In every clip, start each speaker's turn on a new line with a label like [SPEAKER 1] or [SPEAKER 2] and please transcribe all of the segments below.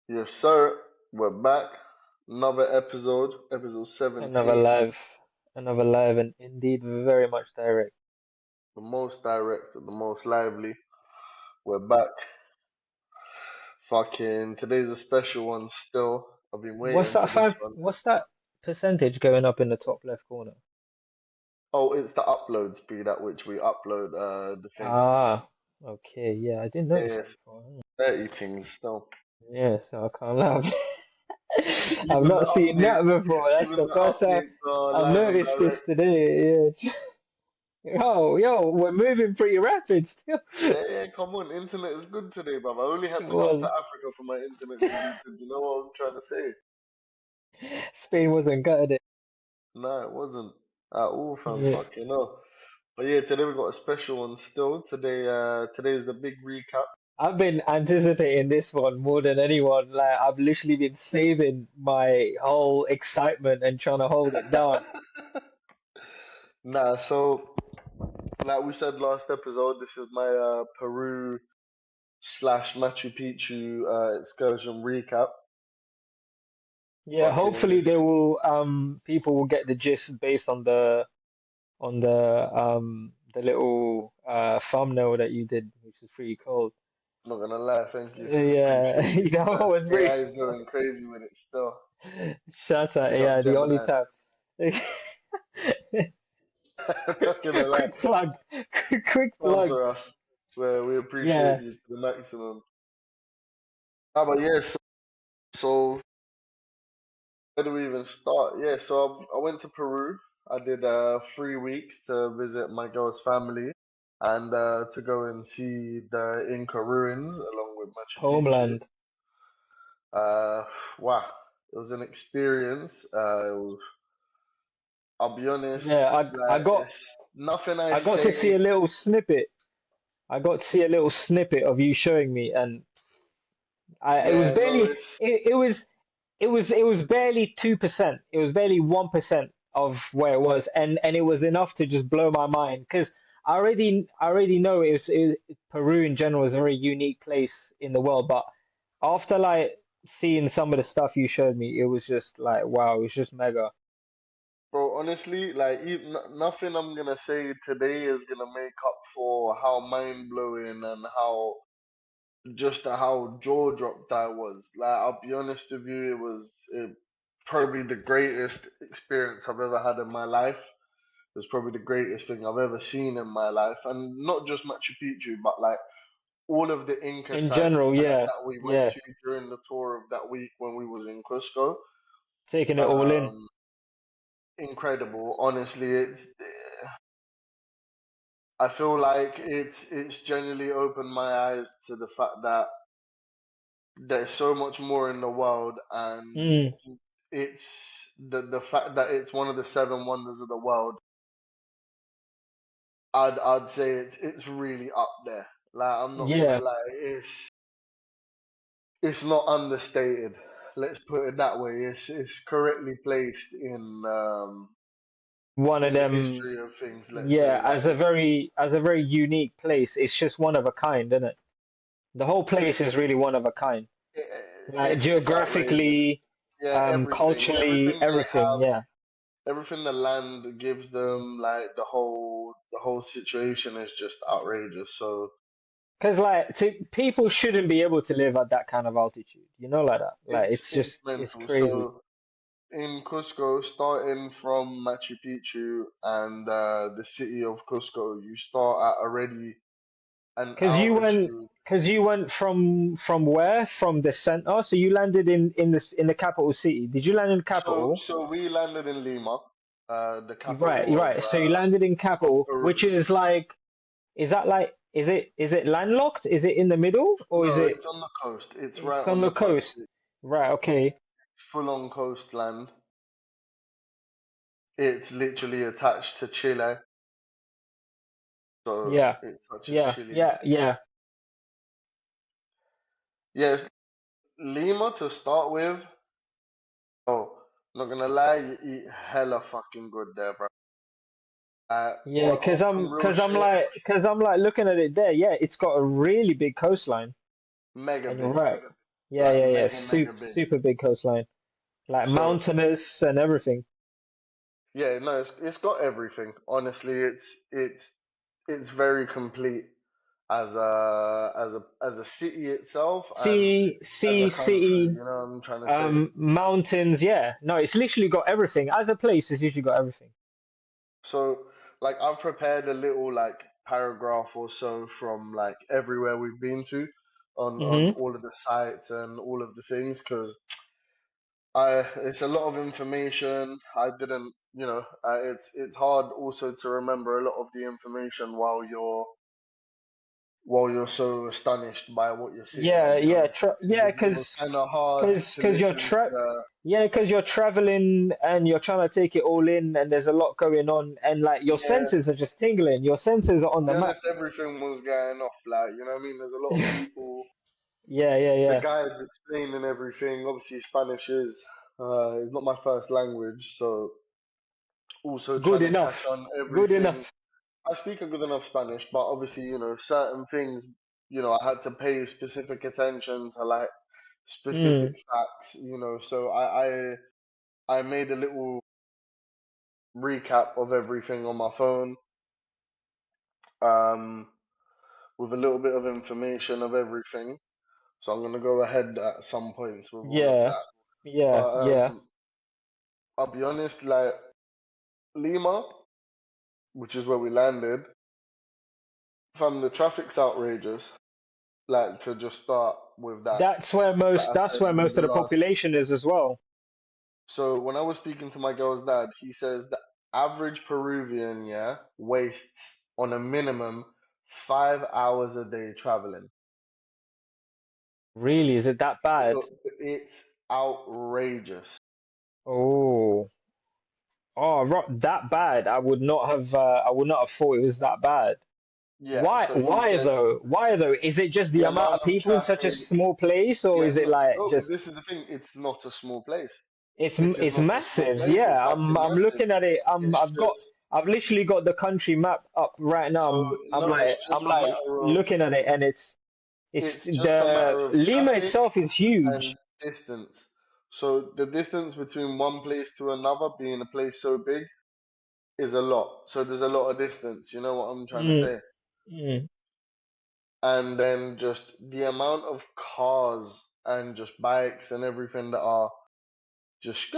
[SPEAKER 1] Yes, sir. We're back. Another episode, episode
[SPEAKER 2] Another
[SPEAKER 1] 17.
[SPEAKER 2] live, another live, and indeed very much direct.
[SPEAKER 1] The most direct, the most lively. We're back. Fucking, today's a special one still. I've been
[SPEAKER 2] What's
[SPEAKER 1] waiting
[SPEAKER 2] that
[SPEAKER 1] for this
[SPEAKER 2] five?
[SPEAKER 1] one.
[SPEAKER 2] What's that percentage going up in the top left corner?
[SPEAKER 1] Oh, it's the upload speed at which we upload the thing.
[SPEAKER 2] Ah, okay, yeah, I didn't notice that
[SPEAKER 1] Yes,
[SPEAKER 2] before.
[SPEAKER 1] 30 things still.
[SPEAKER 2] Yeah, so I can't lie. I've
[SPEAKER 1] Even the
[SPEAKER 2] not seen that
[SPEAKER 1] updates,
[SPEAKER 2] before. That's
[SPEAKER 1] even
[SPEAKER 2] the
[SPEAKER 1] the
[SPEAKER 2] first time
[SPEAKER 1] updates are
[SPEAKER 2] I've
[SPEAKER 1] live and
[SPEAKER 2] noticed this
[SPEAKER 1] direct.
[SPEAKER 2] today. Yeah. Yo, we're moving pretty rapid still.
[SPEAKER 1] Yeah, yeah, come on. Internet is good today, bruv. I only had
[SPEAKER 2] It
[SPEAKER 1] to come to
[SPEAKER 2] was
[SPEAKER 1] Africa for my internet to be good. You know what I'm trying to say?
[SPEAKER 2] Spain wasn't gutted it.
[SPEAKER 1] No, it wasn't at all, fam.
[SPEAKER 2] Yeah.
[SPEAKER 1] Fucking no. But yeah, today we got a special one still. Today is the big recap.
[SPEAKER 2] I've been anticipating this one more than anyone. Like I've literally been saving my whole excitement and trying to hold it down.
[SPEAKER 1] Nah, so like we said last episode, this is my Peru slash Machu Picchu excursion recap.
[SPEAKER 2] Yeah,
[SPEAKER 1] Fucking
[SPEAKER 2] hopefully they
[SPEAKER 1] this,
[SPEAKER 2] will people will get the gist based on the little thumbnail that you did, which is pretty cool.
[SPEAKER 1] not gonna lie, thank you,
[SPEAKER 2] Yeah,
[SPEAKER 1] appreciate you.
[SPEAKER 2] you know, I
[SPEAKER 1] But
[SPEAKER 2] was
[SPEAKER 1] AI
[SPEAKER 2] pretty
[SPEAKER 1] is going crazy with it still.
[SPEAKER 2] shout out,
[SPEAKER 1] Big up
[SPEAKER 2] yeah, the only
[SPEAKER 1] Gemini.
[SPEAKER 2] time.
[SPEAKER 1] Not gonna lie,
[SPEAKER 2] Quick plug. Quick plug.
[SPEAKER 1] sponsor us. Where we appreciate
[SPEAKER 2] Yeah.
[SPEAKER 1] you to the maximum. Ah, but yeah, so where do we even start? Yeah, so I went to Peru. I did 3 weeks to visit my girl's family and to go and see the Inca ruins along with Machu Picchu.
[SPEAKER 2] Homeland.
[SPEAKER 1] Uh, wow, it was an experience. I'll be honest,
[SPEAKER 2] Yeah, I
[SPEAKER 1] like
[SPEAKER 2] got
[SPEAKER 1] it's nothing I
[SPEAKER 2] I got to see
[SPEAKER 1] say.
[SPEAKER 2] a little snippet. I got to see a little snippet of you showing me, and it was
[SPEAKER 1] Yeah, no,
[SPEAKER 2] barely
[SPEAKER 1] it's
[SPEAKER 2] it was barely 2%. It was barely 1% of where it was, and it was enough to just blow my mind because I already know Peru in general is a very unique place in the world, but after like seeing some of the stuff you showed me, it was just like wow, it was just mega.
[SPEAKER 1] bro. Honestly, like nothing I'm gonna say today is gonna make up for how mind blowing and how jaw dropped I was. Like, I'll be honest with you, it was probably the greatest experience I've ever had in my life. It was probably the greatest thing I've ever seen in my life, and not just Machu Picchu, but like all of the Inca
[SPEAKER 2] In
[SPEAKER 1] sites
[SPEAKER 2] general, yeah,
[SPEAKER 1] that we went
[SPEAKER 2] yeah,
[SPEAKER 1] to during the tour of that week when we was in Cusco.
[SPEAKER 2] taking it all in.
[SPEAKER 1] Um, Incredible. Honestly, I feel like it's genuinely opened my eyes to the fact that there's so much more in the world, and
[SPEAKER 2] Mm,
[SPEAKER 1] it's the fact that it's one of the seven wonders of the world. I'd say it's really up there. Like, I'm not gonna
[SPEAKER 2] yeah.
[SPEAKER 1] lie, it's not understated. Let's put it that way. It's correctly placed
[SPEAKER 2] One of
[SPEAKER 1] in the
[SPEAKER 2] them,
[SPEAKER 1] history of things. Let's say
[SPEAKER 2] yeah,
[SPEAKER 1] like
[SPEAKER 2] as a very unique place. It's just one of a kind, isn't it? The whole place is really one of a kind. Like
[SPEAKER 1] it's outrageous.
[SPEAKER 2] geographically,
[SPEAKER 1] Yeah,
[SPEAKER 2] culturally,
[SPEAKER 1] everything they
[SPEAKER 2] everything,
[SPEAKER 1] have,
[SPEAKER 2] yeah.
[SPEAKER 1] everything the land gives them, like the whole situation is just outrageous. So
[SPEAKER 2] Because like people shouldn't be able to live at that kind of altitude, like that. Like
[SPEAKER 1] it's
[SPEAKER 2] it's
[SPEAKER 1] mental.
[SPEAKER 2] crazy.
[SPEAKER 1] So in Cusco, starting from Machu Picchu and the city of Cusco, you start at already an
[SPEAKER 2] Because you went,
[SPEAKER 1] altitude.
[SPEAKER 2] because you went from where? From the center. So you landed in the capital city. Did you land in the
[SPEAKER 1] So
[SPEAKER 2] capital?
[SPEAKER 1] so we landed in Lima, the
[SPEAKER 2] Right, you're
[SPEAKER 1] capital
[SPEAKER 2] right. So you landed in
[SPEAKER 1] of
[SPEAKER 2] capital, which
[SPEAKER 1] Peru.
[SPEAKER 2] is like, is that like, is it landlocked? Is it in the middle, or is
[SPEAKER 1] No,
[SPEAKER 2] it
[SPEAKER 1] it's on the coast. It's right
[SPEAKER 2] it's on
[SPEAKER 1] on
[SPEAKER 2] the
[SPEAKER 1] the coast.
[SPEAKER 2] coast?
[SPEAKER 1] It's
[SPEAKER 2] Right. Okay.
[SPEAKER 1] full on coastland. It's literally attached to Chile, so
[SPEAKER 2] Yeah.
[SPEAKER 1] it touches
[SPEAKER 2] Yeah.
[SPEAKER 1] Chile.
[SPEAKER 2] Yeah. Yeah.
[SPEAKER 1] Yes, Lima to start with. Oh, not gonna lie, you eat hella fucking good there, bro.
[SPEAKER 2] Yeah. Because
[SPEAKER 1] On
[SPEAKER 2] I'm,
[SPEAKER 1] some real
[SPEAKER 2] because I'm
[SPEAKER 1] shit,
[SPEAKER 2] like, because I'm like looking at it there. Yeah, it's got a really big coastline,
[SPEAKER 1] mega
[SPEAKER 2] and you're
[SPEAKER 1] big.
[SPEAKER 2] right. Yeah,
[SPEAKER 1] like
[SPEAKER 2] yeah, yeah.
[SPEAKER 1] mega
[SPEAKER 2] Super,
[SPEAKER 1] mega big.
[SPEAKER 2] super big coastline. Like
[SPEAKER 1] So
[SPEAKER 2] mountainous and everything.
[SPEAKER 1] yeah, no, it's got everything. Honestly, it's very complete as a city itself and as a country.
[SPEAKER 2] City,
[SPEAKER 1] You know what I'm trying to say?
[SPEAKER 2] mountains. Yeah. No, it's literally got everything. As a place, it's literally got everything.
[SPEAKER 1] So like I've prepared a little like paragraph or so from like everywhere we've been to on
[SPEAKER 2] Hmm.
[SPEAKER 1] all of the sites and all of the things because I it's a lot of information. I didn't, it's hard also to remember a lot of the information while you're so astonished by what you're seeing
[SPEAKER 2] Yeah,
[SPEAKER 1] on the
[SPEAKER 2] yeah,
[SPEAKER 1] other side.
[SPEAKER 2] yeah,
[SPEAKER 1] It was kind of hard to
[SPEAKER 2] cause you're
[SPEAKER 1] listen to.
[SPEAKER 2] yeah, cause you're traveling and you're trying to take it all in, and there's a lot going on, and like your
[SPEAKER 1] Yeah,
[SPEAKER 2] senses are just tingling. Your senses are
[SPEAKER 1] to
[SPEAKER 2] on
[SPEAKER 1] be
[SPEAKER 2] the
[SPEAKER 1] honest,
[SPEAKER 2] max.
[SPEAKER 1] everything was going off. Like, you know what I mean? There's a lot of people,
[SPEAKER 2] Yeah, yeah,
[SPEAKER 1] the
[SPEAKER 2] yeah.
[SPEAKER 1] guides explaining everything. Obviously, Spanish is not my first language, so also
[SPEAKER 2] Good
[SPEAKER 1] trying to catch
[SPEAKER 2] enough.
[SPEAKER 1] on
[SPEAKER 2] Good
[SPEAKER 1] everything.
[SPEAKER 2] enough.
[SPEAKER 1] I speak a good enough Spanish, but obviously, certain things, I had to pay specific attention to like specific
[SPEAKER 2] Mm,
[SPEAKER 1] facts, so I made a little recap of everything on my phone, um, with a little bit of information of everything. So I'm gonna go ahead at some points with all of
[SPEAKER 2] yeah,
[SPEAKER 1] that.
[SPEAKER 2] yeah,
[SPEAKER 1] But
[SPEAKER 2] yeah.
[SPEAKER 1] I'll be honest, like Lima, which is where we landed, fam, the traffic's outrageous. Like to just start with that. Like I
[SPEAKER 2] That's
[SPEAKER 1] said
[SPEAKER 2] where
[SPEAKER 1] with
[SPEAKER 2] most
[SPEAKER 1] the
[SPEAKER 2] of the
[SPEAKER 1] last.
[SPEAKER 2] population is as well.
[SPEAKER 1] So when I was speaking to my girl's dad, he says the average Peruvian, yeah, wastes on a minimum 5 hours a day traveling.
[SPEAKER 2] Really, is it that bad?
[SPEAKER 1] It's outrageous.
[SPEAKER 2] Oh, that bad. I would not have thought it was that bad.
[SPEAKER 1] Yeah, so he
[SPEAKER 2] Why
[SPEAKER 1] said
[SPEAKER 2] though? Why though? Is it just the
[SPEAKER 1] the
[SPEAKER 2] amount
[SPEAKER 1] amount
[SPEAKER 2] of
[SPEAKER 1] of
[SPEAKER 2] people in such a
[SPEAKER 1] traffic.
[SPEAKER 2] small place, or
[SPEAKER 1] Yeah,
[SPEAKER 2] is it
[SPEAKER 1] no,
[SPEAKER 2] like
[SPEAKER 1] no,
[SPEAKER 2] just
[SPEAKER 1] this is the thing. It's not a small place.
[SPEAKER 2] it's
[SPEAKER 1] It is
[SPEAKER 2] it's
[SPEAKER 1] not a small
[SPEAKER 2] massive?
[SPEAKER 1] place. It's
[SPEAKER 2] Yeah,
[SPEAKER 1] fucking
[SPEAKER 2] I'm
[SPEAKER 1] massive.
[SPEAKER 2] looking at it.
[SPEAKER 1] It's just
[SPEAKER 2] I've literally got the country map up right now.
[SPEAKER 1] so no, it's
[SPEAKER 2] I'm
[SPEAKER 1] just a
[SPEAKER 2] like
[SPEAKER 1] matter of
[SPEAKER 2] looking at it, and it's
[SPEAKER 1] it's just a
[SPEAKER 2] the
[SPEAKER 1] matter of
[SPEAKER 2] Lima
[SPEAKER 1] traffic
[SPEAKER 2] itself is
[SPEAKER 1] and
[SPEAKER 2] huge.
[SPEAKER 1] distance. So the distance between one place to another, being a place so big, is a lot. So there's a lot of distance. You know what I'm trying to
[SPEAKER 2] Mm,
[SPEAKER 1] say?
[SPEAKER 2] mm.
[SPEAKER 1] And then just the amount of cars and just bikes and everything that are just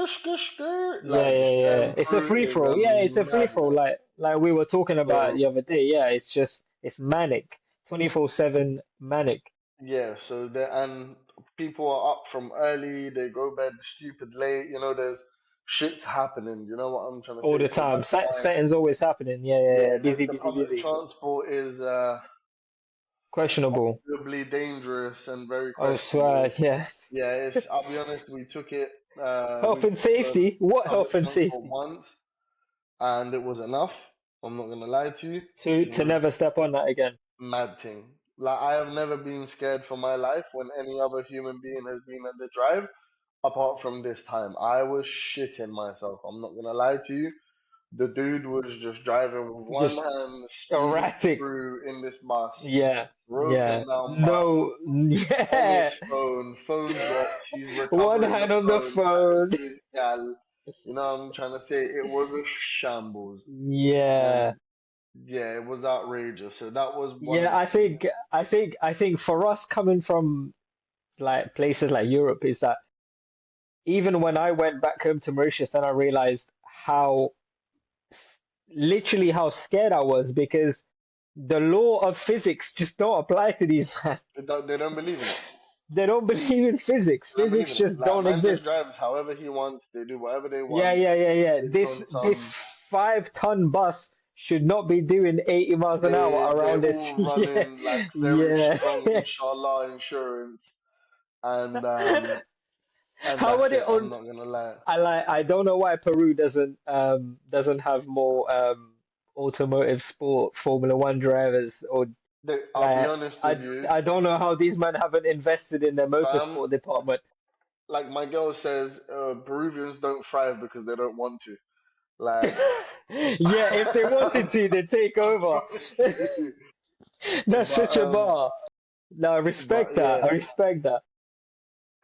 [SPEAKER 2] Yeah,
[SPEAKER 1] like
[SPEAKER 2] yeah,
[SPEAKER 1] just
[SPEAKER 2] yeah.
[SPEAKER 1] going
[SPEAKER 2] It's a
[SPEAKER 1] through
[SPEAKER 2] free
[SPEAKER 1] is
[SPEAKER 2] for
[SPEAKER 1] a
[SPEAKER 2] all. Yeah, it's a free for all.
[SPEAKER 1] madness.
[SPEAKER 2] Like we were talking about
[SPEAKER 1] So
[SPEAKER 2] the other day. Yeah, it's manic, 24/7 manic
[SPEAKER 1] yeah, so and people are up from early, they go bed stupid late, there's shit's happening, you know what I'm trying to
[SPEAKER 2] all
[SPEAKER 1] say?
[SPEAKER 2] the
[SPEAKER 1] So
[SPEAKER 2] time.
[SPEAKER 1] that's why,
[SPEAKER 2] Something's always happening. Yeah, yeah,
[SPEAKER 1] yeah,
[SPEAKER 2] yeah.
[SPEAKER 1] the,
[SPEAKER 2] Busy,
[SPEAKER 1] the
[SPEAKER 2] busy,
[SPEAKER 1] public
[SPEAKER 2] busy.
[SPEAKER 1] transport is
[SPEAKER 2] Questionable.
[SPEAKER 1] arguably dangerous and very
[SPEAKER 2] I swear.
[SPEAKER 1] questionable.
[SPEAKER 2] Yeah.
[SPEAKER 1] Yeah, I'll be honest, we
[SPEAKER 2] Health and
[SPEAKER 1] took
[SPEAKER 2] safety. What
[SPEAKER 1] public
[SPEAKER 2] health and
[SPEAKER 1] transport
[SPEAKER 2] safety?
[SPEAKER 1] once and it was enough. I'm not gonna lie to you. It
[SPEAKER 2] To
[SPEAKER 1] was
[SPEAKER 2] never step on that again.
[SPEAKER 1] mad thing. Like I have never been scared for my life when any other human being has been at the drive. Apart from this time, I was shitting myself. I'm not gonna lie to you. The dude was just driving with one
[SPEAKER 2] Just
[SPEAKER 1] hand, speeding
[SPEAKER 2] erratic.
[SPEAKER 1] through in this bus,
[SPEAKER 2] Yeah, yeah.
[SPEAKER 1] broken down bus,
[SPEAKER 2] No.
[SPEAKER 1] on his
[SPEAKER 2] Yeah.
[SPEAKER 1] phone dropped. He's
[SPEAKER 2] One
[SPEAKER 1] recovering the
[SPEAKER 2] hand on the
[SPEAKER 1] phone, chatting
[SPEAKER 2] phone.
[SPEAKER 1] to his gal. You know what I'm trying to say? It was a shambles.
[SPEAKER 2] Yeah.
[SPEAKER 1] And yeah, it was outrageous. So that was one of
[SPEAKER 2] Yeah,
[SPEAKER 1] the things.
[SPEAKER 2] I think for us coming from like places like Europe is that even when I went back home to Mauritius and I realized how literally how scared I was because the law of physics just don't apply to these man.
[SPEAKER 1] They don't believe in it.
[SPEAKER 2] They don't believe in physics.
[SPEAKER 1] They don't believe
[SPEAKER 2] Physics
[SPEAKER 1] in it.
[SPEAKER 2] just
[SPEAKER 1] Like
[SPEAKER 2] don't
[SPEAKER 1] man just
[SPEAKER 2] exist.
[SPEAKER 1] drives however he wants. They do whatever they
[SPEAKER 2] Yeah,
[SPEAKER 1] want
[SPEAKER 2] yeah, yeah, yeah.
[SPEAKER 1] based on
[SPEAKER 2] This
[SPEAKER 1] some.
[SPEAKER 2] 5-ton bus should not be doing 80 miles an hour
[SPEAKER 1] They're
[SPEAKER 2] around this.
[SPEAKER 1] all
[SPEAKER 2] Yeah,
[SPEAKER 1] running like very
[SPEAKER 2] yeah.
[SPEAKER 1] strong, inshallah insurance, and um and
[SPEAKER 2] How
[SPEAKER 1] that's
[SPEAKER 2] would it
[SPEAKER 1] it. I'm
[SPEAKER 2] on?
[SPEAKER 1] not gonna lie.
[SPEAKER 2] I don't know why Peru doesn't have more automotive sport Formula One drivers or
[SPEAKER 1] I'll be
[SPEAKER 2] like
[SPEAKER 1] honest with you,
[SPEAKER 2] I don't know how these men haven't invested in their
[SPEAKER 1] fam.
[SPEAKER 2] motorsport department.
[SPEAKER 1] Like my girl says, Peruvians don't thrive because they don't want to. Like
[SPEAKER 2] Yeah, if they wanted
[SPEAKER 1] I
[SPEAKER 2] to, they'd take over.
[SPEAKER 1] promise you.
[SPEAKER 2] That's
[SPEAKER 1] But
[SPEAKER 2] such a bar. No, I respect that.
[SPEAKER 1] yeah,
[SPEAKER 2] I respect that.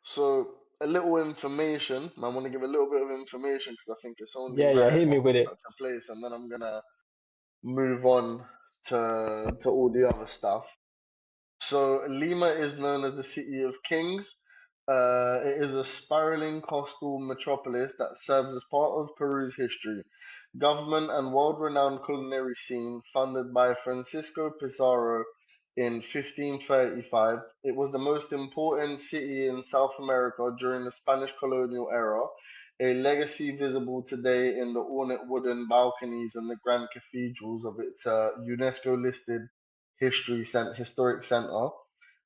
[SPEAKER 1] So a little information. I want to give a little bit of information because I think it's only
[SPEAKER 2] Yeah, yeah,
[SPEAKER 1] right
[SPEAKER 2] hit me
[SPEAKER 1] on
[SPEAKER 2] with it.
[SPEAKER 1] such a place, and then I'm gonna move on to all the other stuff. So Lima is known as the City of Kings. It is a spiraling coastal metropolis that serves as part of Peru's history, government, and world-renowned culinary scene. Founded by Francisco Pizarro in 1535, it was the most important city in South America during the Spanish colonial era, a legacy visible today in the ornate wooden balconies and the grand cathedrals of its UNESCO-listed historic center.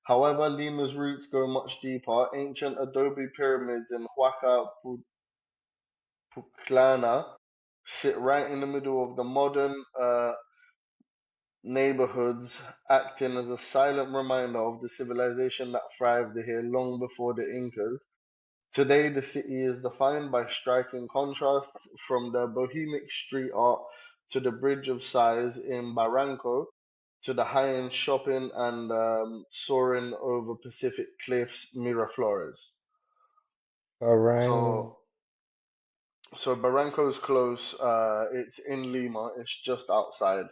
[SPEAKER 1] However, Lima's roots go much deeper. Ancient adobe pyramids in Huaca Pucllana sit right in the middle of the modern neighborhoods, acting as a silent reminder of the civilization that thrived here long before the Incas. Today, the city is defined by striking contrasts from the bohemic street art to the Bridge of Sighs in Barranco to the high-end shopping and soaring over Pacific cliffs, Miraflores.
[SPEAKER 2] Orang.
[SPEAKER 1] So, so Barranco's close. It's in Lima. It's just outside,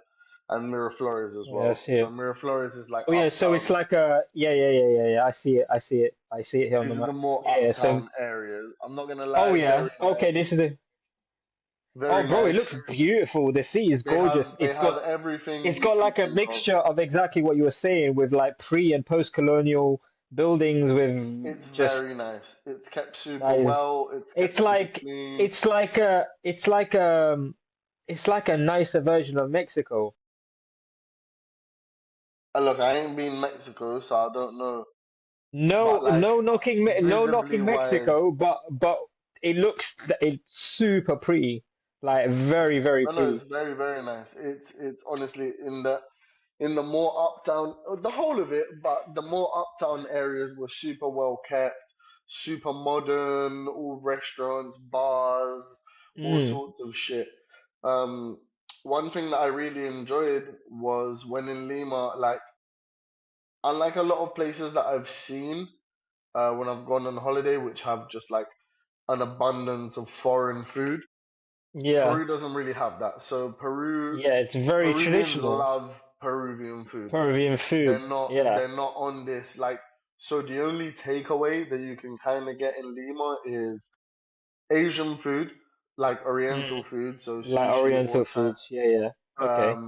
[SPEAKER 1] and Miraflores as
[SPEAKER 2] Yeah, I
[SPEAKER 1] well.
[SPEAKER 2] see
[SPEAKER 1] So
[SPEAKER 2] it.
[SPEAKER 1] Miraflores is like
[SPEAKER 2] Oh yeah, so it's
[SPEAKER 1] uptown.
[SPEAKER 2] like a yeah, yeah, yeah, yeah, yeah. I see it. I see it. I see it here on the
[SPEAKER 1] These are the
[SPEAKER 2] map.
[SPEAKER 1] more
[SPEAKER 2] Yeah, yeah. So
[SPEAKER 1] uptown areas. I'm not gonna
[SPEAKER 2] oh
[SPEAKER 1] lie, very
[SPEAKER 2] yeah. Okay,
[SPEAKER 1] nice,
[SPEAKER 2] this is the oh
[SPEAKER 1] very
[SPEAKER 2] bro, it
[SPEAKER 1] nice.
[SPEAKER 2] looks beautiful. The sea is gorgeous.
[SPEAKER 1] They have everything
[SPEAKER 2] It's
[SPEAKER 1] you
[SPEAKER 2] got
[SPEAKER 1] can
[SPEAKER 2] like a
[SPEAKER 1] think of.
[SPEAKER 2] mixture of exactly what you were saying with like pre and post colonial buildings
[SPEAKER 1] It's
[SPEAKER 2] with just
[SPEAKER 1] very nice. It's kept super
[SPEAKER 2] that is
[SPEAKER 1] well. It's
[SPEAKER 2] it's
[SPEAKER 1] kept super
[SPEAKER 2] like
[SPEAKER 1] clean.
[SPEAKER 2] it's like a it's like a nicer version of Mexico.
[SPEAKER 1] Look, I ain't been Mexico, so I don't know. But
[SPEAKER 2] No,
[SPEAKER 1] like
[SPEAKER 2] no
[SPEAKER 1] visibly
[SPEAKER 2] knocking
[SPEAKER 1] wise,
[SPEAKER 2] Mexico, but it's super pretty, like very, very
[SPEAKER 1] no, no, it's
[SPEAKER 2] pretty.
[SPEAKER 1] very, very nice. It's honestly in the more uptown, the whole of it, but the more uptown areas were super well kept, super modern, all restaurants, bars, all
[SPEAKER 2] Mm,
[SPEAKER 1] sorts of shit. Um, One thing that I really enjoyed was when in Lima, like unlike a lot of places that I've seen when I've gone on holiday, which have just like an abundance of foreign food.
[SPEAKER 2] yeah,
[SPEAKER 1] Peru doesn't really have that. So
[SPEAKER 2] yeah, it's very
[SPEAKER 1] Peruvians
[SPEAKER 2] traditional
[SPEAKER 1] love Peruvian food.
[SPEAKER 2] Peruvian food. Yeah,
[SPEAKER 1] They're not on this like so the only takeaway that you can kind of get in Lima is Asian food, like
[SPEAKER 2] mm,
[SPEAKER 1] Oriental food, so
[SPEAKER 2] like
[SPEAKER 1] sushi
[SPEAKER 2] Oriental
[SPEAKER 1] or Thai,
[SPEAKER 2] foods. Yeah, yeah. Okay.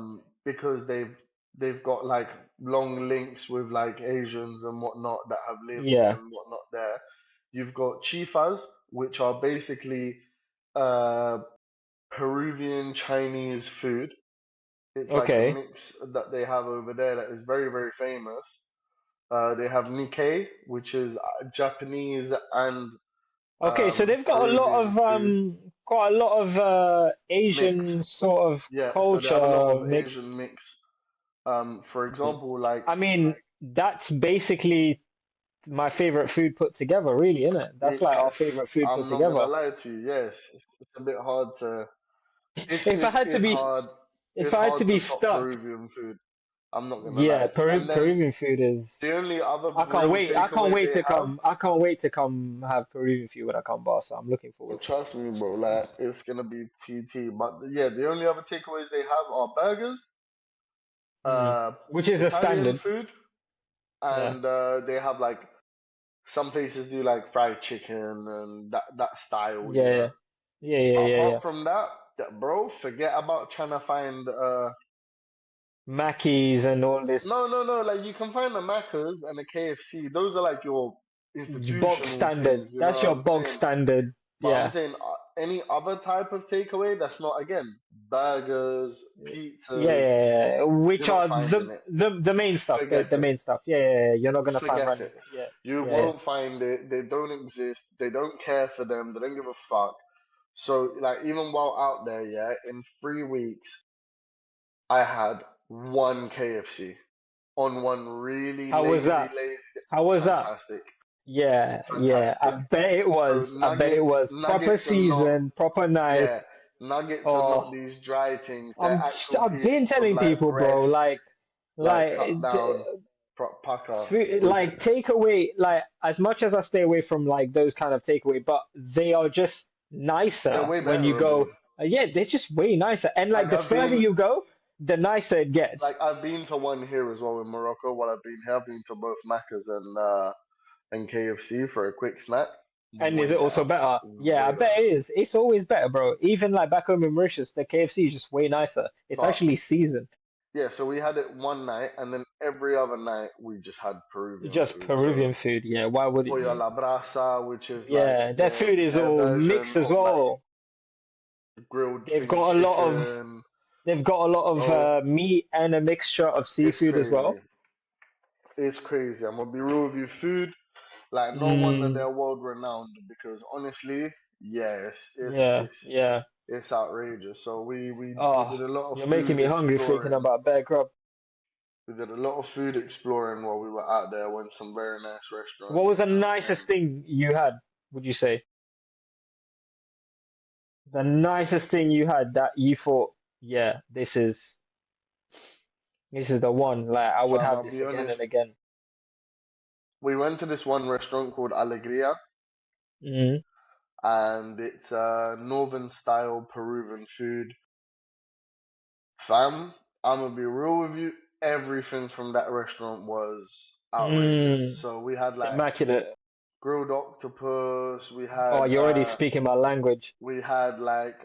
[SPEAKER 1] because they've got like long links with like Asians and whatnot that have lived
[SPEAKER 2] Yeah.
[SPEAKER 1] and whatnot there. You've got chifas, which are basically uh, Peruvian Chinese food. It's like a
[SPEAKER 2] Okay.
[SPEAKER 1] mix that they have over there that is very, very famous. They have Nikkei, which is Japanese and
[SPEAKER 2] Okay, so they've
[SPEAKER 1] Peruvian food
[SPEAKER 2] got a lot of
[SPEAKER 1] mix.
[SPEAKER 2] Asian sort of
[SPEAKER 1] Yeah, so they have a lot
[SPEAKER 2] culture
[SPEAKER 1] of
[SPEAKER 2] mix.
[SPEAKER 1] Asian mix. For
[SPEAKER 2] Mm.
[SPEAKER 1] example, like
[SPEAKER 2] I mean, that's basically my favorite food put together, really, isn't it? That's like our favorite food put
[SPEAKER 1] I'm not gonna
[SPEAKER 2] together.
[SPEAKER 1] lie to you. Yes, it's a bit hard to.
[SPEAKER 2] If I had to
[SPEAKER 1] It's
[SPEAKER 2] be,
[SPEAKER 1] hard.
[SPEAKER 2] if
[SPEAKER 1] It's
[SPEAKER 2] I had to
[SPEAKER 1] hard
[SPEAKER 2] be
[SPEAKER 1] to top
[SPEAKER 2] stuck,
[SPEAKER 1] Peruvian food. I'm not gonna
[SPEAKER 2] yeah,
[SPEAKER 1] lie. And then
[SPEAKER 2] Peruvian food is.
[SPEAKER 1] the only other real
[SPEAKER 2] I can't
[SPEAKER 1] takeaway
[SPEAKER 2] wait
[SPEAKER 1] they
[SPEAKER 2] to
[SPEAKER 1] have.
[SPEAKER 2] come. I can't wait to come have Peruvian food when I come back. So I'm looking forward to it.
[SPEAKER 1] Trust me, bro. Like it's gonna be TT. But yeah, the only other takeaways they have are burgers,
[SPEAKER 2] Mm.
[SPEAKER 1] uh,
[SPEAKER 2] Which is a
[SPEAKER 1] Italian
[SPEAKER 2] standard.
[SPEAKER 1] food,
[SPEAKER 2] Yeah.
[SPEAKER 1] and they have like some places do like fried chicken and that style, you
[SPEAKER 2] Yeah.
[SPEAKER 1] know.
[SPEAKER 2] Yeah. Yeah. Yeah.
[SPEAKER 1] But
[SPEAKER 2] Yeah. Yeah.
[SPEAKER 1] apart from that, bro, forget about trying to find.
[SPEAKER 2] Mackey's and all this
[SPEAKER 1] No, no, no. Like you can find a Macca's and a KFC. Those are like your
[SPEAKER 2] bog
[SPEAKER 1] institutional
[SPEAKER 2] standard.
[SPEAKER 1] things. You know
[SPEAKER 2] That's
[SPEAKER 1] what
[SPEAKER 2] your
[SPEAKER 1] I'm
[SPEAKER 2] bog
[SPEAKER 1] saying?
[SPEAKER 2] standard.
[SPEAKER 1] But I'm
[SPEAKER 2] Yeah.
[SPEAKER 1] saying any other type of takeaway that's not again burgers,
[SPEAKER 2] Yeah, yeah,
[SPEAKER 1] pizzas.
[SPEAKER 2] yeah, yeah.
[SPEAKER 1] You're
[SPEAKER 2] Which
[SPEAKER 1] not
[SPEAKER 2] are
[SPEAKER 1] finding it.
[SPEAKER 2] the main stuff,
[SPEAKER 1] Forget
[SPEAKER 2] the
[SPEAKER 1] it.
[SPEAKER 2] main stuff. Yeah, yeah, yeah. You're not gonna find
[SPEAKER 1] Forget
[SPEAKER 2] random.
[SPEAKER 1] it.
[SPEAKER 2] Yeah,
[SPEAKER 1] You
[SPEAKER 2] yeah, yeah.
[SPEAKER 1] won't find it. They don't exist. They don't care for them. They don't give a fuck. So like even while out there, yeah, in 3 weeks I had one KFC on one really
[SPEAKER 2] How was
[SPEAKER 1] lazy,
[SPEAKER 2] that?
[SPEAKER 1] lazy.
[SPEAKER 2] How was that?
[SPEAKER 1] Fantastic,
[SPEAKER 2] Yeah, yeah. I
[SPEAKER 1] fantastic.
[SPEAKER 2] bet it
[SPEAKER 1] So
[SPEAKER 2] was. I bet it was proper
[SPEAKER 1] nuggets are not.
[SPEAKER 2] season, proper
[SPEAKER 1] Yeah,
[SPEAKER 2] nice.
[SPEAKER 1] nuggets are not
[SPEAKER 2] Oh,
[SPEAKER 1] these dry things. They're actual
[SPEAKER 2] I've been
[SPEAKER 1] pieces of
[SPEAKER 2] telling
[SPEAKER 1] like
[SPEAKER 2] people, bro.
[SPEAKER 1] breast, like
[SPEAKER 2] Like
[SPEAKER 1] cut down. Paca
[SPEAKER 2] Food, like
[SPEAKER 1] sweets.
[SPEAKER 2] takeaway, like as much as I stay away from like those kind of takeaway, but they are just
[SPEAKER 1] They're
[SPEAKER 2] nicer
[SPEAKER 1] way
[SPEAKER 2] when you
[SPEAKER 1] better
[SPEAKER 2] go.
[SPEAKER 1] abroad.
[SPEAKER 2] Yeah, they're just way nicer. And like
[SPEAKER 1] Like
[SPEAKER 2] the
[SPEAKER 1] I've
[SPEAKER 2] further
[SPEAKER 1] been
[SPEAKER 2] you go, the nicer it gets.
[SPEAKER 1] I've been to one here as well in Morocco. While I've been here, I've been to both Macca's and KFC for a quick snack.
[SPEAKER 2] And is
[SPEAKER 1] Way
[SPEAKER 2] it also
[SPEAKER 1] better,
[SPEAKER 2] better? Yeah, I
[SPEAKER 1] way
[SPEAKER 2] bet
[SPEAKER 1] better.
[SPEAKER 2] it is. It's always better, bro. Even like back home in Mauritius, the KFC is just way nicer. It's
[SPEAKER 1] But
[SPEAKER 2] actually seasoned.
[SPEAKER 1] yeah, so we had it one night, and then every other night we just had Peruvian
[SPEAKER 2] Just
[SPEAKER 1] food. So
[SPEAKER 2] Peruvian food. Yeah, why wouldn't
[SPEAKER 1] pollo a
[SPEAKER 2] you?
[SPEAKER 1] la brasa, which is like
[SPEAKER 2] Yeah, their food is
[SPEAKER 1] their
[SPEAKER 2] all
[SPEAKER 1] version
[SPEAKER 2] mixed as
[SPEAKER 1] of like
[SPEAKER 2] well.
[SPEAKER 1] grilled
[SPEAKER 2] They've
[SPEAKER 1] thing
[SPEAKER 2] got a lot of
[SPEAKER 1] chicken.
[SPEAKER 2] they've got a lot of
[SPEAKER 1] Bro,
[SPEAKER 2] meat and a mixture of
[SPEAKER 1] it's
[SPEAKER 2] seafood as
[SPEAKER 1] crazy.
[SPEAKER 2] well.
[SPEAKER 1] It's crazy. I'm gonna be real with you. Food, like no wonder
[SPEAKER 2] Mm,
[SPEAKER 1] they're world renowned because honestly, yeah,
[SPEAKER 2] yeah, yeah.
[SPEAKER 1] it's outrageous. So we
[SPEAKER 2] Oh,
[SPEAKER 1] did a lot of
[SPEAKER 2] you're making
[SPEAKER 1] food
[SPEAKER 2] me hungry thinking
[SPEAKER 1] exploring.
[SPEAKER 2] about Bear Grub.
[SPEAKER 1] We did a lot of food exploring while we were out there. Went to some very nice
[SPEAKER 2] What was
[SPEAKER 1] restaurants
[SPEAKER 2] the
[SPEAKER 1] and
[SPEAKER 2] nicest thing you had, would you say? The nicest thing you had that you thought, yeah, this is the one. Like I would
[SPEAKER 1] fam,
[SPEAKER 2] have
[SPEAKER 1] I'll
[SPEAKER 2] this
[SPEAKER 1] be
[SPEAKER 2] again
[SPEAKER 1] honest.
[SPEAKER 2] and again.
[SPEAKER 1] We went to this one restaurant called Alegria,
[SPEAKER 2] Mm,
[SPEAKER 1] and it's northern style Peruvian food. Fam, I'm gonna be real with you. Everything from that restaurant was outrageous.
[SPEAKER 2] mm,
[SPEAKER 1] So we had like
[SPEAKER 2] immaculate.
[SPEAKER 1] grilled octopus.
[SPEAKER 2] Oh, you're already speaking my language.
[SPEAKER 1] We had like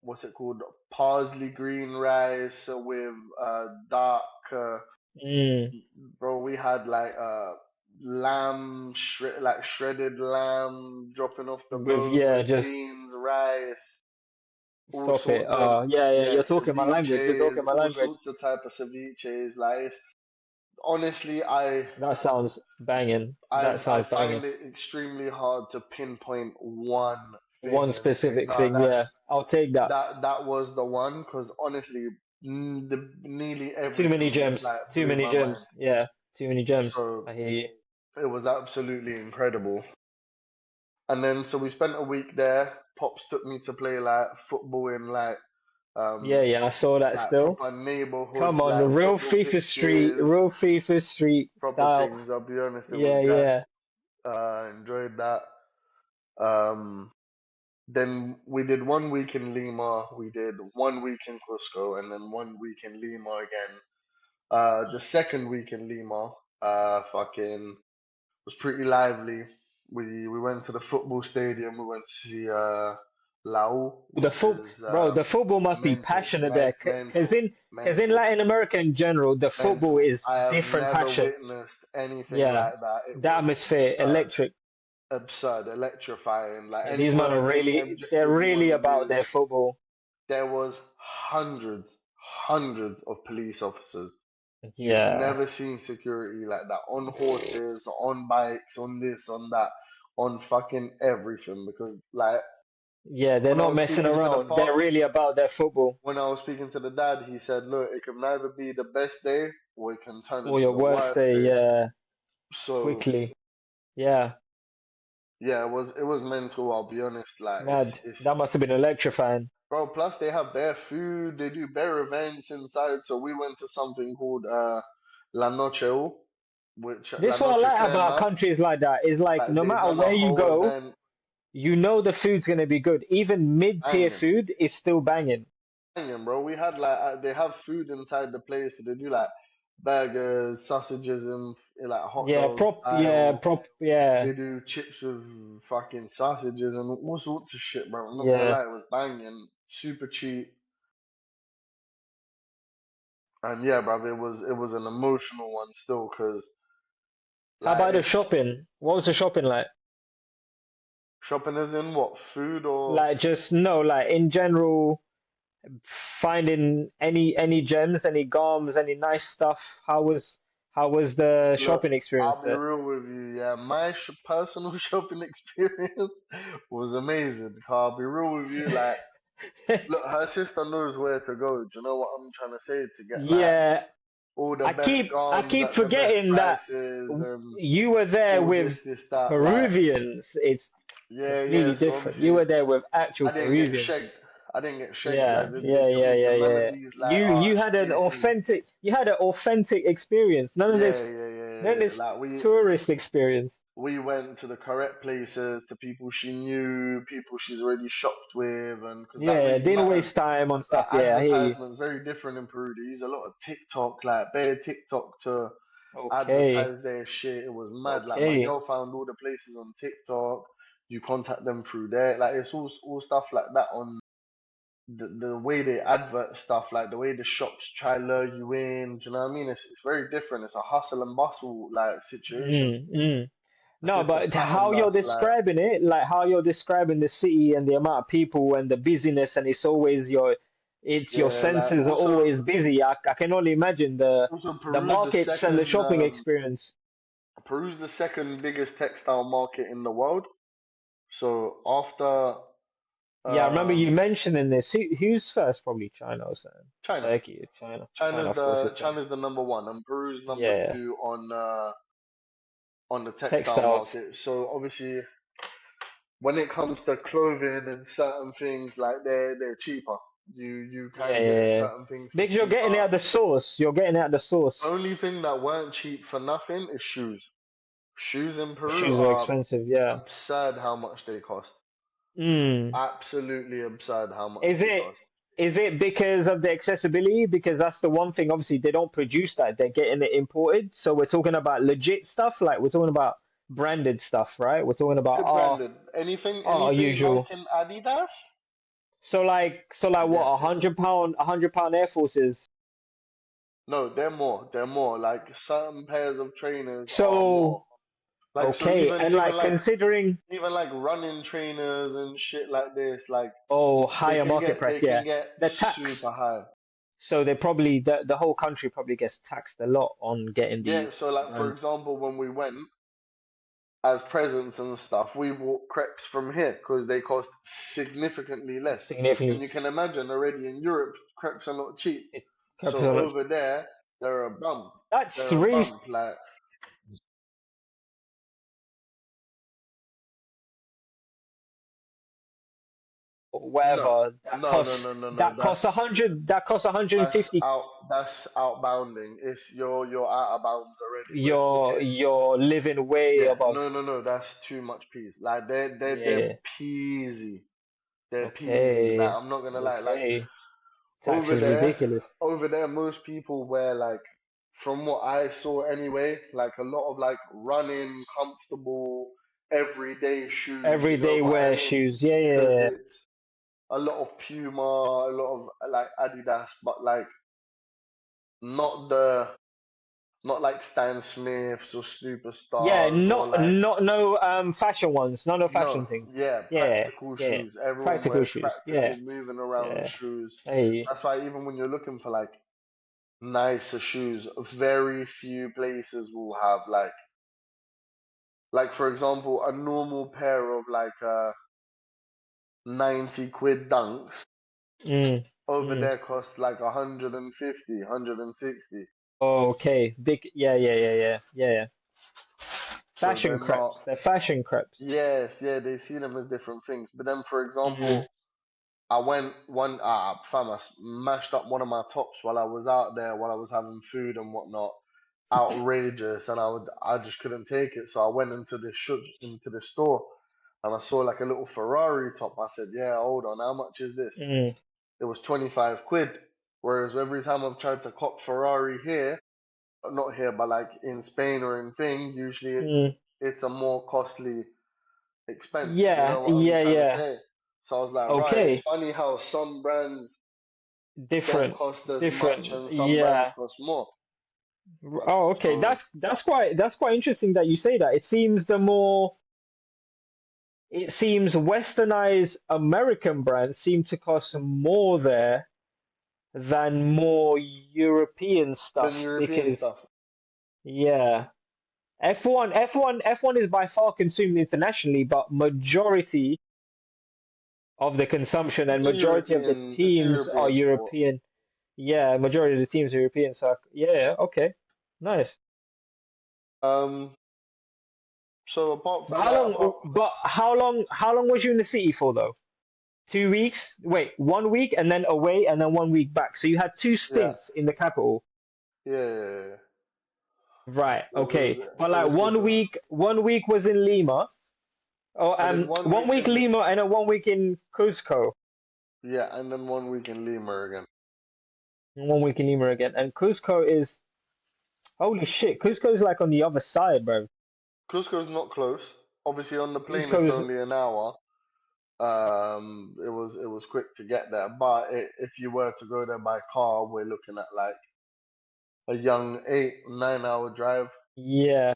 [SPEAKER 1] what's it called? Parsley green rice with dark.
[SPEAKER 2] Mm,
[SPEAKER 1] Bro, we had like like shredded lamb dropping off the
[SPEAKER 2] with
[SPEAKER 1] bone
[SPEAKER 2] yeah,
[SPEAKER 1] with
[SPEAKER 2] just
[SPEAKER 1] beans, rice, all
[SPEAKER 2] stop it.
[SPEAKER 1] sorts of
[SPEAKER 2] Yeah, yeah,
[SPEAKER 1] yeah
[SPEAKER 2] you're talking my language. You're
[SPEAKER 1] ceviches,
[SPEAKER 2] talking my
[SPEAKER 1] all
[SPEAKER 2] language.
[SPEAKER 1] sorts of type of ceviches. Like honestly,
[SPEAKER 2] That sounds banging. That
[SPEAKER 1] I
[SPEAKER 2] sounds banging.
[SPEAKER 1] find it extremely hard to pinpoint one
[SPEAKER 2] One
[SPEAKER 1] thing and say,
[SPEAKER 2] specific
[SPEAKER 1] nah,
[SPEAKER 2] thing, yeah. I'll take that.
[SPEAKER 1] that was the one. Because honestly, nearly
[SPEAKER 2] Too many
[SPEAKER 1] everything just
[SPEAKER 2] gems.
[SPEAKER 1] like
[SPEAKER 2] Too
[SPEAKER 1] blew
[SPEAKER 2] many
[SPEAKER 1] my mind.
[SPEAKER 2] gems. Yeah, too many gems.
[SPEAKER 1] So
[SPEAKER 2] I hear you.
[SPEAKER 1] it was absolutely incredible. And then so we spent a week there. Pops took me to play like football in
[SPEAKER 2] Yeah,
[SPEAKER 1] um
[SPEAKER 2] yeah, I saw that
[SPEAKER 1] like
[SPEAKER 2] still.
[SPEAKER 1] proper
[SPEAKER 2] Come
[SPEAKER 1] neighborhood
[SPEAKER 2] on, the
[SPEAKER 1] like
[SPEAKER 2] real
[SPEAKER 1] football
[SPEAKER 2] FIFA Street,
[SPEAKER 1] pitches,
[SPEAKER 2] real FIFA Street
[SPEAKER 1] proper
[SPEAKER 2] style.
[SPEAKER 1] things. I'll be honest, it was
[SPEAKER 2] Yeah,
[SPEAKER 1] gas.
[SPEAKER 2] yeah.
[SPEAKER 1] Enjoyed that. Um, then we did 1 week in Lima, we did 1 week in Cusco, and then 1 week in Lima again. The second week in Lima, fucking was pretty lively. We went to the football stadium. We went to see Lau,
[SPEAKER 2] The
[SPEAKER 1] which
[SPEAKER 2] foot,
[SPEAKER 1] is
[SPEAKER 2] bro, the football must be
[SPEAKER 1] mental,
[SPEAKER 2] passionate there, cause
[SPEAKER 1] mental,
[SPEAKER 2] in
[SPEAKER 1] mental,
[SPEAKER 2] Latin America in general, the football
[SPEAKER 1] mental.
[SPEAKER 2] is
[SPEAKER 1] I have
[SPEAKER 2] different
[SPEAKER 1] never
[SPEAKER 2] passion.
[SPEAKER 1] witnessed anything
[SPEAKER 2] Yeah,
[SPEAKER 1] like that. It
[SPEAKER 2] the
[SPEAKER 1] was
[SPEAKER 2] atmosphere,
[SPEAKER 1] absurd,
[SPEAKER 2] electric.
[SPEAKER 1] absurd, electrifying. Like
[SPEAKER 2] Yeah, these men are
[SPEAKER 1] any
[SPEAKER 2] they're
[SPEAKER 1] objective you want
[SPEAKER 2] really
[SPEAKER 1] to
[SPEAKER 2] about
[SPEAKER 1] use,
[SPEAKER 2] their football.
[SPEAKER 1] there was hundreds of police officers. You've
[SPEAKER 2] Yeah,
[SPEAKER 1] never seen security like that on horses, on bikes, on this, on that, on fucking everything. Because like
[SPEAKER 2] yeah, they're
[SPEAKER 1] when I
[SPEAKER 2] not
[SPEAKER 1] was
[SPEAKER 2] messing
[SPEAKER 1] speaking to the
[SPEAKER 2] around. They're
[SPEAKER 1] pops,
[SPEAKER 2] really about their football.
[SPEAKER 1] when I was speaking to the dad, he said, "Look, it can either be the best day or it can turn
[SPEAKER 2] Or
[SPEAKER 1] into
[SPEAKER 2] your
[SPEAKER 1] the
[SPEAKER 2] worst
[SPEAKER 1] worst
[SPEAKER 2] day,
[SPEAKER 1] day."
[SPEAKER 2] yeah,
[SPEAKER 1] So
[SPEAKER 2] quickly. Yeah,
[SPEAKER 1] yeah, it was mental. I'll be honest. Like
[SPEAKER 2] mad.
[SPEAKER 1] it's
[SPEAKER 2] That must have been electrifying.
[SPEAKER 1] bro. Plus they have their food. They do better events inside. So we went to something called La Noche, which La
[SPEAKER 2] This what I
[SPEAKER 1] Noche
[SPEAKER 2] like about
[SPEAKER 1] Crema.
[SPEAKER 2] countries like that is like
[SPEAKER 1] Like
[SPEAKER 2] no
[SPEAKER 1] they
[SPEAKER 2] matter
[SPEAKER 1] done a
[SPEAKER 2] where you
[SPEAKER 1] whole
[SPEAKER 2] go,
[SPEAKER 1] event
[SPEAKER 2] you know the food's gonna be good. Even mid-tier
[SPEAKER 1] banging,
[SPEAKER 2] food is still banging.
[SPEAKER 1] banging, bro. We had like they have food inside the place. So they do like burgers, sausages, and like hot dog style.
[SPEAKER 2] Yeah,
[SPEAKER 1] They do chips with fucking sausages and all sorts of shit, bro. I'm not gonna
[SPEAKER 2] yeah.
[SPEAKER 1] lie, it was banging, super cheap, and yeah, bro, it was an emotional one still, cause
[SPEAKER 2] How
[SPEAKER 1] like
[SPEAKER 2] about the
[SPEAKER 1] it's
[SPEAKER 2] shopping? What was the shopping like?
[SPEAKER 1] shopping is in what food or
[SPEAKER 2] Like just no, like in general, finding any gems, any garms, any nice stuff. How was the
[SPEAKER 1] look.
[SPEAKER 2] shopping experience
[SPEAKER 1] I'll be
[SPEAKER 2] there?
[SPEAKER 1] real with you, yeah. My personal shopping experience was amazing. I'll be real with you, like, look, her sister knows where to go. Do you know what I'm trying to say? To get like
[SPEAKER 2] Yeah,
[SPEAKER 1] all the
[SPEAKER 2] I
[SPEAKER 1] best
[SPEAKER 2] keep I
[SPEAKER 1] gums
[SPEAKER 2] keep
[SPEAKER 1] at the best
[SPEAKER 2] forgetting that
[SPEAKER 1] prices and
[SPEAKER 2] you were there
[SPEAKER 1] all
[SPEAKER 2] with
[SPEAKER 1] that. Like,
[SPEAKER 2] Peruvians. It's
[SPEAKER 1] yeah, yeah.
[SPEAKER 2] completely
[SPEAKER 1] So
[SPEAKER 2] different. You
[SPEAKER 1] obviously,
[SPEAKER 2] were there with actual
[SPEAKER 1] I didn't get
[SPEAKER 2] Peruvians.
[SPEAKER 1] shagged. I didn't get shanked. Like
[SPEAKER 2] Yeah,
[SPEAKER 1] they
[SPEAKER 2] yeah, yeah,
[SPEAKER 1] took me to
[SPEAKER 2] yeah,
[SPEAKER 1] none of
[SPEAKER 2] yeah.
[SPEAKER 1] these like
[SPEAKER 2] You
[SPEAKER 1] arch
[SPEAKER 2] had an
[SPEAKER 1] places.
[SPEAKER 2] authentic experience.
[SPEAKER 1] Yeah, yeah, yeah,
[SPEAKER 2] None
[SPEAKER 1] yeah,
[SPEAKER 2] of
[SPEAKER 1] yeah.
[SPEAKER 2] this
[SPEAKER 1] Like
[SPEAKER 2] tourist experience.
[SPEAKER 1] we went to the correct places, to people she knew, people she's already shopped with, and because that
[SPEAKER 2] Yeah,
[SPEAKER 1] really
[SPEAKER 2] didn't
[SPEAKER 1] matters.
[SPEAKER 2] waste time on
[SPEAKER 1] Like
[SPEAKER 2] stuff. Yeah, I hear you.
[SPEAKER 1] advertisements, very different in Peru. They use a lot of TikTok, like bare TikTok to
[SPEAKER 2] Okay,
[SPEAKER 1] advertise their shit. It was mad. Like my
[SPEAKER 2] okay.
[SPEAKER 1] girl found all the places on TikTok. You contact them through there. Like it's all stuff like that on the way they advert stuff, like the way the shops try to lure you in. Do you know what I mean? It's very different. It's a hustle and bustle like situation.
[SPEAKER 2] Mm, mm.
[SPEAKER 1] It's
[SPEAKER 2] No,
[SPEAKER 1] just the
[SPEAKER 2] but how
[SPEAKER 1] pattern
[SPEAKER 2] you're
[SPEAKER 1] that's like
[SPEAKER 2] describing it, like how you're describing the city and the amount of people and the busyness, and it's your
[SPEAKER 1] yeah, like
[SPEAKER 2] senses are always busy. I can only imagine
[SPEAKER 1] also
[SPEAKER 2] the
[SPEAKER 1] Peru the
[SPEAKER 2] markets and the
[SPEAKER 1] second
[SPEAKER 2] shopping experience.
[SPEAKER 1] Peru's the second biggest textile market in the world. So after
[SPEAKER 2] Yeah, I remember you
[SPEAKER 1] um
[SPEAKER 2] mentioning this. Who's first? Probably China or something.
[SPEAKER 1] China.
[SPEAKER 2] Turkey, China, China. Of course, it's China.
[SPEAKER 1] China's the number one, and Peru's number
[SPEAKER 2] Yeah,
[SPEAKER 1] two on the textile
[SPEAKER 2] textiles.
[SPEAKER 1] market. So obviously, when it comes to clothing and certain things, like they're cheaper. You
[SPEAKER 2] Yeah,
[SPEAKER 1] can
[SPEAKER 2] yeah,
[SPEAKER 1] get
[SPEAKER 2] yeah.
[SPEAKER 1] certain things for
[SPEAKER 2] Because you're getting it
[SPEAKER 1] cheaper.
[SPEAKER 2] at the source. You're getting it at the source.
[SPEAKER 1] Only thing that weren't cheap for nothing is shoes. Shoes in Peru
[SPEAKER 2] Shoes are
[SPEAKER 1] are
[SPEAKER 2] expensive. Yeah.
[SPEAKER 1] absurd how much they cost.
[SPEAKER 2] Mm.
[SPEAKER 1] Absolutely absurd how much
[SPEAKER 2] Is
[SPEAKER 1] they
[SPEAKER 2] it
[SPEAKER 1] cost.
[SPEAKER 2] is it because of the accessibility? Because that's the one thing. Obviously, they don't produce that. They're getting it imported. So we're talking about legit stuff. Like we're talking about branded stuff, right? We're talking about
[SPEAKER 1] Good branded.
[SPEAKER 2] our
[SPEAKER 1] Anything
[SPEAKER 2] usual.
[SPEAKER 1] Nike and Adidas,
[SPEAKER 2] So like what,
[SPEAKER 1] get it.
[SPEAKER 2] £100 Air Forces.
[SPEAKER 1] No, they're more. They're more. Like certain pairs of trainers are more.
[SPEAKER 2] So
[SPEAKER 1] Like so
[SPEAKER 2] okay,
[SPEAKER 1] even
[SPEAKER 2] and
[SPEAKER 1] even
[SPEAKER 2] like
[SPEAKER 1] like
[SPEAKER 2] considering
[SPEAKER 1] even like running trainers and shit like this, like
[SPEAKER 2] higher market
[SPEAKER 1] they
[SPEAKER 2] price,
[SPEAKER 1] can
[SPEAKER 2] yeah,
[SPEAKER 1] get
[SPEAKER 2] the
[SPEAKER 1] super
[SPEAKER 2] tax.
[SPEAKER 1] high.
[SPEAKER 2] So they probably the whole country probably gets taxed a lot on getting
[SPEAKER 1] Yeah,
[SPEAKER 2] these
[SPEAKER 1] so like for
[SPEAKER 2] brands
[SPEAKER 1] example, when we went as presents and stuff, we bought crepes from here because they cost significantly less. And
[SPEAKER 2] significantly.
[SPEAKER 1] you can imagine already in Europe, crepes are not cheap.
[SPEAKER 2] It,
[SPEAKER 1] So over there, they're a bump.
[SPEAKER 2] that's
[SPEAKER 1] They're a
[SPEAKER 2] really
[SPEAKER 1] bump. Like no,
[SPEAKER 2] whatever
[SPEAKER 1] no.
[SPEAKER 2] that costs £150.
[SPEAKER 1] That's outbounding. It's you're out of bounds already. Whereas with
[SPEAKER 2] You're
[SPEAKER 1] here,
[SPEAKER 2] you're living way
[SPEAKER 1] yeah,
[SPEAKER 2] above.
[SPEAKER 1] no. That's too much peas. Like they're
[SPEAKER 2] Yeah.
[SPEAKER 1] peasy. They're peasy. Like
[SPEAKER 2] Okay.
[SPEAKER 1] I'm not gonna lie. Like
[SPEAKER 2] Okay. Tax
[SPEAKER 1] over
[SPEAKER 2] is
[SPEAKER 1] there,
[SPEAKER 2] ridiculous.
[SPEAKER 1] most people wear like, from what I saw anyway, like a lot of like running, comfortable, everyday shoes. You know
[SPEAKER 2] Everyday
[SPEAKER 1] what I
[SPEAKER 2] wear
[SPEAKER 1] mean?
[SPEAKER 2] shoes. Yeah, yeah,
[SPEAKER 1] Because
[SPEAKER 2] yeah.
[SPEAKER 1] it's a lot of Puma, a lot of like Adidas, but like not the not like Stan Smiths or
[SPEAKER 2] Yeah,
[SPEAKER 1] Superstars or
[SPEAKER 2] not
[SPEAKER 1] like
[SPEAKER 2] not no fashion ones, not no fashion
[SPEAKER 1] no,
[SPEAKER 2] things.
[SPEAKER 1] yeah,
[SPEAKER 2] Yeah,
[SPEAKER 1] practical
[SPEAKER 2] yeah.
[SPEAKER 1] shoes. Everyone
[SPEAKER 2] Practical
[SPEAKER 1] wears
[SPEAKER 2] shoes.
[SPEAKER 1] practical
[SPEAKER 2] Yeah,
[SPEAKER 1] moving around
[SPEAKER 2] yeah.
[SPEAKER 1] shoes.
[SPEAKER 2] Hey.
[SPEAKER 1] That's why even when you're looking for like nicer shoes, very few places will have like for example a normal pair of like 90 quid dunks
[SPEAKER 2] Mm,
[SPEAKER 1] over
[SPEAKER 2] mm.
[SPEAKER 1] there cost like 150, 160.
[SPEAKER 2] Okay. Big. Yeah, yeah, yeah, yeah, yeah, yeah.
[SPEAKER 1] So they're
[SPEAKER 2] Fashion
[SPEAKER 1] not.
[SPEAKER 2] crepes. They're fashion crepes.
[SPEAKER 1] Yes, yeah, they see them as different things. But then, for
[SPEAKER 2] Mm,
[SPEAKER 1] example, I went one, fam, I smashed up one of my tops while I was out there, while I was having food and whatnot. Outrageous, and I just couldn't take it. So I went into the store, and I saw like a little Ferrari top. I said, "Yeah, hold on, how much is this?"
[SPEAKER 2] mm,
[SPEAKER 1] It was 25 quid. Whereas every time I've tried to cop Ferrari here, not here, but like in Spain or in thing, usually
[SPEAKER 2] mm.
[SPEAKER 1] it's a more costly expense. You
[SPEAKER 2] Yeah,
[SPEAKER 1] know what I'm
[SPEAKER 2] yeah,
[SPEAKER 1] trying to
[SPEAKER 2] yeah.
[SPEAKER 1] say? So I was like, right, it's
[SPEAKER 2] Okay.
[SPEAKER 1] funny how some brands don't
[SPEAKER 2] Different,
[SPEAKER 1] cost as much
[SPEAKER 2] different.
[SPEAKER 1] and some brands
[SPEAKER 2] Yeah.
[SPEAKER 1] cost more.
[SPEAKER 2] Oh, okay.
[SPEAKER 1] So
[SPEAKER 2] That's quite interesting that you say that. It seems westernized American brands seem to cost more there than more European
[SPEAKER 1] then
[SPEAKER 2] stuff
[SPEAKER 1] European
[SPEAKER 2] because
[SPEAKER 1] stuff.
[SPEAKER 2] yeah, F1 is by far consumed internationally, but majority of the consumption and majority of the
[SPEAKER 1] It's a
[SPEAKER 2] teams are
[SPEAKER 1] European sport.
[SPEAKER 2] European. Yeah, majority of the teams are European. So yeah, okay, nice.
[SPEAKER 1] Um, so apart
[SPEAKER 2] But
[SPEAKER 1] from like apart
[SPEAKER 2] how long was you in the city for though? 2 weeks. Wait, 1 week and then away and then 1 week back. So you had two
[SPEAKER 1] Yeah,
[SPEAKER 2] stints in the capital.
[SPEAKER 1] yeah, yeah, yeah, yeah.
[SPEAKER 2] Right,
[SPEAKER 1] It was
[SPEAKER 2] okay. But
[SPEAKER 1] it
[SPEAKER 2] like
[SPEAKER 1] was good
[SPEAKER 2] one
[SPEAKER 1] though.
[SPEAKER 2] week, 1 week was in Lima. Or
[SPEAKER 1] I did one
[SPEAKER 2] one
[SPEAKER 1] week
[SPEAKER 2] week
[SPEAKER 1] in
[SPEAKER 2] Lima and then 1 week in Cusco.
[SPEAKER 1] yeah, and then 1 week in Lima again.
[SPEAKER 2] And 1 week in Lima again. And Cusco is holy shit, Cusco is like on the other side, bro.
[SPEAKER 1] Cusco's not close. Obviously, on the plane it's
[SPEAKER 2] Cusco's
[SPEAKER 1] only an hour. It was quick to get there, but if you were to go there by car, we're looking at like a young 8, 9 hour drive.
[SPEAKER 2] yeah.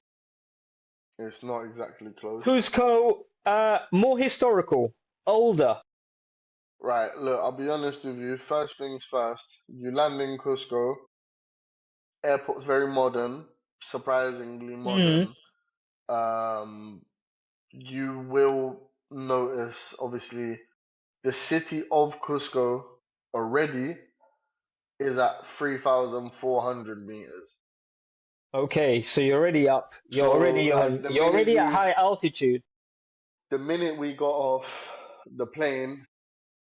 [SPEAKER 1] It's not exactly close.
[SPEAKER 2] Cusco, more historical, older.
[SPEAKER 1] Right, look, I'll be honest with you. First things first, you land in Cusco, airport's very modern, surprisingly
[SPEAKER 2] Mm.
[SPEAKER 1] modern. Um, you will notice, obviously, the city of Cusco already is at 3,400 meters.
[SPEAKER 2] Okay, so you're already up.
[SPEAKER 1] So, like,
[SPEAKER 2] You're already at high altitude.
[SPEAKER 1] the minute we got off the plane,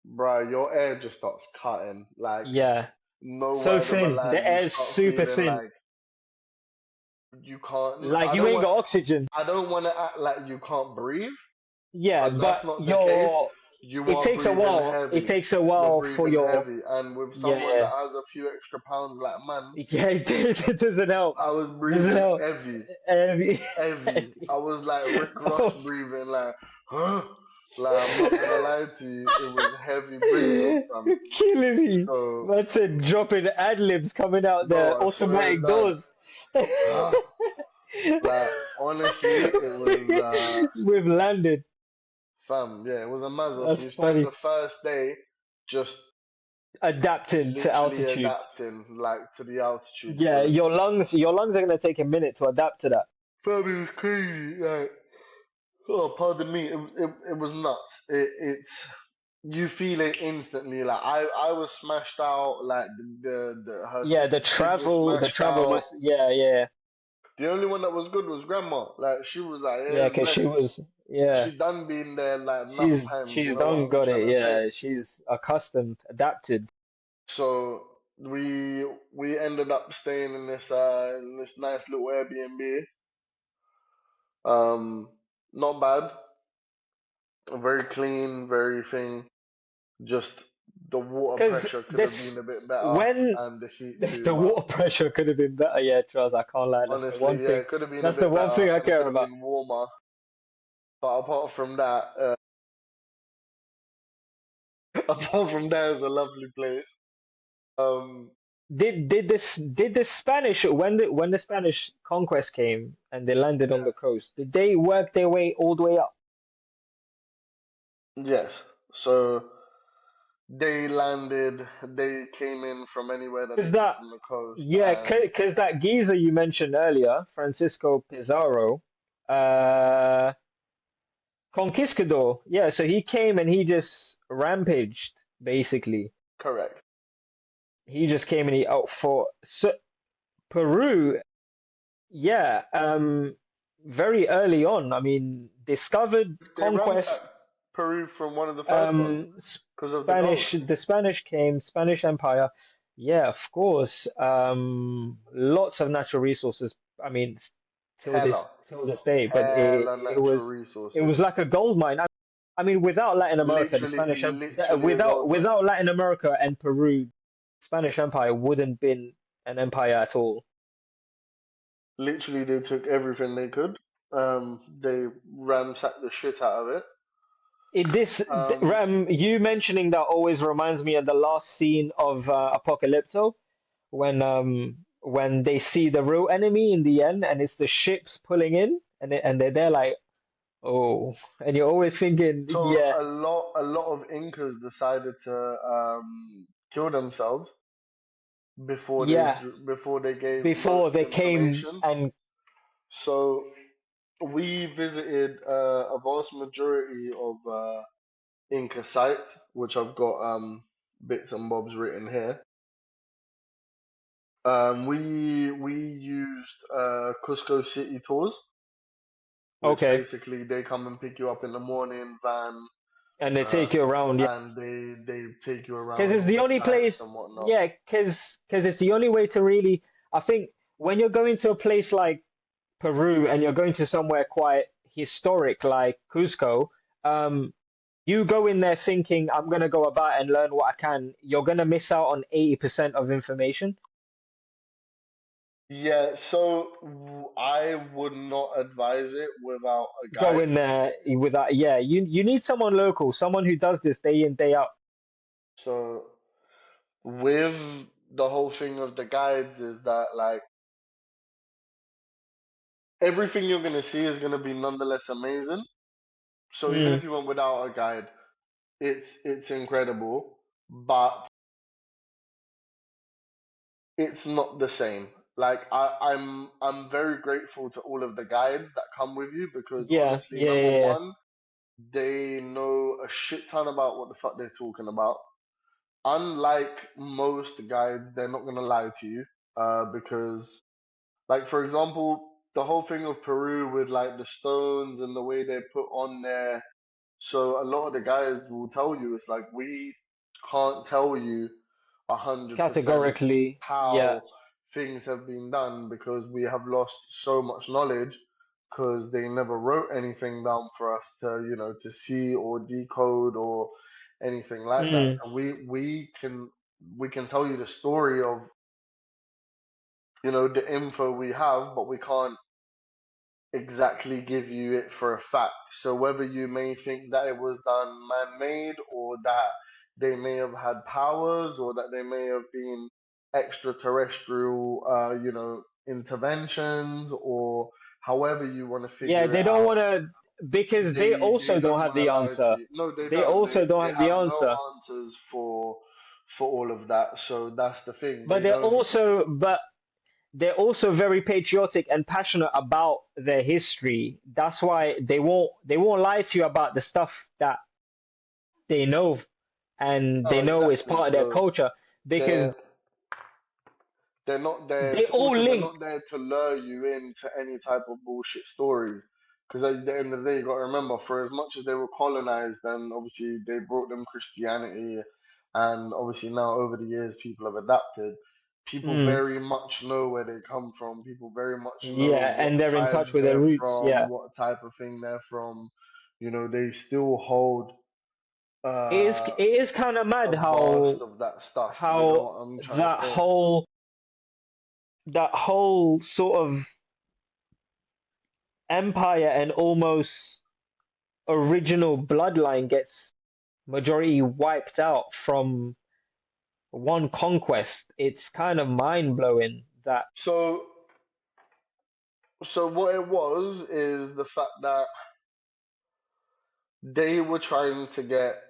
[SPEAKER 1] bro, your air just starts cutting. Like,
[SPEAKER 2] Yeah.
[SPEAKER 1] no
[SPEAKER 2] So
[SPEAKER 1] word of a
[SPEAKER 2] thin.
[SPEAKER 1] lie,
[SPEAKER 2] The
[SPEAKER 1] you
[SPEAKER 2] air's
[SPEAKER 1] start
[SPEAKER 2] super
[SPEAKER 1] feeling
[SPEAKER 2] thin.
[SPEAKER 1] like you can't.
[SPEAKER 2] Like you ain't got oxygen.
[SPEAKER 1] I don't want to act like you can't breathe,
[SPEAKER 2] Yeah,
[SPEAKER 1] because that's
[SPEAKER 2] but
[SPEAKER 1] not the case. You
[SPEAKER 2] it
[SPEAKER 1] are
[SPEAKER 2] takes a
[SPEAKER 1] breathing
[SPEAKER 2] while. It
[SPEAKER 1] heavy.
[SPEAKER 2] takes a
[SPEAKER 1] You're
[SPEAKER 2] while for
[SPEAKER 1] breathing
[SPEAKER 2] your,
[SPEAKER 1] heavy, and with
[SPEAKER 2] yeah,
[SPEAKER 1] someone
[SPEAKER 2] yeah.
[SPEAKER 1] that has a few extra pounds like man,
[SPEAKER 2] Yeah, it doesn't help.
[SPEAKER 1] I was
[SPEAKER 2] It doesn't
[SPEAKER 1] breathing
[SPEAKER 2] help.
[SPEAKER 1] heavy,
[SPEAKER 2] Heavy,
[SPEAKER 1] heavy.
[SPEAKER 2] heavy.
[SPEAKER 1] I was like Rick Ross
[SPEAKER 2] Oh,
[SPEAKER 1] breathing, like, huh? Like, I'm not gonna lie to you, it was heavy breathing, fam.
[SPEAKER 2] you're killing me.
[SPEAKER 1] So,
[SPEAKER 2] Man said dropping ad libs coming out the
[SPEAKER 1] bro, I swear to
[SPEAKER 2] automatic
[SPEAKER 1] God,
[SPEAKER 2] doors.
[SPEAKER 1] like, honestly, it was,
[SPEAKER 2] We've landed.
[SPEAKER 1] fam, yeah, it was a mazza.
[SPEAKER 2] That's
[SPEAKER 1] So we spent
[SPEAKER 2] funny.
[SPEAKER 1] the first day just
[SPEAKER 2] Adapting to
[SPEAKER 1] literally
[SPEAKER 2] altitude.
[SPEAKER 1] adapting, like, to the altitude.
[SPEAKER 2] Yeah,
[SPEAKER 1] So,
[SPEAKER 2] your lungs are gonna take a minute to adapt to that.
[SPEAKER 1] fam, it was crazy. Like, oh, pardon me, it was nuts. It's you feel it instantly. Like, I was smashed out. Like, the her
[SPEAKER 2] Yeah,
[SPEAKER 1] kid was
[SPEAKER 2] the
[SPEAKER 1] smashed
[SPEAKER 2] travel
[SPEAKER 1] out.
[SPEAKER 2] must. Yeah, yeah,
[SPEAKER 1] The only one that was good was grandma. Like, she was like,
[SPEAKER 2] yeah.
[SPEAKER 1] yeah,
[SPEAKER 2] Cause she
[SPEAKER 1] blessed.
[SPEAKER 2] was. Yeah,
[SPEAKER 1] She done been there like enough times. You
[SPEAKER 2] she's
[SPEAKER 1] know what
[SPEAKER 2] done
[SPEAKER 1] I'm
[SPEAKER 2] got it.
[SPEAKER 1] trying to say?
[SPEAKER 2] Yeah, she's accustomed, adapted.
[SPEAKER 1] So we ended up staying in this nice little Airbnb. Um, Not bad, very clean, very thing. Just the water
[SPEAKER 2] Cause
[SPEAKER 1] pressure could have
[SPEAKER 2] this
[SPEAKER 1] been a bit better,
[SPEAKER 2] when
[SPEAKER 1] and the heat too.
[SPEAKER 2] the
[SPEAKER 1] But
[SPEAKER 2] water pressure could have been better. Yeah, trust. I can't lie. That's the one
[SPEAKER 1] honestly, yeah,
[SPEAKER 2] thing.
[SPEAKER 1] it could have been a
[SPEAKER 2] That's the
[SPEAKER 1] bit
[SPEAKER 2] one
[SPEAKER 1] better,
[SPEAKER 2] thing I
[SPEAKER 1] and it
[SPEAKER 2] care
[SPEAKER 1] could have
[SPEAKER 2] about.
[SPEAKER 1] been warmer. But apart from that, apart from that, it's a lovely place. Um,
[SPEAKER 2] Did the Spanish when the Spanish conquest came and they landed on
[SPEAKER 1] yeah,
[SPEAKER 2] the coast? Did they work their way all the way up?
[SPEAKER 1] yes. So they landed. They came in from anywhere that
[SPEAKER 2] Cause
[SPEAKER 1] they could
[SPEAKER 2] that
[SPEAKER 1] from the coast,
[SPEAKER 2] yeah,
[SPEAKER 1] and
[SPEAKER 2] cause that geezer you mentioned earlier, Francisco Pizarro, uh, Conquistador. Yeah, so he came and he just rampaged basically.
[SPEAKER 1] correct.
[SPEAKER 2] He just came and he out for so, Peru. Yeah, very early on. I mean, discovered
[SPEAKER 1] They
[SPEAKER 2] conquest.
[SPEAKER 1] ransacked Peru from one of the first ones because of the gold.
[SPEAKER 2] The Spanish came, Spanish Empire. Yeah, of course. Lots of natural resources. I mean,
[SPEAKER 1] Hella,
[SPEAKER 2] till this day, but
[SPEAKER 1] hella natural
[SPEAKER 2] it
[SPEAKER 1] resources.
[SPEAKER 2] was like a gold mine. I mean, without Latin America,
[SPEAKER 1] Literally a gold mine.
[SPEAKER 2] without Latin America and Peru, Spanish Empire wouldn't been an empire at all.
[SPEAKER 1] Literally, they took everything they could. They ransacked the shit out of it. Um,
[SPEAKER 2] You mentioning that always reminds me of the last scene of Apocalypto when they see the real enemy in the end and it's the ships pulling in and they're there like oh and you're always thinking
[SPEAKER 1] so
[SPEAKER 2] yeah
[SPEAKER 1] a lot of Incas decided to kill themselves
[SPEAKER 2] yeah
[SPEAKER 1] before they gave
[SPEAKER 2] before
[SPEAKER 1] most
[SPEAKER 2] they came
[SPEAKER 1] information.
[SPEAKER 2] and
[SPEAKER 1] So we visited a vast majority of Inca sites, which I've got bits and bobs written here. We used Cusco City tours, which
[SPEAKER 2] okay
[SPEAKER 1] basically they come and pick you up in the morning van.
[SPEAKER 2] And they take you around, yeah.
[SPEAKER 1] and they take you
[SPEAKER 2] Because
[SPEAKER 1] around
[SPEAKER 2] it's
[SPEAKER 1] all
[SPEAKER 2] the
[SPEAKER 1] the
[SPEAKER 2] only
[SPEAKER 1] sites
[SPEAKER 2] place,
[SPEAKER 1] and whatnot.
[SPEAKER 2] yeah, because it's the only way to really, I think when you're going to a place like Peru and you're going to somewhere quite historic like Cusco, um, you go in there thinking, I'm gonna go about and learn what I can, you're gonna miss out on 80% of information.
[SPEAKER 1] Yeah, so I would not advise it without a
[SPEAKER 2] Go
[SPEAKER 1] guide.
[SPEAKER 2] in there without, yeah, you need someone local, someone who does this day in, day out.
[SPEAKER 1] So with the whole thing of the guides is that like everything you're gonna see is gonna be nonetheless amazing. So even
[SPEAKER 2] Mm,
[SPEAKER 1] if you went without a guide, it's incredible, but it's not the same. Like I'm very grateful to all of the guides that come with you because
[SPEAKER 2] yeah,
[SPEAKER 1] honestly,
[SPEAKER 2] yeah,
[SPEAKER 1] number
[SPEAKER 2] yeah, yeah.
[SPEAKER 1] one, they know a shit ton about what the fuck they're talking about. Unlike most guides, they're not gonna lie to you. Because like for example, the whole thing of Peru with like the stones and the way they're put on there. So a lot of the guys will tell you it's like we can't tell you 100%
[SPEAKER 2] Categorically, yeah.
[SPEAKER 1] how things have been done because we have lost so much knowledge because they never wrote anything down for us to, to see or decode or anything like that.
[SPEAKER 2] Mm.
[SPEAKER 1] So we can tell you the story of, the info we have, but we can't exactly give you it for a fact. So whether you may think that it was done man-made or that they may have had powers or that they may have been extraterrestrial, interventions or however you want to
[SPEAKER 2] Yeah,
[SPEAKER 1] figure it
[SPEAKER 2] they don't
[SPEAKER 1] out,
[SPEAKER 2] want to, because they
[SPEAKER 1] they
[SPEAKER 2] also don't
[SPEAKER 1] don't
[SPEAKER 2] have
[SPEAKER 1] want to
[SPEAKER 2] the
[SPEAKER 1] lie to
[SPEAKER 2] answer.
[SPEAKER 1] you. No, they
[SPEAKER 2] They
[SPEAKER 1] don't. They
[SPEAKER 2] also don't
[SPEAKER 1] they
[SPEAKER 2] have the
[SPEAKER 1] have no
[SPEAKER 2] answer.
[SPEAKER 1] answers for all of that. So that's the thing.
[SPEAKER 2] But
[SPEAKER 1] They don't.
[SPEAKER 2] they're also very patriotic and passionate about their history. That's why they won't lie to you about the stuff that they know and
[SPEAKER 1] No,
[SPEAKER 2] they know is
[SPEAKER 1] exactly.
[SPEAKER 2] part of their
[SPEAKER 1] So
[SPEAKER 2] culture because
[SPEAKER 1] they're They're not there.
[SPEAKER 2] they all
[SPEAKER 1] Also, they're
[SPEAKER 2] link.
[SPEAKER 1] not there to lure you into any type of bullshit stories. Because at the end of the day, you got to remember, for as much as they were colonized, and obviously they brought them Christianity, and obviously now over the years people have adapted. People
[SPEAKER 2] Mm,
[SPEAKER 1] very much know where they come from. People very much know
[SPEAKER 2] yeah,
[SPEAKER 1] what
[SPEAKER 2] and they're in touch
[SPEAKER 1] tribes
[SPEAKER 2] with their
[SPEAKER 1] they're
[SPEAKER 2] roots.
[SPEAKER 1] from,
[SPEAKER 2] Yeah,
[SPEAKER 1] what type of thing they're from. They still hold
[SPEAKER 2] it
[SPEAKER 1] uh,
[SPEAKER 2] is kind of mad
[SPEAKER 1] a vast
[SPEAKER 2] how
[SPEAKER 1] of that stuff. You know
[SPEAKER 2] how
[SPEAKER 1] what I'm trying to
[SPEAKER 2] that
[SPEAKER 1] say?
[SPEAKER 2] whole sort of empire and almost original bloodline gets majority wiped out from one conquest. It's kind of mind blowing that.
[SPEAKER 1] So So what it was is the fact that they were trying to get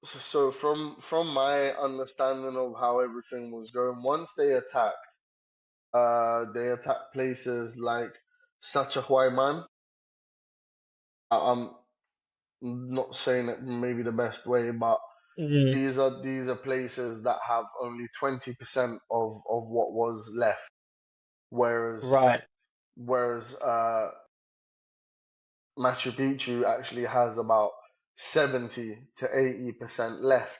[SPEAKER 1] so from my understanding of how everything was going, once they attacked places like Sachahuayman. I'm not saying it maybe the best way, but
[SPEAKER 2] Mm,
[SPEAKER 1] these are places that have only 20% of what was left, whereas
[SPEAKER 2] right.
[SPEAKER 1] whereas Machu Picchu actually has about 70 to 80% left.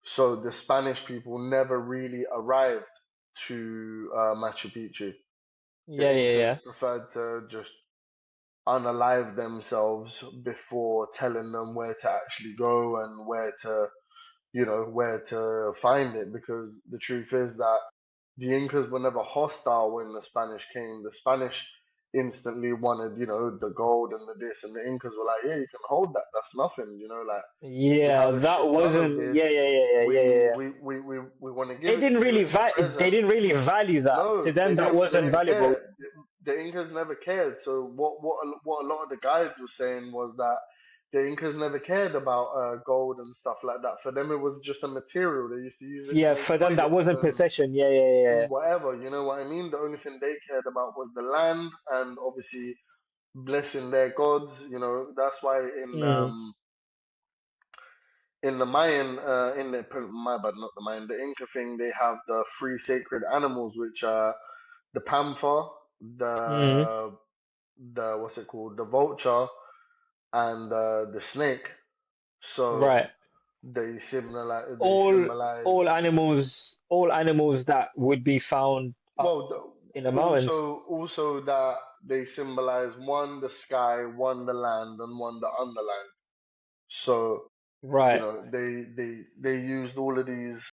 [SPEAKER 1] So the Spanish people never really arrived to Machu Picchu. The
[SPEAKER 2] Yeah, yeah,
[SPEAKER 1] Incas
[SPEAKER 2] yeah.
[SPEAKER 1] preferred to just unalive themselves before telling them where to actually go and where to find it, because the truth is that the Incas were never hostile when the Spanish came. The Spanish instantly wanted, the gold and the this, and the Incas were like, yeah, you can hold that. That's nothing, like we
[SPEAKER 2] Yeah,
[SPEAKER 1] have a
[SPEAKER 2] that
[SPEAKER 1] shit ton of
[SPEAKER 2] wasn't. Yeah,
[SPEAKER 1] this.
[SPEAKER 2] yeah, yeah, yeah, yeah,
[SPEAKER 1] We
[SPEAKER 2] yeah.
[SPEAKER 1] we we we, we want to give
[SPEAKER 2] They
[SPEAKER 1] it
[SPEAKER 2] didn't
[SPEAKER 1] to you
[SPEAKER 2] really
[SPEAKER 1] as a
[SPEAKER 2] they
[SPEAKER 1] present.
[SPEAKER 2] didn't really value that. To
[SPEAKER 1] No, they
[SPEAKER 2] them, that
[SPEAKER 1] didn't. They
[SPEAKER 2] wasn't
[SPEAKER 1] didn't
[SPEAKER 2] valuable.
[SPEAKER 1] care. The Incas never cared. So what a lot of the guys were saying was that the Incas never cared about gold and stuff like that. For them, it was just a material. They used to use it to
[SPEAKER 2] Yeah,
[SPEAKER 1] make
[SPEAKER 2] for them, that
[SPEAKER 1] toilets
[SPEAKER 2] wasn't
[SPEAKER 1] and
[SPEAKER 2] possession. Yeah, yeah, yeah.
[SPEAKER 1] whatever. You know what I mean? The only thing they cared about was the land and obviously blessing their gods. That's why
[SPEAKER 2] Mm,
[SPEAKER 1] in the Mayan, my bad, not the Mayan, the Inca thing, they have the three sacred animals, which are the panther,
[SPEAKER 2] mm.
[SPEAKER 1] the what's it called, the vulture, and the snake. So
[SPEAKER 2] Right.
[SPEAKER 1] they
[SPEAKER 2] All
[SPEAKER 1] symbolize.
[SPEAKER 2] all animals that would be found up
[SPEAKER 1] Well,
[SPEAKER 2] in the mountains.
[SPEAKER 1] also that they symbolize one the sky, one the land, and one the underland. So
[SPEAKER 2] Right.
[SPEAKER 1] they used all of these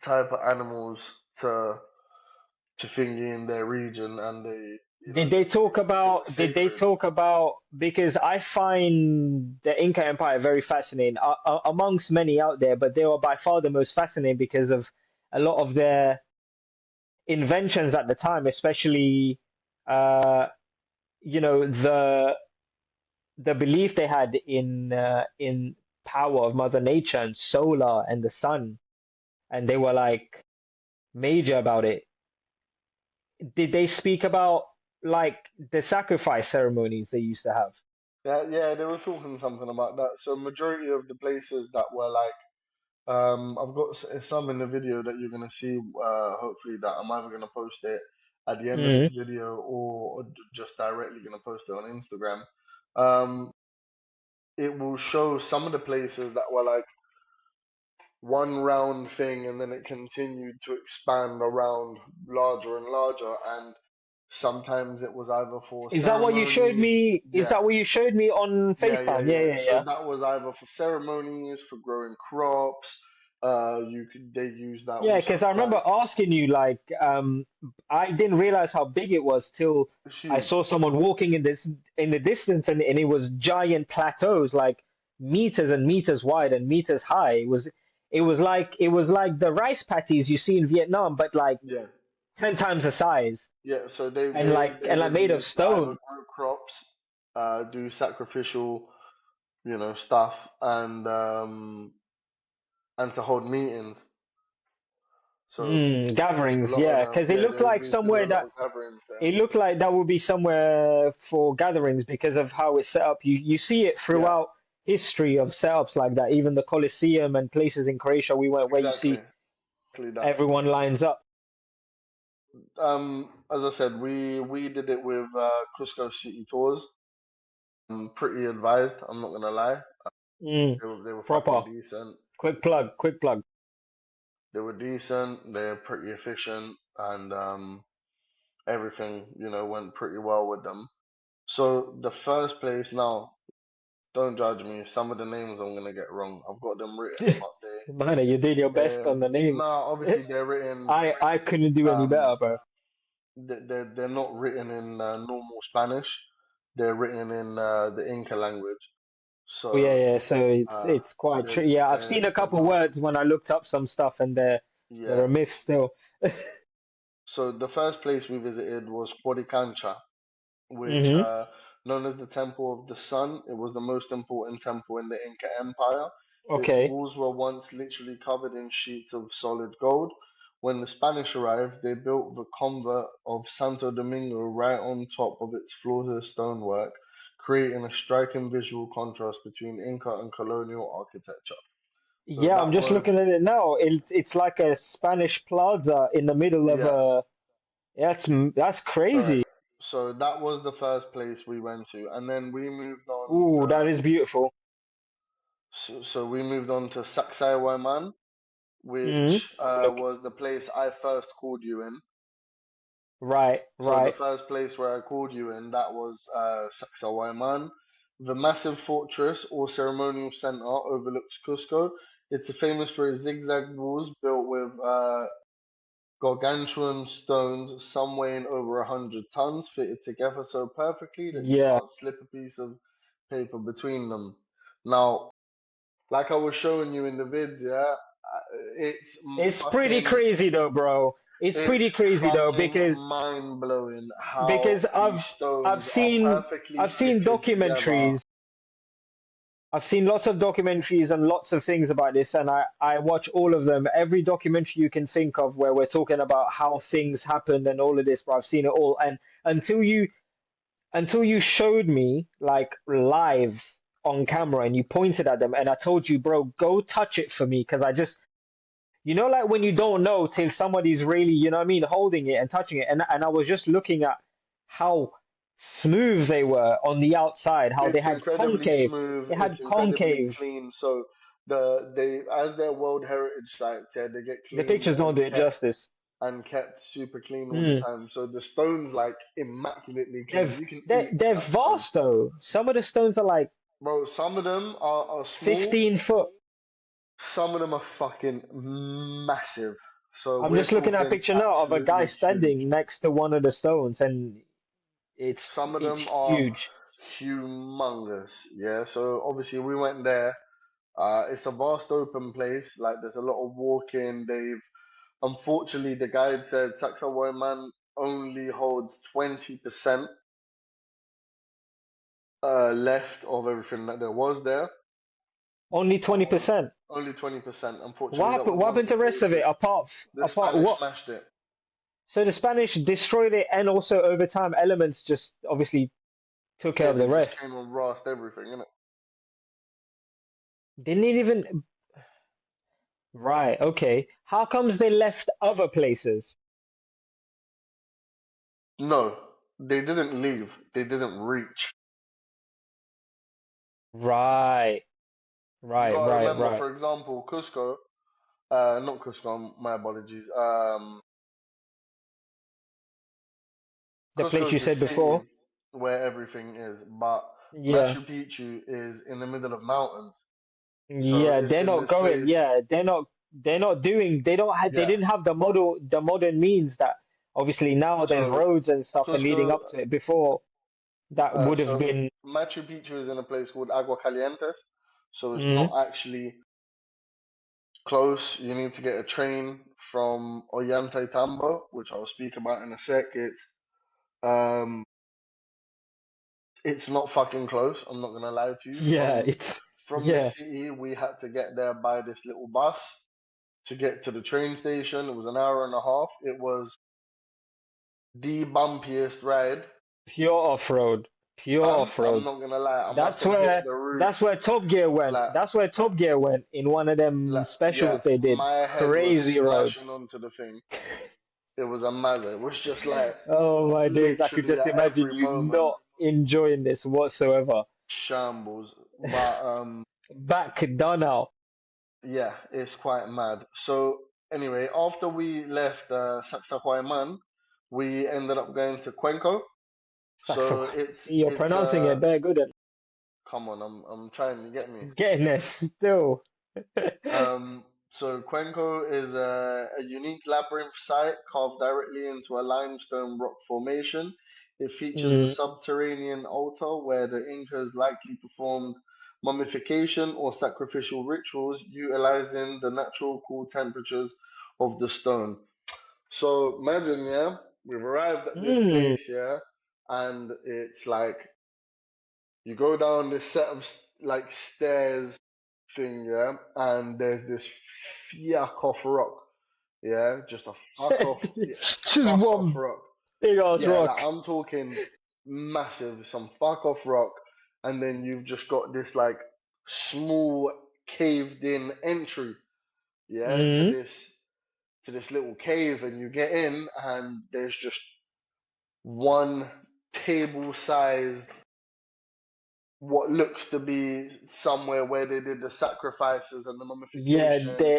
[SPEAKER 1] type of animals to to thingy in their region, and
[SPEAKER 2] Did they talk
[SPEAKER 1] they were
[SPEAKER 2] about
[SPEAKER 1] sacred.
[SPEAKER 2] because I find the Inca Empire very fascinating, amongst many out there, but they were by far the most fascinating because of a lot of their inventions at the time, especially uh, the belief they had in power of Mother Nature and solar and the sun, and they were like major about it. Did they speak about like the sacrifice ceremonies they used to have?
[SPEAKER 1] Yeah, yeah, they were talking something about that. So majority of the places that were like, I've got some in the video that you're gonna see. Hopefully, that I'm either gonna post it at the end of
[SPEAKER 2] Mm.
[SPEAKER 1] this video or just directly gonna post it on Instagram. Um, it will show some of the places that were like one round thing, and then it continued to expand around larger and larger. And sometimes it was either for
[SPEAKER 2] Is that what you showed
[SPEAKER 1] ceremonies.
[SPEAKER 2] me? Is
[SPEAKER 1] Yeah,
[SPEAKER 2] that what you showed me on
[SPEAKER 1] yeah, yeah,
[SPEAKER 2] FaceTime? Yeah,
[SPEAKER 1] yeah.
[SPEAKER 2] yeah,
[SPEAKER 1] So
[SPEAKER 2] yeah.
[SPEAKER 1] that was either for ceremonies, for growing crops. They use that
[SPEAKER 2] Yeah,
[SPEAKER 1] also
[SPEAKER 2] because I
[SPEAKER 1] for
[SPEAKER 2] remember
[SPEAKER 1] like
[SPEAKER 2] asking you, like, I didn't realize how big it was till
[SPEAKER 1] it's
[SPEAKER 2] I
[SPEAKER 1] huge.
[SPEAKER 2] saw someone walking in the distance, and it was giant plateaus, like meters and meters wide and meters high. It was like the rice paddies you see in Vietnam, but like
[SPEAKER 1] Yeah,
[SPEAKER 2] 10 times the size,
[SPEAKER 1] yeah. So
[SPEAKER 2] and
[SPEAKER 1] they
[SPEAKER 2] like
[SPEAKER 1] would
[SPEAKER 2] made of
[SPEAKER 1] use to either
[SPEAKER 2] stone.
[SPEAKER 1] grow crops, do sacrificial, stuff, and to hold meetings. So a
[SPEAKER 2] Gatherings,
[SPEAKER 1] lot of
[SPEAKER 2] yeah,
[SPEAKER 1] them,
[SPEAKER 2] because it
[SPEAKER 1] yeah,
[SPEAKER 2] looked
[SPEAKER 1] they
[SPEAKER 2] like
[SPEAKER 1] used to do
[SPEAKER 2] somewhere
[SPEAKER 1] a lot
[SPEAKER 2] that
[SPEAKER 1] of gatherings there.
[SPEAKER 2] it looked like that would be somewhere for gatherings because of how it's set up. You see it
[SPEAKER 1] Yeah,
[SPEAKER 2] throughout history of setups like that. Even the Colosseum and places in Croatia we went where you
[SPEAKER 1] exactly,
[SPEAKER 2] see
[SPEAKER 1] exactly that.
[SPEAKER 2] everyone lines up.
[SPEAKER 1] As I said, we did it with Cusco City Tours. I'm pretty advised. I'm not gonna lie.
[SPEAKER 2] Mm,
[SPEAKER 1] They were fucking
[SPEAKER 2] proper.
[SPEAKER 1] decent.
[SPEAKER 2] Quick plug, quick plug.
[SPEAKER 1] They were decent. They're pretty efficient, and everything went pretty well with them. So the first place now, don't judge me. Some of the names I'm gonna get wrong. I've got them written, but
[SPEAKER 2] Man, you did your best
[SPEAKER 1] they're
[SPEAKER 2] on the
[SPEAKER 1] no,
[SPEAKER 2] names.
[SPEAKER 1] obviously they're written.
[SPEAKER 2] I couldn't do any
[SPEAKER 1] Um,
[SPEAKER 2] better, bro.
[SPEAKER 1] they're not written in normal Spanish. They're written in the Inca language.
[SPEAKER 2] Oh yeah,
[SPEAKER 1] So
[SPEAKER 2] yeah. So
[SPEAKER 1] uh,
[SPEAKER 2] it's quite true. Yeah, I've seen a
[SPEAKER 1] they're
[SPEAKER 2] couple
[SPEAKER 1] not.
[SPEAKER 2] words when I looked up some stuff, and they're
[SPEAKER 1] Yeah.
[SPEAKER 2] a myth still.
[SPEAKER 1] So the first place we visited was Cancha, which
[SPEAKER 2] Hmm.
[SPEAKER 1] known as the Temple of the Sun. It was the most important temple in the Inca Empire. Its
[SPEAKER 2] Okay.
[SPEAKER 1] walls were once literally covered in sheets of solid gold. When the Spanish arrived, they built the convent of Santo Domingo right on top of its floor stonework, creating a striking visual contrast between Inca and colonial architecture. So
[SPEAKER 2] Yeah, I'm
[SPEAKER 1] that
[SPEAKER 2] just
[SPEAKER 1] was,
[SPEAKER 2] looking at it now. It's like a Spanish plaza in the middle of
[SPEAKER 1] yeah,
[SPEAKER 2] a. That's crazy.
[SPEAKER 1] correct. So that was the first place we went to, and then we moved on.
[SPEAKER 2] Ooh, that is beautiful.
[SPEAKER 1] So we moved on to Sacsayhuaman,
[SPEAKER 2] Hmm.
[SPEAKER 1] which
[SPEAKER 2] I'm looking.
[SPEAKER 1] was the place I first called you in.
[SPEAKER 2] Right,
[SPEAKER 1] So the
[SPEAKER 2] right.
[SPEAKER 1] first place where I called you in, that was Sacsayhuaman. The massive fortress or ceremonial center overlooks Cusco. It's famous for its zigzag walls built with gargantuan stones, some weighing over 100 tons, fitted together so perfectly that you
[SPEAKER 2] Yeah,
[SPEAKER 1] can't slip a piece of paper between them. Now, like I was showing you in the vids, yeah, it's
[SPEAKER 2] it's pretty
[SPEAKER 1] fucking,
[SPEAKER 2] crazy though, bro. It's pretty
[SPEAKER 1] it's
[SPEAKER 2] crazy though
[SPEAKER 1] fucking
[SPEAKER 2] because
[SPEAKER 1] mind blowing how
[SPEAKER 2] because
[SPEAKER 1] these
[SPEAKER 2] I've
[SPEAKER 1] stones are
[SPEAKER 2] seen
[SPEAKER 1] perfectly
[SPEAKER 2] I've seen
[SPEAKER 1] fitted together.
[SPEAKER 2] documentaries. I've seen lots of documentaries and lots of things about this, and I watch all of them. Every documentary you can think of where we're talking about how things happened and all of this, but I've seen it all. And until you until you showed me like live on camera and you pointed at them, and I told you, bro, go touch it for me, because I just, like when you don't know till somebody's really, you know what I mean, holding it and touching it, and I was just looking at how smooth they were on the outside, how they
[SPEAKER 1] It's
[SPEAKER 2] had
[SPEAKER 1] incredibly
[SPEAKER 2] concave.
[SPEAKER 1] smooth.
[SPEAKER 2] They
[SPEAKER 1] It's
[SPEAKER 2] had
[SPEAKER 1] incredibly
[SPEAKER 2] concave.
[SPEAKER 1] clean. So they as their World Heritage sites, yeah, they get
[SPEAKER 2] The
[SPEAKER 1] cleaned
[SPEAKER 2] pictures don't do it justice.
[SPEAKER 1] and kept super clean all the
[SPEAKER 2] Mm.
[SPEAKER 1] time. So the stones like immaculately
[SPEAKER 2] They're,
[SPEAKER 1] clean. You can
[SPEAKER 2] they're,
[SPEAKER 1] eat a
[SPEAKER 2] they're
[SPEAKER 1] sandstone.
[SPEAKER 2] vast though. Some of the stones are like
[SPEAKER 1] Bro, some of them are small,
[SPEAKER 2] 15 foot.
[SPEAKER 1] some of them are fucking massive. So
[SPEAKER 2] I'm
[SPEAKER 1] we're
[SPEAKER 2] just looking at a
[SPEAKER 1] talking
[SPEAKER 2] picture now of a guy
[SPEAKER 1] absolutely huge.
[SPEAKER 2] standing next to one of the stones, and
[SPEAKER 1] Some of
[SPEAKER 2] it's
[SPEAKER 1] them are
[SPEAKER 2] huge.
[SPEAKER 1] humongous. Yeah, so obviously we went there. It's a vast open place. Like there's a lot of walking. They've unfortunately the guide said Sacsayhuaman only holds 20% left of everything that there was there.
[SPEAKER 2] Only
[SPEAKER 1] Um,
[SPEAKER 2] 20%.
[SPEAKER 1] only 20%.
[SPEAKER 2] What
[SPEAKER 1] Unfortunately, that
[SPEAKER 2] happened?
[SPEAKER 1] was
[SPEAKER 2] What
[SPEAKER 1] one of
[SPEAKER 2] happened
[SPEAKER 1] the
[SPEAKER 2] to the rest of it?
[SPEAKER 1] places. The
[SPEAKER 2] Apart
[SPEAKER 1] Spanish
[SPEAKER 2] what?
[SPEAKER 1] smashed it.
[SPEAKER 2] So the Spanish destroyed it, and also over time, elements just obviously took care
[SPEAKER 1] Yeah,
[SPEAKER 2] of
[SPEAKER 1] they
[SPEAKER 2] the
[SPEAKER 1] just
[SPEAKER 2] rest.
[SPEAKER 1] came and rust everything, innit?
[SPEAKER 2] Didn't even. Right. Okay. How comes they left other places?
[SPEAKER 1] No, they didn't leave. They didn't reach.
[SPEAKER 2] Right.
[SPEAKER 1] You
[SPEAKER 2] Right.
[SPEAKER 1] gotta
[SPEAKER 2] Right.
[SPEAKER 1] remember,
[SPEAKER 2] Right.
[SPEAKER 1] for example, Cusco. Not Cusco. My apologies.
[SPEAKER 2] The
[SPEAKER 1] Cusco
[SPEAKER 2] place
[SPEAKER 1] is
[SPEAKER 2] you
[SPEAKER 1] the
[SPEAKER 2] said before.
[SPEAKER 1] city where everything is, but
[SPEAKER 2] Yeah.
[SPEAKER 1] Machu Picchu is in the middle of mountains. So
[SPEAKER 2] Yeah.
[SPEAKER 1] it's
[SPEAKER 2] They're
[SPEAKER 1] in
[SPEAKER 2] not
[SPEAKER 1] this
[SPEAKER 2] going.
[SPEAKER 1] place.
[SPEAKER 2] Yeah. They're not. They're not doing. They don't have. They
[SPEAKER 1] Yeah.
[SPEAKER 2] didn't have the modern means that obviously now there's
[SPEAKER 1] So
[SPEAKER 2] roads and stuff and leading
[SPEAKER 1] Cusco,
[SPEAKER 2] up to it. Before that would have
[SPEAKER 1] so
[SPEAKER 2] been.
[SPEAKER 1] Machu Picchu is in a place called Agua Calientes. So it's
[SPEAKER 2] Mm,
[SPEAKER 1] not actually close. You need to get a train from Ollantaytambo, which I'll speak about in a sec. Um, it's not fucking close. I'm not gonna lie to you.
[SPEAKER 2] yeah. It's.
[SPEAKER 1] From the
[SPEAKER 2] Yeah.
[SPEAKER 1] city, we had to get there by this little bus to get to the train station. It was an hour and a half. It was the bumpiest ride,
[SPEAKER 2] Pure off road. Pure
[SPEAKER 1] fam.
[SPEAKER 2] off
[SPEAKER 1] I'm
[SPEAKER 2] road.
[SPEAKER 1] not gonna lie. I must
[SPEAKER 2] That's
[SPEAKER 1] have hit
[SPEAKER 2] where
[SPEAKER 1] the roof
[SPEAKER 2] that's where Top Gear went.
[SPEAKER 1] like,
[SPEAKER 2] That's where Top Gear went in one of them
[SPEAKER 1] yeah.
[SPEAKER 2] specials they did.
[SPEAKER 1] My head was
[SPEAKER 2] Crazy roads.
[SPEAKER 1] smashing onto the thing. It was a mazza. It was just like
[SPEAKER 2] Oh my days, I could
[SPEAKER 1] literally
[SPEAKER 2] just
[SPEAKER 1] at
[SPEAKER 2] imagine
[SPEAKER 1] every
[SPEAKER 2] you
[SPEAKER 1] moment
[SPEAKER 2] not enjoying this whatsoever.
[SPEAKER 1] shambles. But
[SPEAKER 2] Back done out.
[SPEAKER 1] yeah, it's quite mad. So anyway, after we left Sacsayhuaman, we ended up going to Cuenco.
[SPEAKER 2] Saxo.
[SPEAKER 1] So
[SPEAKER 2] See, you're
[SPEAKER 1] it's
[SPEAKER 2] pronouncing it very good and
[SPEAKER 1] come on, I'm trying to get me.
[SPEAKER 2] getting there still.
[SPEAKER 1] So Cuenco is a unique labyrinth site carved directly into a limestone rock formation. It features a
[SPEAKER 2] Mm,
[SPEAKER 1] subterranean altar where the Incas likely performed mummification or sacrificial rituals utilizing the natural cool temperatures of the stone. So imagine, yeah, we've arrived at this
[SPEAKER 2] mm.
[SPEAKER 1] place, yeah, and it's like you go down this set of like stairs thing, yeah, and there's this fuck off rock, yeah, just a fuck off, yeah,
[SPEAKER 2] Just
[SPEAKER 1] fuck off
[SPEAKER 2] one
[SPEAKER 1] rock,
[SPEAKER 2] big ass
[SPEAKER 1] yeah, like
[SPEAKER 2] rock.
[SPEAKER 1] I'm talking massive, some fuck off rock, and then you've just got this like small caved in entry, yeah,
[SPEAKER 2] Mm.
[SPEAKER 1] to this little cave, and you get in, and there's just one table sized what looks to be somewhere where they did the sacrifices and the
[SPEAKER 2] Yeah,
[SPEAKER 1] mummification,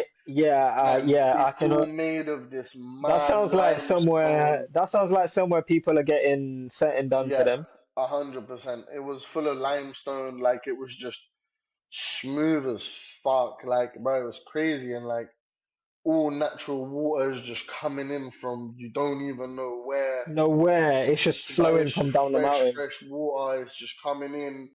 [SPEAKER 1] and
[SPEAKER 2] yeah, I
[SPEAKER 1] it's
[SPEAKER 2] can.
[SPEAKER 1] all made of this
[SPEAKER 2] That
[SPEAKER 1] mad
[SPEAKER 2] sounds like somewhere.
[SPEAKER 1] limestone.
[SPEAKER 2] That sounds like somewhere people are getting something done to
[SPEAKER 1] Yeah,
[SPEAKER 2] them.
[SPEAKER 1] 100%. It was full of limestone, like it was just smooth as fuck. Like, bro, it was crazy, and like all natural water is just coming in from you don't even know where.
[SPEAKER 2] Nowhere. It's just
[SPEAKER 1] But
[SPEAKER 2] flowing
[SPEAKER 1] it's
[SPEAKER 2] from down the mountains.
[SPEAKER 1] fresh water. It's just coming in.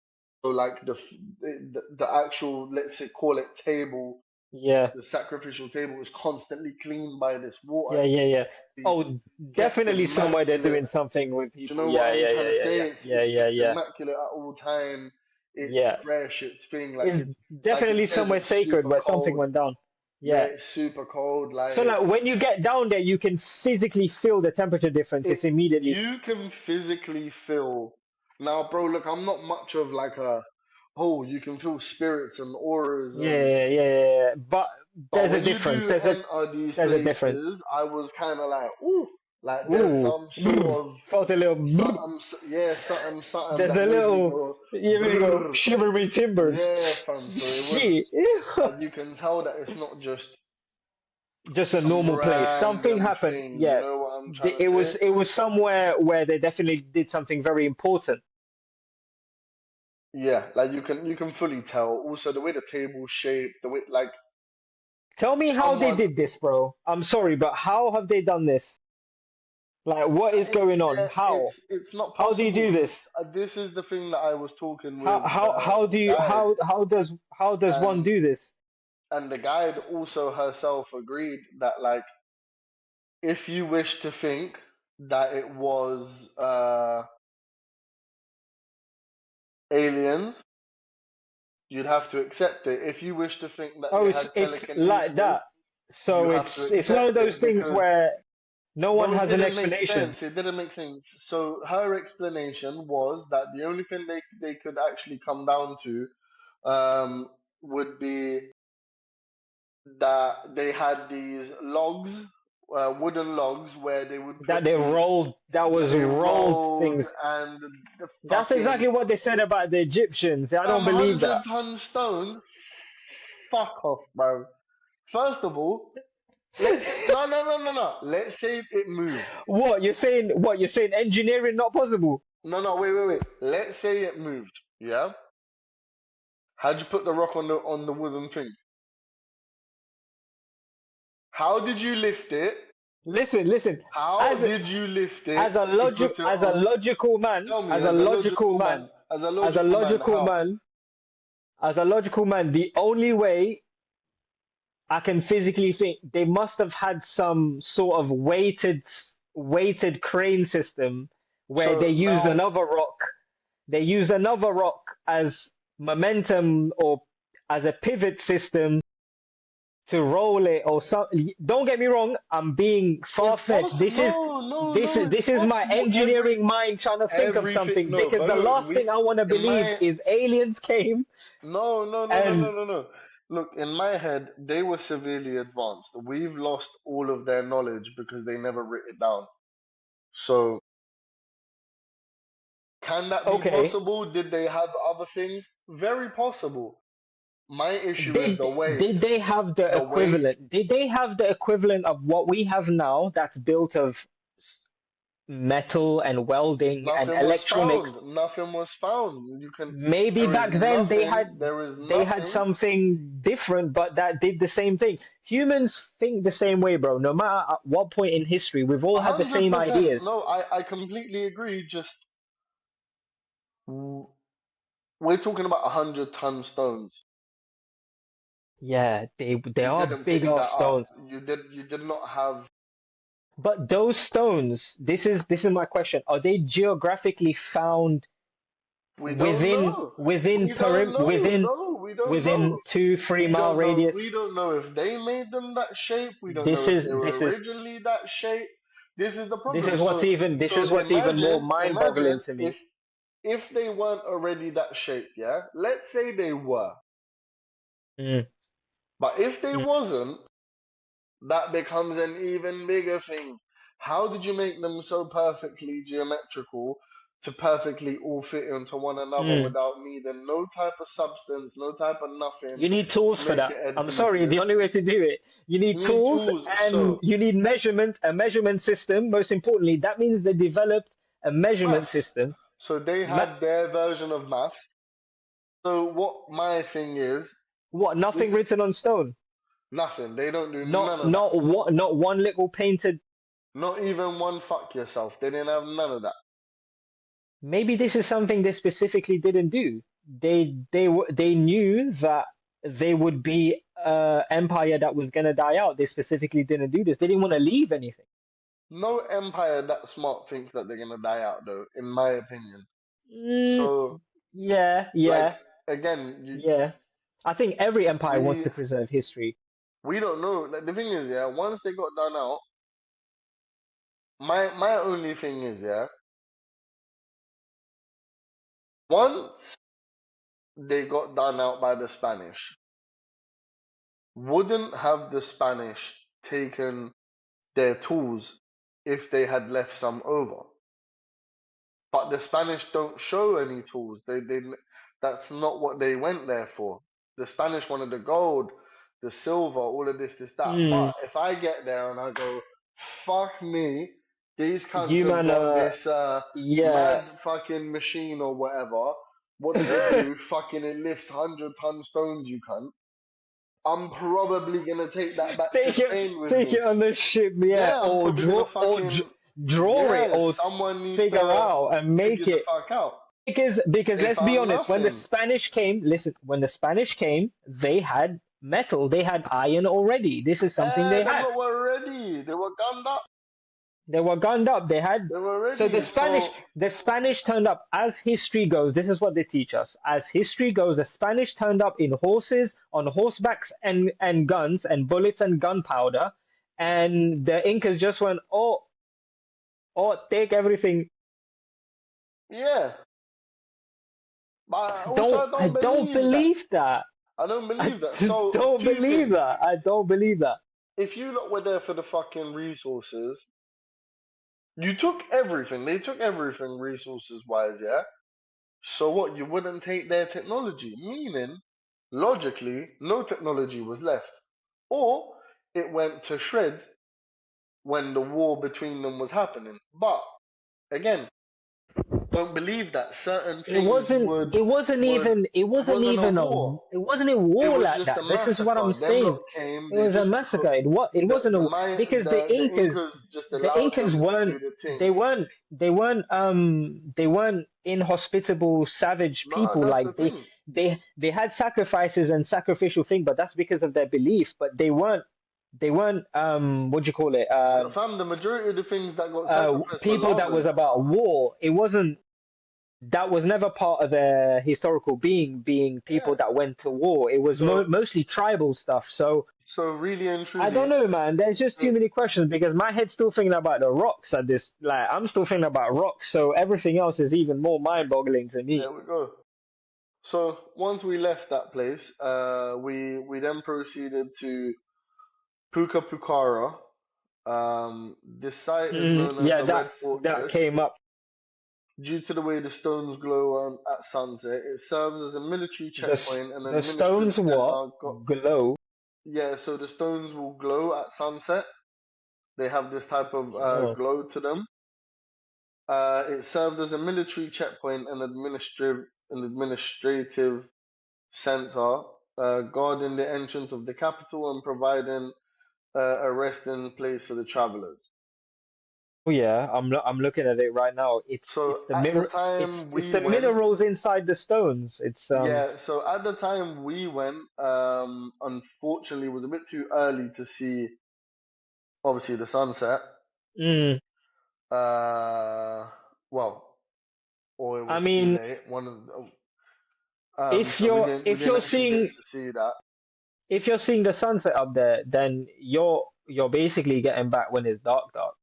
[SPEAKER 1] So like the actual, let's say, call it table,
[SPEAKER 2] Yeah,
[SPEAKER 1] the sacrificial table is constantly cleaned by this
[SPEAKER 2] yeah,
[SPEAKER 1] water.
[SPEAKER 2] yeah, yeah.
[SPEAKER 1] It's
[SPEAKER 2] Oh,
[SPEAKER 1] kept
[SPEAKER 2] definitely somewhere they're
[SPEAKER 1] immaculate.
[SPEAKER 2] doing something with
[SPEAKER 1] Do you
[SPEAKER 2] people.
[SPEAKER 1] know what
[SPEAKER 2] Yeah,
[SPEAKER 1] I'm
[SPEAKER 2] yeah,
[SPEAKER 1] trying
[SPEAKER 2] yeah,
[SPEAKER 1] to
[SPEAKER 2] yeah,
[SPEAKER 1] say?
[SPEAKER 2] yeah, yeah,
[SPEAKER 1] It's
[SPEAKER 2] yeah,
[SPEAKER 1] kept
[SPEAKER 2] yeah,
[SPEAKER 1] immaculate at all time. It's
[SPEAKER 2] yeah.
[SPEAKER 1] fresh. It's thing
[SPEAKER 2] It's
[SPEAKER 1] like it
[SPEAKER 2] definitely
[SPEAKER 1] says
[SPEAKER 2] somewhere
[SPEAKER 1] it's
[SPEAKER 2] sacred
[SPEAKER 1] super
[SPEAKER 2] where something
[SPEAKER 1] cold.
[SPEAKER 2] went down.
[SPEAKER 1] Yeah,
[SPEAKER 2] Yeah.
[SPEAKER 1] it's super cold. Like
[SPEAKER 2] So like when you get down there, you can physically feel the temperature difference.
[SPEAKER 1] it
[SPEAKER 2] It's immediately.
[SPEAKER 1] you can physically feel now, bro. Look, I'm not much of like a oh, you can feel spirits and auras
[SPEAKER 2] Yeah,
[SPEAKER 1] and
[SPEAKER 2] yeah, yeah, yeah, yeah. But
[SPEAKER 1] but
[SPEAKER 2] there's a
[SPEAKER 1] when you
[SPEAKER 2] difference.
[SPEAKER 1] do enter these
[SPEAKER 2] There's a difference.
[SPEAKER 1] places, I was kind of like, ooh, Like there's
[SPEAKER 2] Ooh,
[SPEAKER 1] some sort
[SPEAKER 2] brr,
[SPEAKER 1] of
[SPEAKER 2] felt a little brr.
[SPEAKER 1] yeah, something
[SPEAKER 2] There's
[SPEAKER 1] that
[SPEAKER 2] a
[SPEAKER 1] made me
[SPEAKER 2] little,
[SPEAKER 1] go
[SPEAKER 2] here we go,
[SPEAKER 1] brrr.
[SPEAKER 2] shivering timbers.
[SPEAKER 1] Yeah, fam. So it was,
[SPEAKER 2] Shit.
[SPEAKER 1] and you can tell that it's not just
[SPEAKER 2] Just a
[SPEAKER 1] some
[SPEAKER 2] normal place. Something
[SPEAKER 1] random
[SPEAKER 2] happened.
[SPEAKER 1] thing. You
[SPEAKER 2] Yeah.
[SPEAKER 1] know what I'm trying to
[SPEAKER 2] It
[SPEAKER 1] say?
[SPEAKER 2] was somewhere where they definitely did something very important.
[SPEAKER 1] Yeah, like you can fully tell. Also, the way the table's shaped, the way like
[SPEAKER 2] Tell me how they
[SPEAKER 1] someone,
[SPEAKER 2] did this, bro. I'm sorry, but how have they done this? Like, what is
[SPEAKER 1] it's
[SPEAKER 2] going on? How?
[SPEAKER 1] it's not
[SPEAKER 2] How do you
[SPEAKER 1] possible
[SPEAKER 2] do
[SPEAKER 1] because
[SPEAKER 2] this?
[SPEAKER 1] this is the thing that I was talking with
[SPEAKER 2] How do
[SPEAKER 1] the
[SPEAKER 2] you
[SPEAKER 1] guide,
[SPEAKER 2] how does one
[SPEAKER 1] and
[SPEAKER 2] do this?
[SPEAKER 1] the guide also herself agreed that like if you wish to think that it was aliens, you'd have to accept it. If you wish to think that
[SPEAKER 2] Oh,
[SPEAKER 1] they had
[SPEAKER 2] it's like
[SPEAKER 1] telekinesis,
[SPEAKER 2] that.
[SPEAKER 1] you
[SPEAKER 2] So
[SPEAKER 1] have to
[SPEAKER 2] it's one of
[SPEAKER 1] accept
[SPEAKER 2] those
[SPEAKER 1] it
[SPEAKER 2] things
[SPEAKER 1] because
[SPEAKER 2] where no one
[SPEAKER 1] no, it
[SPEAKER 2] has an
[SPEAKER 1] didn't make
[SPEAKER 2] explanation.
[SPEAKER 1] sense. It didn't make sense. So her explanation was that the only thing they could actually come down to would be that they had these logs, wooden logs, where they would
[SPEAKER 2] That
[SPEAKER 1] put
[SPEAKER 2] they
[SPEAKER 1] these
[SPEAKER 2] rolled, that
[SPEAKER 1] that
[SPEAKER 2] was
[SPEAKER 1] they
[SPEAKER 2] rolled
[SPEAKER 1] rolled,
[SPEAKER 2] things.
[SPEAKER 1] and the
[SPEAKER 2] That's exactly
[SPEAKER 1] fucking
[SPEAKER 2] what they said about the Egyptians. I don't believe that.
[SPEAKER 1] 100-ton stones. Fuck off, bro. First of all, let's no. Let's say it moved.
[SPEAKER 2] What you're saying? What you're saying? Engineering not possible.
[SPEAKER 1] No, wait. Let's say it moved. Yeah. How'd you put the rock on the wooden thing? How did you lift it?
[SPEAKER 2] Listen.
[SPEAKER 1] How
[SPEAKER 2] As
[SPEAKER 1] did you lift it to put it
[SPEAKER 2] as a
[SPEAKER 1] on?
[SPEAKER 2] logical man,
[SPEAKER 1] Tell me,
[SPEAKER 2] as a
[SPEAKER 1] as a
[SPEAKER 2] logical
[SPEAKER 1] logical man,
[SPEAKER 2] man,
[SPEAKER 1] as a
[SPEAKER 2] as a
[SPEAKER 1] logical man,
[SPEAKER 2] logical
[SPEAKER 1] how?
[SPEAKER 2] man, as a logical man, the only way I can physically think they must have had some sort of weighted crane system where they
[SPEAKER 1] So
[SPEAKER 2] used
[SPEAKER 1] now,
[SPEAKER 2] another rock. They used another rock as momentum or as a pivot system to roll it or something. Don't get me wrong, I'm being
[SPEAKER 1] it's
[SPEAKER 2] far-fetched.
[SPEAKER 1] possible. No, it's
[SPEAKER 2] This is my
[SPEAKER 1] possible.
[SPEAKER 2] engineering mind trying to think of
[SPEAKER 1] Everything.
[SPEAKER 2] something
[SPEAKER 1] No,
[SPEAKER 2] because
[SPEAKER 1] but
[SPEAKER 2] the
[SPEAKER 1] look,
[SPEAKER 2] last thing I want to
[SPEAKER 1] in
[SPEAKER 2] believe
[SPEAKER 1] my,
[SPEAKER 2] is aliens came and
[SPEAKER 1] no. Look, in my head, they were severely advanced. We've lost all of their knowledge because they never writ it down. So, can that be
[SPEAKER 2] okay,
[SPEAKER 1] possible? Did they have other things? Very possible. My issue is
[SPEAKER 2] did they have the
[SPEAKER 1] the weight.
[SPEAKER 2] equivalent? Did they have the equivalent of what we have now that's built of metal and welding and
[SPEAKER 1] Nothing was
[SPEAKER 2] electronics?
[SPEAKER 1] found. Nothing was found.
[SPEAKER 2] Maybe
[SPEAKER 1] There is
[SPEAKER 2] back then
[SPEAKER 1] nothing. There is
[SPEAKER 2] they had
[SPEAKER 1] nothing.
[SPEAKER 2] something different, but that did the same thing. Humans think the same way, bro. No matter at what point in history, we've all
[SPEAKER 1] A
[SPEAKER 2] had the
[SPEAKER 1] hundred
[SPEAKER 2] same
[SPEAKER 1] percent.
[SPEAKER 2] ideas.
[SPEAKER 1] No, I completely agree. Just w- we're talking about 100-ton stones.
[SPEAKER 2] Yeah, they
[SPEAKER 1] You
[SPEAKER 2] are
[SPEAKER 1] didn't
[SPEAKER 2] big
[SPEAKER 1] pick
[SPEAKER 2] ass
[SPEAKER 1] that up.
[SPEAKER 2] stones.
[SPEAKER 1] You did not have.
[SPEAKER 2] But those stones, this is my question. Are they geographically found
[SPEAKER 1] We don't know. We don't know. No, we don't
[SPEAKER 2] within
[SPEAKER 1] know.
[SPEAKER 2] 2 3 mile
[SPEAKER 1] We
[SPEAKER 2] radius?
[SPEAKER 1] don't know if they made them that shape. We don't know if they were originally that shape. This is the problem.
[SPEAKER 2] This
[SPEAKER 1] So
[SPEAKER 2] is what's even more mind-boggling
[SPEAKER 1] imagine
[SPEAKER 2] to me.
[SPEAKER 1] if they weren't already that shape, yeah? Let's say they were.
[SPEAKER 2] Mm,
[SPEAKER 1] But if they
[SPEAKER 2] mm,
[SPEAKER 1] wasn't, that becomes an even bigger thing. How did you make them so perfectly geometrical to perfectly all fit into one another
[SPEAKER 2] mm.
[SPEAKER 1] without needing no type of substance, no type of nothing
[SPEAKER 2] You need
[SPEAKER 1] to
[SPEAKER 2] tools for
[SPEAKER 1] make
[SPEAKER 2] that.
[SPEAKER 1] it
[SPEAKER 2] I'm sorry,
[SPEAKER 1] adhesive?
[SPEAKER 2] the only way to do it. You need
[SPEAKER 1] You need
[SPEAKER 2] tools
[SPEAKER 1] tools.
[SPEAKER 2] and you need a measurement system. Most importantly, that means they developed a measurement
[SPEAKER 1] Maths.
[SPEAKER 2] system.
[SPEAKER 1] So they
[SPEAKER 2] Ma
[SPEAKER 1] had their version of maths. So what my thing is,
[SPEAKER 2] what? Nothing
[SPEAKER 1] we
[SPEAKER 2] written on stone.
[SPEAKER 1] nothing. They don't do none of that.
[SPEAKER 2] Not one little painted.
[SPEAKER 1] Not even one fuck yourself. They didn't have none of that.
[SPEAKER 2] Maybe this is something they specifically didn't do. They knew that they would be empire that was gonna die out. They specifically didn't do this. They didn't want to leave anything.
[SPEAKER 1] No empire that smart thinks that they're gonna die out, though, in my opinion.
[SPEAKER 2] Mm,
[SPEAKER 1] So,
[SPEAKER 2] yeah,
[SPEAKER 1] like,
[SPEAKER 2] yeah,
[SPEAKER 1] again,
[SPEAKER 2] yeah. I think every empire wants
[SPEAKER 1] we
[SPEAKER 2] to preserve history.
[SPEAKER 1] we don't know. Like, the thing is, yeah, once they got done out, my only thing is, yeah, once they got done out by the Spanish, wouldn't have the Spanish taken their tools if they had left some over. But the Spanish don't show any tools. That's not what they went there for. The Spanish wanted the gold, the silver, all of this, that.
[SPEAKER 2] Mm,
[SPEAKER 1] But if I get there and I go, fuck me, these cunts
[SPEAKER 2] you
[SPEAKER 1] have
[SPEAKER 2] man,
[SPEAKER 1] got this
[SPEAKER 2] yeah.
[SPEAKER 1] mad fucking machine or whatever. What does it do? Fucking it lifts 100-ton stones, you cunt. I'm probably gonna take that back to Spain with
[SPEAKER 2] Take
[SPEAKER 1] me.
[SPEAKER 2] it on the ship, yeah,
[SPEAKER 1] Yeah, I'm
[SPEAKER 2] or
[SPEAKER 1] probably gonna
[SPEAKER 2] draw it,
[SPEAKER 1] yeah,
[SPEAKER 2] or
[SPEAKER 1] someone needs
[SPEAKER 2] figure
[SPEAKER 1] to
[SPEAKER 2] out and
[SPEAKER 1] figure
[SPEAKER 2] make
[SPEAKER 1] the
[SPEAKER 2] it.
[SPEAKER 1] fuck out.
[SPEAKER 2] Because
[SPEAKER 1] They
[SPEAKER 2] let's be
[SPEAKER 1] found
[SPEAKER 2] honest, when the
[SPEAKER 1] nothing.
[SPEAKER 2] Spanish came, listen, when the Spanish came, they had metal, they had iron already. This is something they
[SPEAKER 1] Them
[SPEAKER 2] had.
[SPEAKER 1] lot were ready. They were gunned up.
[SPEAKER 2] They were gunned up. They had
[SPEAKER 1] They were
[SPEAKER 2] so
[SPEAKER 1] ready. So
[SPEAKER 2] The Spanish turned up as history goes. This is what they teach us. As history goes, the Spanish turned up in horses, on horsebacks, and guns and bullets and gunpowder, and the Incas just went, take everything.
[SPEAKER 1] yeah, but also I
[SPEAKER 2] I
[SPEAKER 1] don't
[SPEAKER 2] don't
[SPEAKER 1] believe that.
[SPEAKER 2] believe that.
[SPEAKER 1] I don't
[SPEAKER 2] I
[SPEAKER 1] believe that. So
[SPEAKER 2] don't
[SPEAKER 1] two
[SPEAKER 2] believe
[SPEAKER 1] things.
[SPEAKER 2] that. I don't believe that.
[SPEAKER 1] If you lot were there for the fucking resources, you took everything. They took everything resources wise, yeah. So what? You wouldn't take their technology, meaning logically, no technology was left, or it went to shreds when the war between them was happening. But again, don't believe that certain things
[SPEAKER 2] It wasn't
[SPEAKER 1] wasn't a
[SPEAKER 2] even
[SPEAKER 1] war.
[SPEAKER 2] it wasn't a
[SPEAKER 1] It
[SPEAKER 2] war
[SPEAKER 1] was
[SPEAKER 2] like
[SPEAKER 1] just a
[SPEAKER 2] that. This is what I'm
[SPEAKER 1] massacre. Them
[SPEAKER 2] saying.
[SPEAKER 1] lot came,
[SPEAKER 2] It
[SPEAKER 1] they
[SPEAKER 2] was a
[SPEAKER 1] just
[SPEAKER 2] massacre. It wasn't a because
[SPEAKER 1] the Incas just
[SPEAKER 2] the
[SPEAKER 1] allowed
[SPEAKER 2] Incas
[SPEAKER 1] them to do the thing.
[SPEAKER 2] they weren't inhospitable savage
[SPEAKER 1] No,
[SPEAKER 2] people.
[SPEAKER 1] that's
[SPEAKER 2] Like
[SPEAKER 1] the thing.
[SPEAKER 2] they had sacrifices and sacrificial thing, but that's because of their belief. But they weren't what do you call it?
[SPEAKER 1] Fam, the majority of the things that got sacrificed were
[SPEAKER 2] People that was
[SPEAKER 1] llamas.
[SPEAKER 2] about war. It wasn't that was never part of their historical being
[SPEAKER 1] Yeah.
[SPEAKER 2] people that went to war. It was
[SPEAKER 1] So
[SPEAKER 2] mostly tribal stuff. So
[SPEAKER 1] so really and
[SPEAKER 2] I don't
[SPEAKER 1] truly,
[SPEAKER 2] know, man. There's just too many questions because my head's still thinking about the rocks at this. Like I'm still thinking about rocks. So everything else is even more mind-boggling to me.
[SPEAKER 1] there we go. So once we left that place, we then proceeded to Puka Pukara. This site is known as
[SPEAKER 2] Yeah,
[SPEAKER 1] the Red
[SPEAKER 2] that
[SPEAKER 1] Fortress.
[SPEAKER 2] came up.
[SPEAKER 1] Due to the way the stones glow at sunset, it serves as a military checkpoint and
[SPEAKER 2] The
[SPEAKER 1] administrative
[SPEAKER 2] stones what
[SPEAKER 1] center.
[SPEAKER 2] glow.
[SPEAKER 1] Yeah, so the stones will glow at sunset. They have this type of
[SPEAKER 2] Oh,
[SPEAKER 1] glow to them. It served as a military checkpoint and administrative center, guarding the entrance of the capital and providing a resting place for the travelers.
[SPEAKER 2] yeah. I'm looking at it right now. It's
[SPEAKER 1] So
[SPEAKER 2] the
[SPEAKER 1] at the
[SPEAKER 2] mirror.
[SPEAKER 1] time
[SPEAKER 2] It's
[SPEAKER 1] we
[SPEAKER 2] the
[SPEAKER 1] went,
[SPEAKER 2] minerals inside the stones. It's
[SPEAKER 1] yeah, so at the time we went, unfortunately, it was a bit too early to see, obviously, the sunset.
[SPEAKER 2] mm,
[SPEAKER 1] Uh, well, or it
[SPEAKER 2] I
[SPEAKER 1] was too
[SPEAKER 2] mean,
[SPEAKER 1] late. One of the, so we
[SPEAKER 2] if
[SPEAKER 1] didn't
[SPEAKER 2] you're
[SPEAKER 1] actually get
[SPEAKER 2] seeing
[SPEAKER 1] to see that.
[SPEAKER 2] the sunset up there, then you're basically getting back when it's dark, dark.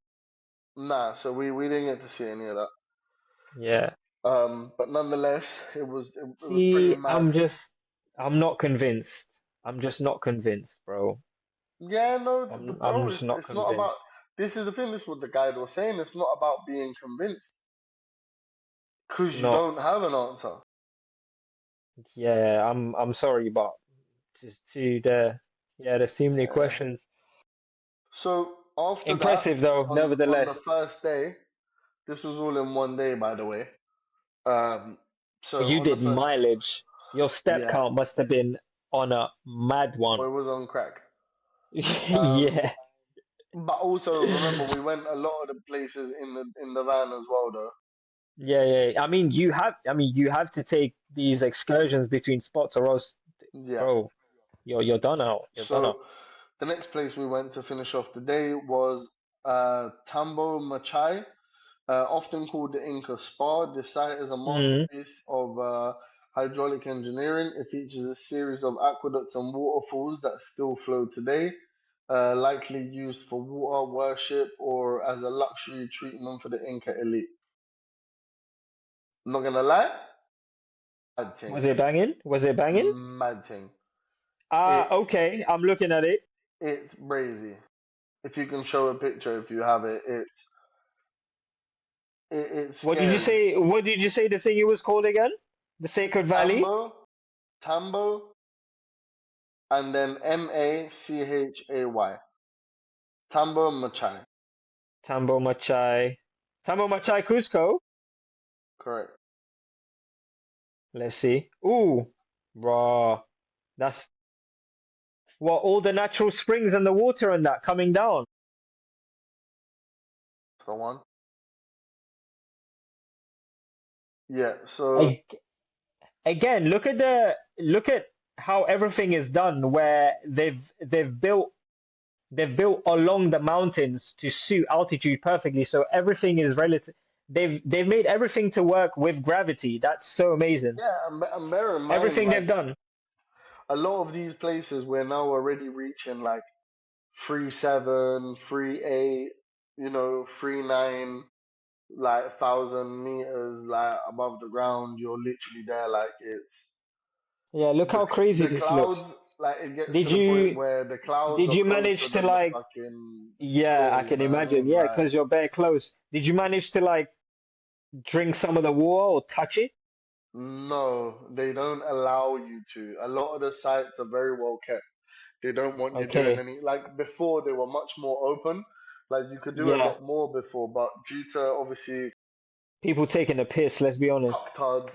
[SPEAKER 1] Nah, so we didn't get to see any of that.
[SPEAKER 2] Yeah.
[SPEAKER 1] But nonetheless, it was pretty
[SPEAKER 2] See,
[SPEAKER 1] mad.
[SPEAKER 2] I'm not convinced. I'm just not convinced, bro.
[SPEAKER 1] Yeah, no,
[SPEAKER 2] I'm
[SPEAKER 1] bro,
[SPEAKER 2] just not
[SPEAKER 1] it's not about.
[SPEAKER 2] convinced.
[SPEAKER 1] This is the thing. This is what the guide was saying. It's not about being convinced,
[SPEAKER 2] It's
[SPEAKER 1] because you
[SPEAKER 2] not.
[SPEAKER 1] don't have an answer.
[SPEAKER 2] Yeah, I'm sorry, but just to the yeah, there's too many
[SPEAKER 1] Yeah.
[SPEAKER 2] questions.
[SPEAKER 1] So after that,
[SPEAKER 2] Impressive though,
[SPEAKER 1] on the
[SPEAKER 2] nevertheless.
[SPEAKER 1] first day, this was all in one day, by the way. Um,
[SPEAKER 2] Oh,
[SPEAKER 1] so
[SPEAKER 2] you
[SPEAKER 1] on the
[SPEAKER 2] did
[SPEAKER 1] first,
[SPEAKER 2] mileage. Your step
[SPEAKER 1] yeah,
[SPEAKER 2] count must have been on a mad one.
[SPEAKER 1] it was on crack. Um,
[SPEAKER 2] Yeah.
[SPEAKER 1] but also remember we went a lot of the places in the van as well, though.
[SPEAKER 2] Yeah. I mean, you have to take these excursions between spots, or else,
[SPEAKER 1] Yeah.
[SPEAKER 2] bro, you're done out. You're done out.
[SPEAKER 1] So the next place we went to finish off the day was Tambo Machai, often called the Inca Spa. This site is a
[SPEAKER 2] Mm.
[SPEAKER 1] masterpiece of hydraulic engineering. It features a series of aqueducts and waterfalls that still flow today, likely used for water worship or as a luxury treatment for the Inca elite. Not gonna lie, mad thing,
[SPEAKER 2] Was it banging? Was it banging?
[SPEAKER 1] mad thing.
[SPEAKER 2] Ah,
[SPEAKER 1] It's
[SPEAKER 2] okay. I'm looking at it.
[SPEAKER 1] it's crazy. If you can show a picture, if you have it, it's It's
[SPEAKER 2] What did you
[SPEAKER 1] scary.
[SPEAKER 2] say? What did you say the thing it was called again? The Sacred Valley?
[SPEAKER 1] Tambo, Tambo, and then Machay. Tambo Machai.
[SPEAKER 2] Tambo Machai. Tambo Machai Cusco?
[SPEAKER 1] Correct.
[SPEAKER 2] Let's see. Ooh, raw. That's what all the natural springs and the water and that coming down.
[SPEAKER 1] Go on. Yeah. So
[SPEAKER 2] I, again, look at how everything is done where they've built along the mountains to suit altitude perfectly, so everything is relative. They've made everything to work with gravity. That's so amazing.
[SPEAKER 1] yeah, and bear in mind,
[SPEAKER 2] Everything
[SPEAKER 1] like
[SPEAKER 2] they've done.
[SPEAKER 1] a lot of these places, we're now already reaching like 3.7, 3.8, 3.9, like 1,000 meters, like above the ground. You're literally there, like it's
[SPEAKER 2] Yeah, look
[SPEAKER 1] the
[SPEAKER 2] how crazy
[SPEAKER 1] the
[SPEAKER 2] this looks.
[SPEAKER 1] clouds. Like it gets to
[SPEAKER 2] Did
[SPEAKER 1] the point
[SPEAKER 2] you
[SPEAKER 1] where the clouds
[SPEAKER 2] did
[SPEAKER 1] are
[SPEAKER 2] you
[SPEAKER 1] closer
[SPEAKER 2] manage to
[SPEAKER 1] than the
[SPEAKER 2] like
[SPEAKER 1] fucking
[SPEAKER 2] yeah, I
[SPEAKER 1] floor. You
[SPEAKER 2] can
[SPEAKER 1] know what I
[SPEAKER 2] imagine.
[SPEAKER 1] mean?
[SPEAKER 2] Yeah,
[SPEAKER 1] Like
[SPEAKER 2] because you're very close. Did you manage to like drink some of the water or touch it?
[SPEAKER 1] no, they don't allow you to. A lot of the sites are very well kept. They don't want you doing
[SPEAKER 2] Okay.
[SPEAKER 1] any, like before they were much more open. Like you could do a
[SPEAKER 2] Yeah.
[SPEAKER 1] lot more before, but due to obviously
[SPEAKER 2] People taking the piss, let's be honest.
[SPEAKER 1] fucktards,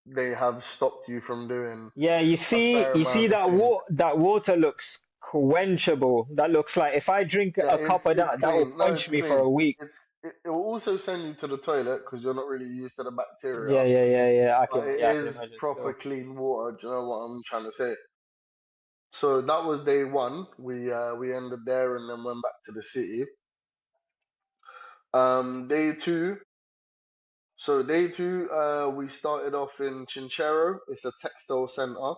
[SPEAKER 1] they have stopped you from doing
[SPEAKER 2] Yeah,
[SPEAKER 1] a fair
[SPEAKER 2] you see
[SPEAKER 1] amount of things.
[SPEAKER 2] that water looks quenchable. That looks like if I drink
[SPEAKER 1] Yeah,
[SPEAKER 2] a cup of
[SPEAKER 1] it's
[SPEAKER 2] that will
[SPEAKER 1] clean. No,
[SPEAKER 2] quench
[SPEAKER 1] it's
[SPEAKER 2] me for
[SPEAKER 1] clean.
[SPEAKER 2] a week.
[SPEAKER 1] It will also send you to the toilet because you're not really used to the
[SPEAKER 2] Yeah,
[SPEAKER 1] bacteria,
[SPEAKER 2] yeah, yeah,
[SPEAKER 1] but it
[SPEAKER 2] yeah, I can
[SPEAKER 1] is
[SPEAKER 2] imagine
[SPEAKER 1] proper
[SPEAKER 2] still.
[SPEAKER 1] clean water. Do you know what I'm trying to say? So that was day one. We ended there and then went back to the city. Day two. So day two, we started off in Chinchero. It's a textile center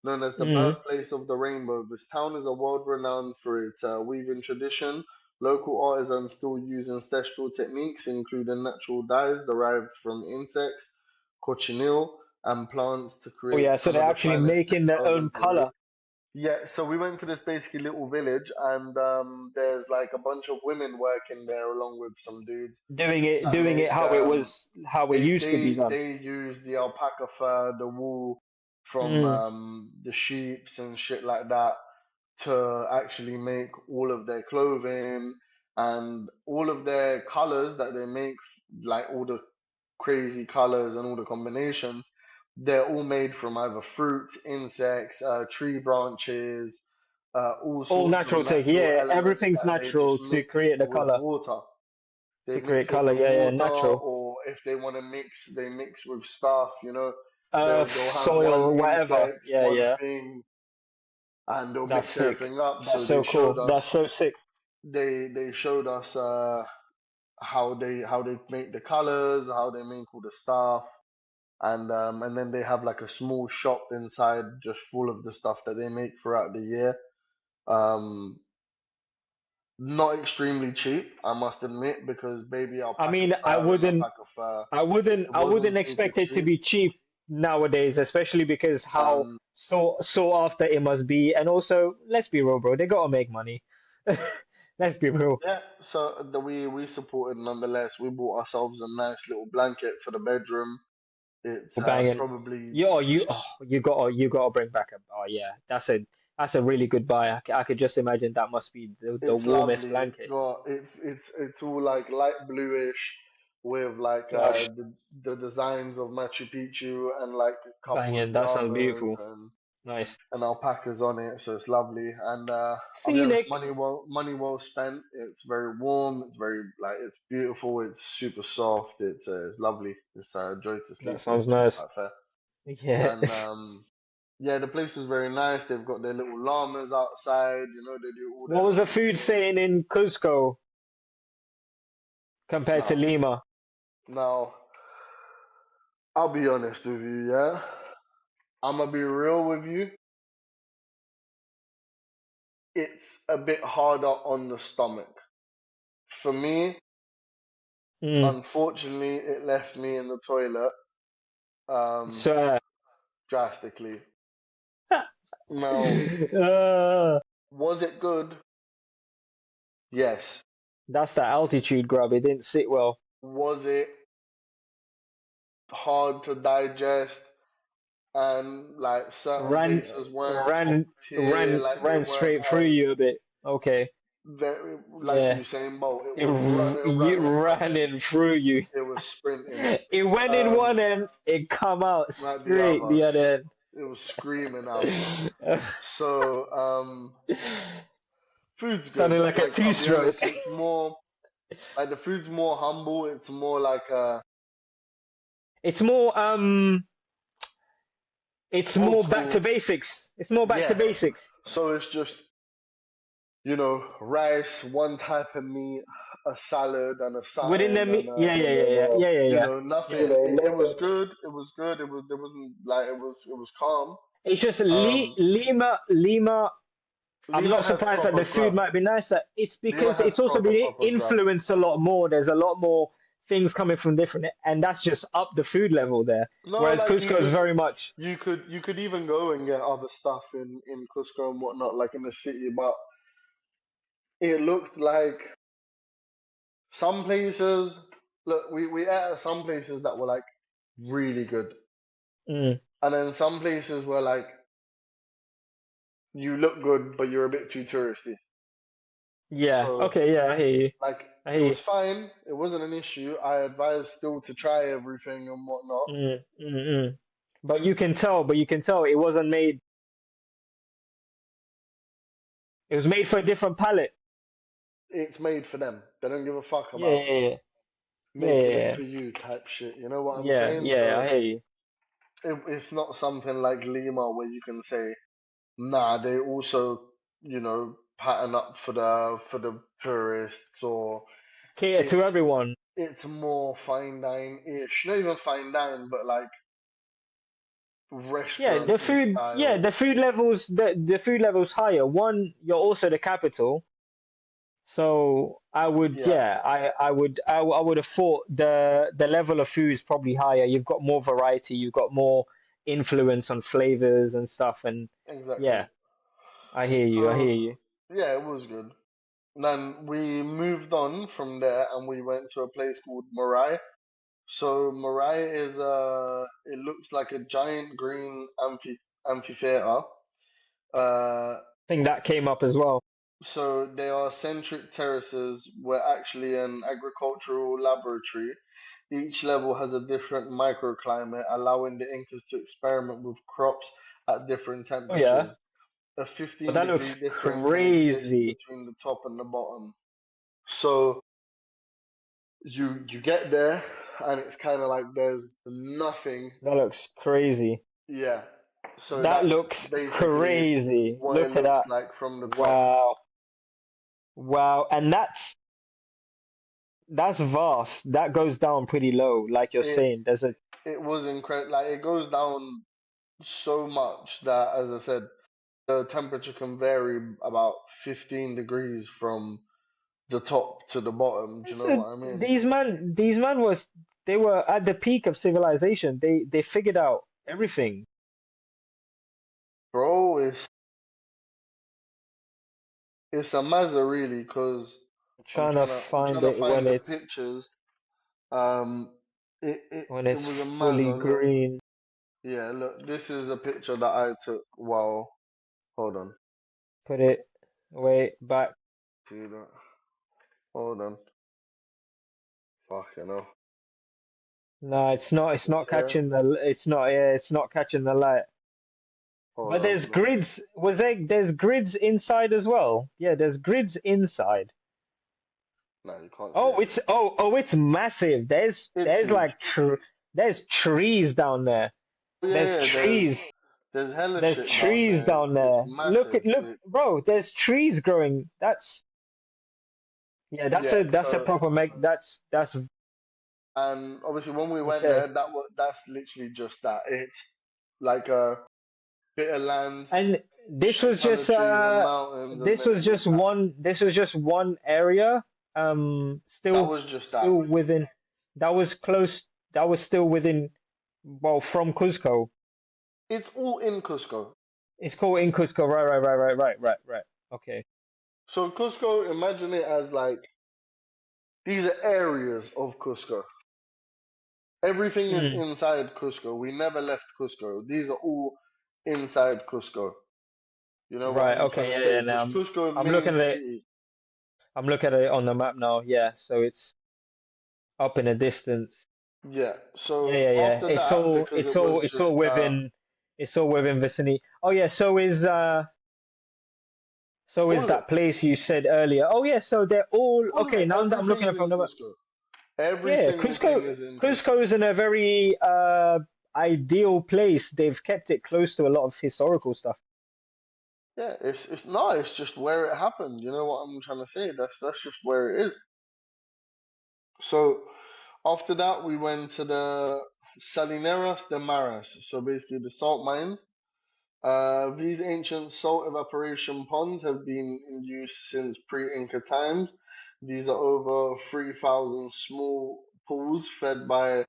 [SPEAKER 1] known as the
[SPEAKER 2] Mm.
[SPEAKER 1] birthplace of the rainbow. This town is a world renowned for its weaving tradition. Local artisans still use ancestral techniques, including natural dyes derived from insects, cochineal, and plants to
[SPEAKER 2] Oh
[SPEAKER 1] create
[SPEAKER 2] yeah, so
[SPEAKER 1] some
[SPEAKER 2] they're
[SPEAKER 1] of the
[SPEAKER 2] actually
[SPEAKER 1] finest
[SPEAKER 2] making their
[SPEAKER 1] textiles
[SPEAKER 2] own
[SPEAKER 1] in Peru.
[SPEAKER 2] color,
[SPEAKER 1] Yeah, so we went to this basically little village, and there's like a bunch of women working there along with some dudes that
[SPEAKER 2] doing it
[SPEAKER 1] make
[SPEAKER 2] how it used to be done.
[SPEAKER 1] they use the alpaca fur, the wool from
[SPEAKER 2] Mm.
[SPEAKER 1] the sheeps and shit like that to actually make all of their clothing and all of their colors that they make, like all the crazy colors and all the combinations. They're all made from either fruits, insects, tree branches, all
[SPEAKER 2] All
[SPEAKER 1] sorts of
[SPEAKER 2] natural take.
[SPEAKER 1] natural
[SPEAKER 2] Yeah,
[SPEAKER 1] elements
[SPEAKER 2] everything's
[SPEAKER 1] that they just
[SPEAKER 2] natural to
[SPEAKER 1] mix
[SPEAKER 2] create the
[SPEAKER 1] with
[SPEAKER 2] color,
[SPEAKER 1] water. They
[SPEAKER 2] to create
[SPEAKER 1] mix it
[SPEAKER 2] color.
[SPEAKER 1] with
[SPEAKER 2] Yeah, yeah,
[SPEAKER 1] water,
[SPEAKER 2] natural.
[SPEAKER 1] or if they want to mix, they mix with stuff.
[SPEAKER 2] Earth,
[SPEAKER 1] They'll have one
[SPEAKER 2] soil, whatever.
[SPEAKER 1] insect,
[SPEAKER 2] Yeah,
[SPEAKER 1] one
[SPEAKER 2] yeah.
[SPEAKER 1] thing, and they'll
[SPEAKER 2] That's
[SPEAKER 1] mix
[SPEAKER 2] sick.
[SPEAKER 1] everything up.
[SPEAKER 2] That's
[SPEAKER 1] So
[SPEAKER 2] so cool. That's so sick.
[SPEAKER 1] they showed us how they make the colors, how they make all the stuff, and then they have like a small shop inside just full of the stuff that they make throughout the year. Um, Not extremely cheap, I must admit, because baby
[SPEAKER 2] I
[SPEAKER 1] alpaca
[SPEAKER 2] mean,
[SPEAKER 1] fur and alpaca fur, it
[SPEAKER 2] I
[SPEAKER 1] wasn't
[SPEAKER 2] wouldn't
[SPEAKER 1] super
[SPEAKER 2] expect it to
[SPEAKER 1] cheap.
[SPEAKER 2] be cheap nowadays, especially because how
[SPEAKER 1] Um,
[SPEAKER 2] sought after it must be. And also, let's be real, bro. They gotta make money. Let's be real.
[SPEAKER 1] yeah, so we supported nonetheless. We bought ourselves a nice little blanket for the bedroom. It's
[SPEAKER 2] Banging.
[SPEAKER 1] probably
[SPEAKER 2] You gotta bring back a. Oh yeah, that's a really good buy. I could just imagine that must be the
[SPEAKER 1] it's
[SPEAKER 2] warmest
[SPEAKER 1] lovely. It's
[SPEAKER 2] blanket.
[SPEAKER 1] got it's all like light bluish with like
[SPEAKER 2] Gosh,
[SPEAKER 1] the designs of Machu Picchu and like a couple of
[SPEAKER 2] banging. That sounds
[SPEAKER 1] llamas
[SPEAKER 2] beautiful. Nice.
[SPEAKER 1] and alpacas on it, so it's lovely. And I'll be honest,
[SPEAKER 2] Scenic.
[SPEAKER 1] money well spent. It's very warm. It's very like it's beautiful. It's super soft. It's lovely. It's a joy to
[SPEAKER 2] That
[SPEAKER 1] sleep with.
[SPEAKER 2] sounds
[SPEAKER 1] To be
[SPEAKER 2] nice.
[SPEAKER 1] quite fair.
[SPEAKER 2] Yeah.
[SPEAKER 1] And yeah, the place was very nice. They've got their little llamas outside. They do all
[SPEAKER 2] What
[SPEAKER 1] their
[SPEAKER 2] was the
[SPEAKER 1] little
[SPEAKER 2] food
[SPEAKER 1] things.
[SPEAKER 2] saying in Cusco compared to
[SPEAKER 1] Now,
[SPEAKER 2] Lima?
[SPEAKER 1] now, I'll be honest with you. Yeah, I'm gonna be real with you. It's a bit harder on the stomach. For me,
[SPEAKER 2] Mm.
[SPEAKER 1] unfortunately, it left me in the toilet um,
[SPEAKER 2] So,
[SPEAKER 1] drastically. Now,
[SPEAKER 2] uh,
[SPEAKER 1] was it good? Yes.
[SPEAKER 2] That's the altitude grub. It didn't sit well.
[SPEAKER 1] Was it hard to digest? And like certain
[SPEAKER 2] Ran,
[SPEAKER 1] places weren't top
[SPEAKER 2] ran,
[SPEAKER 1] tier, like they
[SPEAKER 2] ran
[SPEAKER 1] weren't
[SPEAKER 2] straight through
[SPEAKER 1] as
[SPEAKER 2] you a bit. Okay.
[SPEAKER 1] very like
[SPEAKER 2] Yeah.
[SPEAKER 1] Usain Bolt. It
[SPEAKER 2] It
[SPEAKER 1] was running,
[SPEAKER 2] ran
[SPEAKER 1] running.
[SPEAKER 2] in through you.
[SPEAKER 1] It was sprinting.
[SPEAKER 2] It went in one
[SPEAKER 1] Um,
[SPEAKER 2] end, it come out
[SPEAKER 1] like the
[SPEAKER 2] straight the
[SPEAKER 1] others,
[SPEAKER 2] other
[SPEAKER 1] it was screaming out.
[SPEAKER 2] end.
[SPEAKER 1] So food's good.
[SPEAKER 2] Sounding like a
[SPEAKER 1] Like I'll be honest,
[SPEAKER 2] two-stroke.
[SPEAKER 1] it's more like the food's more humble. It's more like
[SPEAKER 2] It's more it's more back to
[SPEAKER 1] hopeful.
[SPEAKER 2] basics. It's more back to
[SPEAKER 1] Yeah.
[SPEAKER 2] basics.
[SPEAKER 1] So it's just rice, one type of meat, a salad, and a
[SPEAKER 2] Within
[SPEAKER 1] something,
[SPEAKER 2] them,
[SPEAKER 1] and
[SPEAKER 2] yeah, yeah, yeah, yeah, yeah, yeah, yeah. Yeah.
[SPEAKER 1] nothing. It was good. It was good. It was there wasn't like it was calm.
[SPEAKER 2] It's just
[SPEAKER 1] Um,
[SPEAKER 2] Lima. I'm
[SPEAKER 1] Lima
[SPEAKER 2] not
[SPEAKER 1] has
[SPEAKER 2] surprised that
[SPEAKER 1] proper
[SPEAKER 2] the food
[SPEAKER 1] grub.
[SPEAKER 2] might be nicer. It's
[SPEAKER 1] Lima
[SPEAKER 2] because
[SPEAKER 1] has
[SPEAKER 2] it's also been
[SPEAKER 1] proper grub.
[SPEAKER 2] influenced a lot more. There's a lot more things coming from different, and that's just up the food level there.
[SPEAKER 1] No,
[SPEAKER 2] Whereas
[SPEAKER 1] like
[SPEAKER 2] Cusco is very much,
[SPEAKER 1] you could even go and get other stuff in Cusco and whatnot, like in the city. But it looked like some places. Look, we ate at some places that were like really good,
[SPEAKER 2] mm,
[SPEAKER 1] and then some places were like you look good, but you're a bit too touristy.
[SPEAKER 2] yeah.
[SPEAKER 1] So
[SPEAKER 2] Okay, yeah, I hear you.
[SPEAKER 1] like
[SPEAKER 2] I
[SPEAKER 1] it
[SPEAKER 2] hear you.
[SPEAKER 1] was fine. It wasn't an issue. I advise still to try everything and whatnot.
[SPEAKER 2] Mm, mm, mm. But you can tell it wasn't made. It was made for a different palate.
[SPEAKER 1] It's made for them. They don't give a fuck
[SPEAKER 2] Yeah,
[SPEAKER 1] about
[SPEAKER 2] yeah, yeah, yeah,
[SPEAKER 1] making it
[SPEAKER 2] yeah,
[SPEAKER 1] for you type shit. You know what I'm
[SPEAKER 2] yeah,
[SPEAKER 1] saying?
[SPEAKER 2] yeah, yeah,
[SPEAKER 1] So
[SPEAKER 2] I hear you.
[SPEAKER 1] it's not something like Lima where you can say, nah, they also, pattern up for the tourists, or
[SPEAKER 2] Cater to
[SPEAKER 1] it's
[SPEAKER 2] everyone.
[SPEAKER 1] it's more fine dine ish. Not even fine dine, but like
[SPEAKER 2] Yeah, the
[SPEAKER 1] restauranty
[SPEAKER 2] food. Yeah,
[SPEAKER 1] style.
[SPEAKER 2] the food levels. The food levels higher. One, you're also the capital, so I would.
[SPEAKER 1] Yeah,
[SPEAKER 2] Yeah, I would have thought the level of food is probably higher. You've got more variety. You've got more influence on flavors and stuff. And
[SPEAKER 1] exactly.
[SPEAKER 2] yeah, I hear you. I
[SPEAKER 1] So
[SPEAKER 2] hear you.
[SPEAKER 1] yeah, it was good. Then we moved on from there and we went to a place called Moray. So Moray is it looks like a giant green amphitheater. Uh,
[SPEAKER 2] I think that came up as well.
[SPEAKER 1] so they are centric terraces were actually an agricultural laboratory. Each level has a different microclimate, allowing the Incas to experiment with crops at different
[SPEAKER 2] Oh yeah,
[SPEAKER 1] temperatures. A
[SPEAKER 2] but
[SPEAKER 1] 15
[SPEAKER 2] that
[SPEAKER 1] degree
[SPEAKER 2] looks
[SPEAKER 1] difference can exist
[SPEAKER 2] crazy.
[SPEAKER 1] between the top and the bottom. So you get there and it's kind of like there's nothing.
[SPEAKER 2] That looks crazy.
[SPEAKER 1] Yeah. So
[SPEAKER 2] That
[SPEAKER 1] that's
[SPEAKER 2] looks
[SPEAKER 1] basically
[SPEAKER 2] crazy.
[SPEAKER 1] what it
[SPEAKER 2] Look at
[SPEAKER 1] looks
[SPEAKER 2] that.
[SPEAKER 1] like from the top.
[SPEAKER 2] Wow. Wow. And that's vast. That goes down pretty low, like you're
[SPEAKER 1] It
[SPEAKER 2] saying. There's a
[SPEAKER 1] it was incredible. Like it goes down so much that, as I said, the temperature can vary about 15 degrees from the top to the bottom. Do you know
[SPEAKER 2] so
[SPEAKER 1] what I mean?
[SPEAKER 2] these man was they were at the peak of civilization. They figured out everything.
[SPEAKER 1] Bro, it's a mazza really, because
[SPEAKER 2] I'm trying to
[SPEAKER 1] I'm
[SPEAKER 2] find
[SPEAKER 1] trying to
[SPEAKER 2] it
[SPEAKER 1] find the pictures. Um,
[SPEAKER 2] when
[SPEAKER 1] it
[SPEAKER 2] it's
[SPEAKER 1] was a
[SPEAKER 2] fully
[SPEAKER 1] mazza. Look,
[SPEAKER 2] green.
[SPEAKER 1] yeah, look, this is a picture that I took. Wow, hold on,
[SPEAKER 2] Put it wait back.
[SPEAKER 1] see that? Hold on, fucking hell.
[SPEAKER 2] No, it's not
[SPEAKER 1] Yeah,
[SPEAKER 2] catching the it's not yeah, it's not catching the light.
[SPEAKER 1] hold
[SPEAKER 2] But
[SPEAKER 1] on.
[SPEAKER 2] there's
[SPEAKER 1] Look.
[SPEAKER 2] grids. There's grids inside as well? Yeah, there's grids inside.
[SPEAKER 1] No, you can't see
[SPEAKER 2] Oh,
[SPEAKER 1] it.
[SPEAKER 2] it's massive.
[SPEAKER 1] It's huge.
[SPEAKER 2] There's trees down there.
[SPEAKER 1] Oh, yeah,
[SPEAKER 2] There's
[SPEAKER 1] yeah.
[SPEAKER 2] trees.
[SPEAKER 1] There's hella
[SPEAKER 2] There's
[SPEAKER 1] shit down
[SPEAKER 2] trees
[SPEAKER 1] there.
[SPEAKER 2] down
[SPEAKER 1] It's
[SPEAKER 2] there.
[SPEAKER 1] massive.
[SPEAKER 2] Look, bro. There's trees growing. That's yeah.
[SPEAKER 1] Yeah.
[SPEAKER 2] That's a
[SPEAKER 1] So,
[SPEAKER 2] proper make. That's
[SPEAKER 1] and obviously when we went
[SPEAKER 2] okay.
[SPEAKER 1] there, that's literally just that. It's like a bit of land,
[SPEAKER 2] And this
[SPEAKER 1] shit
[SPEAKER 2] was
[SPEAKER 1] ton of
[SPEAKER 2] just
[SPEAKER 1] trees and mountains, and then it was that.
[SPEAKER 2] this was just one area.
[SPEAKER 1] That was just that.
[SPEAKER 2] Still within. That was close. That was still within. Well, from Cusco.
[SPEAKER 1] It's all in Cusco.
[SPEAKER 2] It's called in Cusco. Right. Okay.
[SPEAKER 1] So Cusco, imagine it as like These are areas of Cusco. Everything is
[SPEAKER 2] Mm.
[SPEAKER 1] inside Cusco. We never left Cusco. These are all inside Cusco. You know what
[SPEAKER 2] Right.
[SPEAKER 1] I'm trying
[SPEAKER 2] Okay.
[SPEAKER 1] to
[SPEAKER 2] Yeah. Yeah.
[SPEAKER 1] say?
[SPEAKER 2] Now
[SPEAKER 1] Just Cusco
[SPEAKER 2] I'm
[SPEAKER 1] main
[SPEAKER 2] looking at it.
[SPEAKER 1] city.
[SPEAKER 2] I'm looking at it on the map now. Yeah. So it's up in the distance.
[SPEAKER 1] Yeah.
[SPEAKER 2] Yeah.
[SPEAKER 1] So
[SPEAKER 2] Yeah. Yeah.
[SPEAKER 1] after that, because it was
[SPEAKER 2] It's all
[SPEAKER 1] just
[SPEAKER 2] within vicinity. Oh yeah. So
[SPEAKER 1] all
[SPEAKER 2] is
[SPEAKER 1] of it.
[SPEAKER 2] that place you said earlier? Oh yeah. So they're all
[SPEAKER 1] All of
[SPEAKER 2] okay.
[SPEAKER 1] it.
[SPEAKER 2] Now that I'm looking
[SPEAKER 1] Everything's
[SPEAKER 2] at it from
[SPEAKER 1] in
[SPEAKER 2] the map.
[SPEAKER 1] Cusco. Every
[SPEAKER 2] Yeah.
[SPEAKER 1] single thing is in
[SPEAKER 2] Cusco
[SPEAKER 1] Cusco.
[SPEAKER 2] is in a very ideal place. They've kept it close to a lot of historical stuff.
[SPEAKER 1] Yeah, it's no, it's just where it happened. You know what I'm trying to say? That's just where it is. So after that, we went to the Salineras de Maras. So basically, the salt mines. These ancient salt evaporation ponds have been in use since pre-Inca times. These are over 3,000 small pools fed by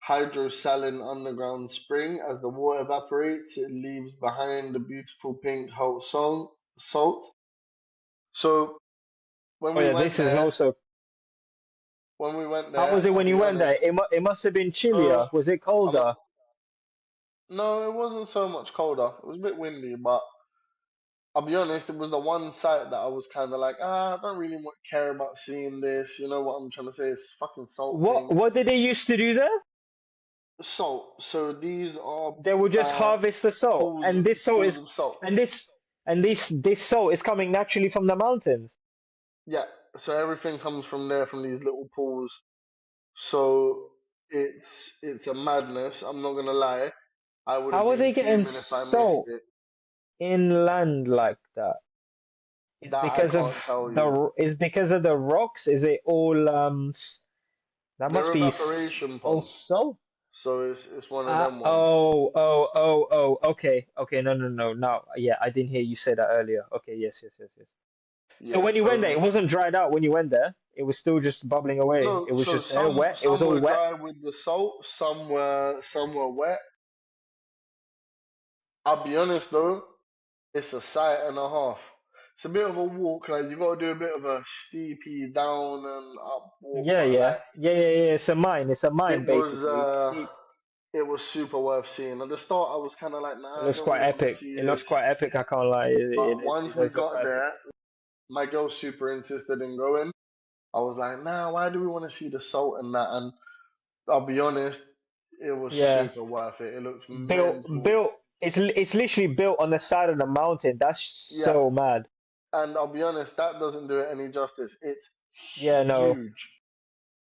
[SPEAKER 1] hydrosaline underground spring. As the water evaporates, it leaves behind the beautiful pink salt. So when
[SPEAKER 2] Oh
[SPEAKER 1] we
[SPEAKER 2] yeah.
[SPEAKER 1] went
[SPEAKER 2] This is
[SPEAKER 1] there,
[SPEAKER 2] also. How was it
[SPEAKER 1] I'll
[SPEAKER 2] when you
[SPEAKER 1] be
[SPEAKER 2] went there?
[SPEAKER 1] honest.
[SPEAKER 2] It must have been
[SPEAKER 1] Uh,
[SPEAKER 2] chillier. Was it
[SPEAKER 1] I'm
[SPEAKER 2] colder?
[SPEAKER 1] no, it wasn't so much colder. It was a bit windy, but I'll be honest, it was the one site that I was kind of like, I don't really care about seeing this. You know what I'm trying to say? It's fucking salt thing.
[SPEAKER 2] What did they used to do there?
[SPEAKER 1] Salt. So these are
[SPEAKER 2] They would just
[SPEAKER 1] uh,
[SPEAKER 2] harvest the salt,
[SPEAKER 1] pools,
[SPEAKER 2] and this salt
[SPEAKER 1] pools
[SPEAKER 2] is,
[SPEAKER 1] of salt.
[SPEAKER 2] and this salt is coming naturally from the mountains.
[SPEAKER 1] Yeah. So everything comes from there, from these little pools. So it's a madness. I'm not gonna lie. I would have
[SPEAKER 2] How are
[SPEAKER 1] been
[SPEAKER 2] they getting
[SPEAKER 1] fuming if I missed
[SPEAKER 2] salt
[SPEAKER 1] it.
[SPEAKER 2] inland like that? It's
[SPEAKER 1] That I
[SPEAKER 2] because
[SPEAKER 1] can't
[SPEAKER 2] of
[SPEAKER 1] tell you.
[SPEAKER 2] is because of the rocks? Is it all that must
[SPEAKER 1] They're
[SPEAKER 2] be
[SPEAKER 1] evaporation
[SPEAKER 2] all
[SPEAKER 1] ponds.
[SPEAKER 2] salt?
[SPEAKER 1] So it's one of them ones.
[SPEAKER 2] Okay, okay, no, no, no, no. Yeah, I didn't hear you say that earlier. Okay, yes, yes, yes, yes. So
[SPEAKER 1] Yeah.
[SPEAKER 2] when you went there,
[SPEAKER 1] So
[SPEAKER 2] it wasn't dried out when you went there. It was still just bubbling away. It
[SPEAKER 1] no.
[SPEAKER 2] was
[SPEAKER 1] So
[SPEAKER 2] just there, wet. It was
[SPEAKER 1] some
[SPEAKER 2] all
[SPEAKER 1] were
[SPEAKER 2] wet.
[SPEAKER 1] dry with the salt. Some were wet. I'll be honest though, it's a sight and a half. It's a bit of a walk. Like you got to do a bit of a steepy down and up walk,
[SPEAKER 2] Yeah,
[SPEAKER 1] but
[SPEAKER 2] yeah,
[SPEAKER 1] like
[SPEAKER 2] yeah, yeah, yeah. It's a mine. It's a mine
[SPEAKER 1] it was
[SPEAKER 2] basically. Steep.
[SPEAKER 1] it was super worth seeing. At the start, I was kind of like,
[SPEAKER 2] It
[SPEAKER 1] nah, I
[SPEAKER 2] looks
[SPEAKER 1] don't
[SPEAKER 2] quite
[SPEAKER 1] really want to
[SPEAKER 2] epic.
[SPEAKER 1] see
[SPEAKER 2] It looks
[SPEAKER 1] this.
[SPEAKER 2] quite epic. I can't lie.
[SPEAKER 1] But
[SPEAKER 2] It
[SPEAKER 1] once we
[SPEAKER 2] does look
[SPEAKER 1] got
[SPEAKER 2] quite epic.
[SPEAKER 1] there, my girl super insisted in going. I was like, nah, why do we want to see the salt and that? And I'll be honest, it was
[SPEAKER 2] Yeah,
[SPEAKER 1] super worth it. It looks
[SPEAKER 2] built,
[SPEAKER 1] mental.
[SPEAKER 2] built. It's literally built on the side of the mountain. That's
[SPEAKER 1] Yeah,
[SPEAKER 2] so mad.
[SPEAKER 1] and I'll be honest, that doesn't do it any justice. It's
[SPEAKER 2] Yeah, no.
[SPEAKER 1] huge.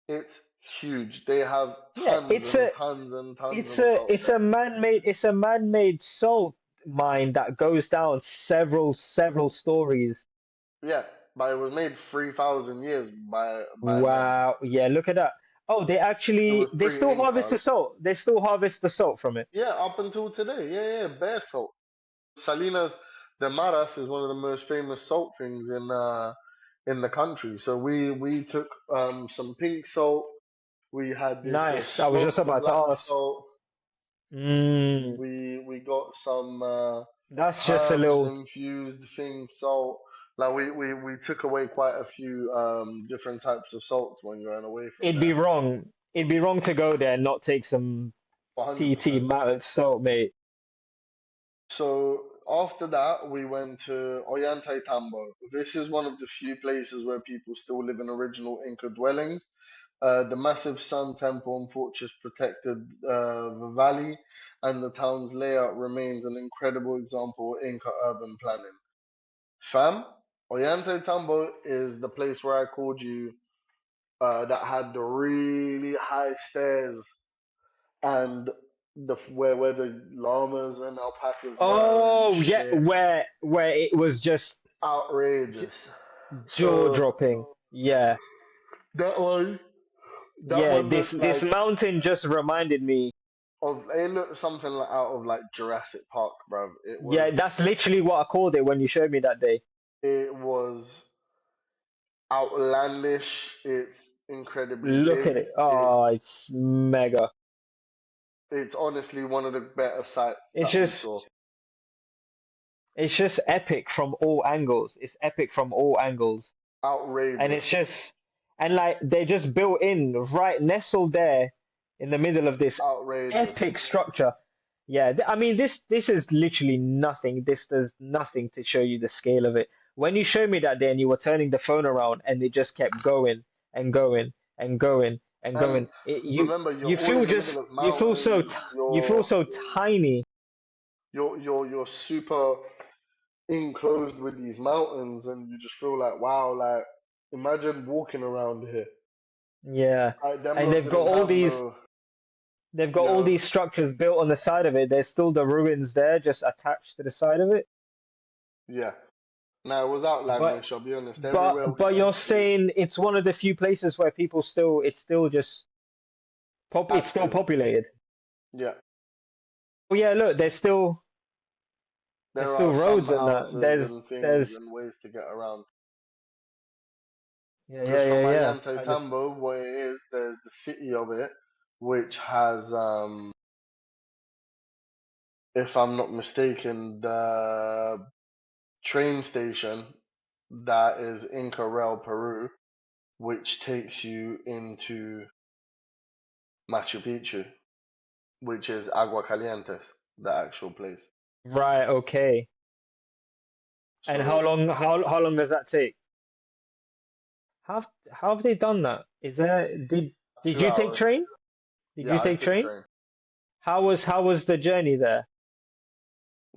[SPEAKER 1] It's huge. They have
[SPEAKER 2] Yeah,
[SPEAKER 1] tons and tons and tons of salt
[SPEAKER 2] it's a
[SPEAKER 1] there.
[SPEAKER 2] man-made salt mine that goes down several stories.
[SPEAKER 1] Yeah, but it was made 3,000 years by men.
[SPEAKER 2] Wow. Yeah, look at that. Oh,
[SPEAKER 1] It was
[SPEAKER 2] they still harvest the
[SPEAKER 1] pre-Incas.
[SPEAKER 2] salt. They still harvest the salt from it.
[SPEAKER 1] Yeah, up until today. Yeah, yeah, bare salt. Salinas de Maras is one of the most famous salt things in the country. So we took some pink salt. We had this
[SPEAKER 2] Nice. I was just
[SPEAKER 1] smoked
[SPEAKER 2] about to
[SPEAKER 1] black
[SPEAKER 2] ask.
[SPEAKER 1] salt.
[SPEAKER 2] Mm,
[SPEAKER 1] We got some
[SPEAKER 2] that's just a
[SPEAKER 1] herbs
[SPEAKER 2] little.
[SPEAKER 1] infused thing salt. Like we took away quite a few different types of salts when going away from
[SPEAKER 2] It'd be
[SPEAKER 1] there.
[SPEAKER 2] wrong. It'd be wrong to go there and not take some TT
[SPEAKER 1] 100%.
[SPEAKER 2] mountain salt, mate.
[SPEAKER 1] So after that, we went to Ollantaytambo. This is one of the few places where people still live in original Inca dwellings. The massive sun temple and fortress protected the valley, and the town's layout remains an incredible example of Inca urban planning. Fam, Ollantaytambo is the place where I called you that had the really high stairs and where the llamas and alpacas were and
[SPEAKER 2] Oh yeah,
[SPEAKER 1] shit.
[SPEAKER 2] where it was just j
[SPEAKER 1] Outrageous.
[SPEAKER 2] jaw
[SPEAKER 1] So
[SPEAKER 2] dropping. Yeah,
[SPEAKER 1] that one, that
[SPEAKER 2] yeah.
[SPEAKER 1] one looked
[SPEAKER 2] This
[SPEAKER 1] like
[SPEAKER 2] mountain just reminded me.
[SPEAKER 1] it looked something like out of like Jurassic Park, bruv.
[SPEAKER 2] Yeah, that's literally what I called it when you showed me that day.
[SPEAKER 1] It was outlandish. It's incredibly
[SPEAKER 2] Look at
[SPEAKER 1] big.
[SPEAKER 2] it. Oh, it's mega.
[SPEAKER 1] It's honestly one of the better sites
[SPEAKER 2] It's
[SPEAKER 1] that we
[SPEAKER 2] just
[SPEAKER 1] saw.
[SPEAKER 2] it's just epic from all angles. It's epic from all angles. And
[SPEAKER 1] Outrageous.
[SPEAKER 2] and like they're just built in, right, nestled there in the middle of this
[SPEAKER 1] Outrageous.
[SPEAKER 2] epic structure. Yeah, I mean this is literally nothing. This does nothing to show you the scale of it. When you showed me that day and you were turning the phone around and it just kept going and going and going and
[SPEAKER 1] And
[SPEAKER 2] going, you
[SPEAKER 1] remember, you're
[SPEAKER 2] you
[SPEAKER 1] all
[SPEAKER 2] feel
[SPEAKER 1] in the middle
[SPEAKER 2] just
[SPEAKER 1] of
[SPEAKER 2] you feel so
[SPEAKER 1] mountains.
[SPEAKER 2] you feel so tiny.
[SPEAKER 1] You're super enclosed with these mountains, and you just feel like, wow, like imagine walking around here.
[SPEAKER 2] Yeah,
[SPEAKER 1] Like them
[SPEAKER 2] and
[SPEAKER 1] lot didn't have no,
[SPEAKER 2] they've
[SPEAKER 1] you
[SPEAKER 2] got all
[SPEAKER 1] know,
[SPEAKER 2] these structures built on the side of it. There's still the ruins there, just attached to the side of it.
[SPEAKER 1] yeah. Now it was
[SPEAKER 2] But
[SPEAKER 1] outlandish. I'll be honest. Everywhere we
[SPEAKER 2] you're
[SPEAKER 1] went to,
[SPEAKER 2] saying it's one of the few places where people still it's still just it's still
[SPEAKER 1] active.
[SPEAKER 2] populated.
[SPEAKER 1] Yeah,
[SPEAKER 2] Oh yeah, look, there's
[SPEAKER 1] there
[SPEAKER 2] still
[SPEAKER 1] are
[SPEAKER 2] roads
[SPEAKER 1] some
[SPEAKER 2] and that.
[SPEAKER 1] houses and things
[SPEAKER 2] There's
[SPEAKER 1] and ways to get around.
[SPEAKER 2] yeah
[SPEAKER 1] Because
[SPEAKER 2] yeah
[SPEAKER 1] from
[SPEAKER 2] yeah yeah. I just
[SPEAKER 1] Ollantaytambo, what it is, there's the city of it, which has, if I'm not mistaken, the train station that is Inca Peru, which takes you into Machu Picchu, which is Agua Calientes, the actual place.
[SPEAKER 2] right, okay. And
[SPEAKER 1] So
[SPEAKER 2] how long does that take? How have they done that? Is there did
[SPEAKER 1] two
[SPEAKER 2] you take
[SPEAKER 1] hours.
[SPEAKER 2] train? Did you
[SPEAKER 1] Yeah, I
[SPEAKER 2] take
[SPEAKER 1] took
[SPEAKER 2] train?
[SPEAKER 1] train.
[SPEAKER 2] How was the journey there?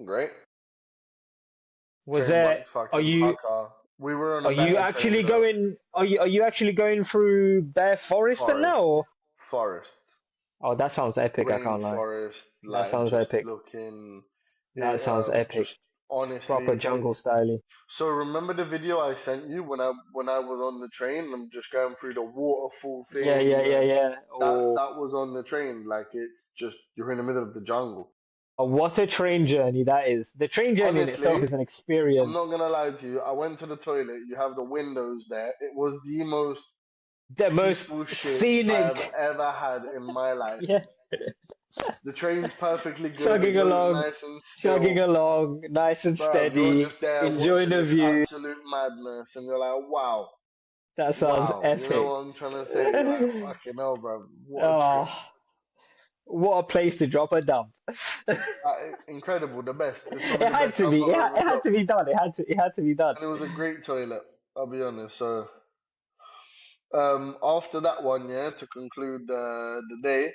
[SPEAKER 1] Great.
[SPEAKER 2] Was
[SPEAKER 1] Train
[SPEAKER 2] there
[SPEAKER 1] works fucking pucker. We were on a
[SPEAKER 2] are you
[SPEAKER 1] better train
[SPEAKER 2] actually
[SPEAKER 1] though.
[SPEAKER 2] going are you actually going through bare forest and now
[SPEAKER 1] Forest.
[SPEAKER 2] or?
[SPEAKER 1] Forest.
[SPEAKER 2] Oh, that sounds epic, I can't lie.
[SPEAKER 1] Rainforest,
[SPEAKER 2] That
[SPEAKER 1] like
[SPEAKER 2] sounds
[SPEAKER 1] just
[SPEAKER 2] epic.
[SPEAKER 1] looking,
[SPEAKER 2] That sounds epic.
[SPEAKER 1] just
[SPEAKER 2] Proper
[SPEAKER 1] honestly.
[SPEAKER 2] jungle style.
[SPEAKER 1] So remember the video I sent you when I was on the train? I'm just going through the waterfall
[SPEAKER 2] Yeah, yeah,
[SPEAKER 1] thing,
[SPEAKER 2] yeah,
[SPEAKER 1] and
[SPEAKER 2] yeah. Oh,
[SPEAKER 1] that was on the train. Like it's just you're in the middle of the jungle.
[SPEAKER 2] what a train journey that is. The train journey in itself
[SPEAKER 1] Honestly,
[SPEAKER 2] is an
[SPEAKER 1] I'm not
[SPEAKER 2] experience.
[SPEAKER 1] gonna lie to you. I went to the toilet. You have the windows there. It was the most
[SPEAKER 2] The most
[SPEAKER 1] peaceful shit I have
[SPEAKER 2] scenic.
[SPEAKER 1] ever had in my life.
[SPEAKER 2] Yeah.
[SPEAKER 1] The train's perfectly good. It
[SPEAKER 2] Chugging
[SPEAKER 1] goes
[SPEAKER 2] along,
[SPEAKER 1] nice and
[SPEAKER 2] chugging
[SPEAKER 1] still.
[SPEAKER 2] along, nice and
[SPEAKER 1] Bruv, you're
[SPEAKER 2] steady,
[SPEAKER 1] just there
[SPEAKER 2] enjoying
[SPEAKER 1] watching
[SPEAKER 2] the
[SPEAKER 1] this
[SPEAKER 2] view.
[SPEAKER 1] absolute madness, and you're like, wow,
[SPEAKER 2] That sounds
[SPEAKER 1] wow. You know
[SPEAKER 2] epic.
[SPEAKER 1] what I'm trying to say? You're like, fucking hell, bruv, what a trip.
[SPEAKER 2] Oh, what a place to drop a dump.
[SPEAKER 1] Incredible, the best. It's probably
[SPEAKER 2] It
[SPEAKER 1] the
[SPEAKER 2] had
[SPEAKER 1] best
[SPEAKER 2] to be.
[SPEAKER 1] dump I've ever
[SPEAKER 2] It had
[SPEAKER 1] dropped.
[SPEAKER 2] to be done. It had to be done.
[SPEAKER 1] And it was a great toilet, I'll be honest. So, after that one, yeah, to conclude the day,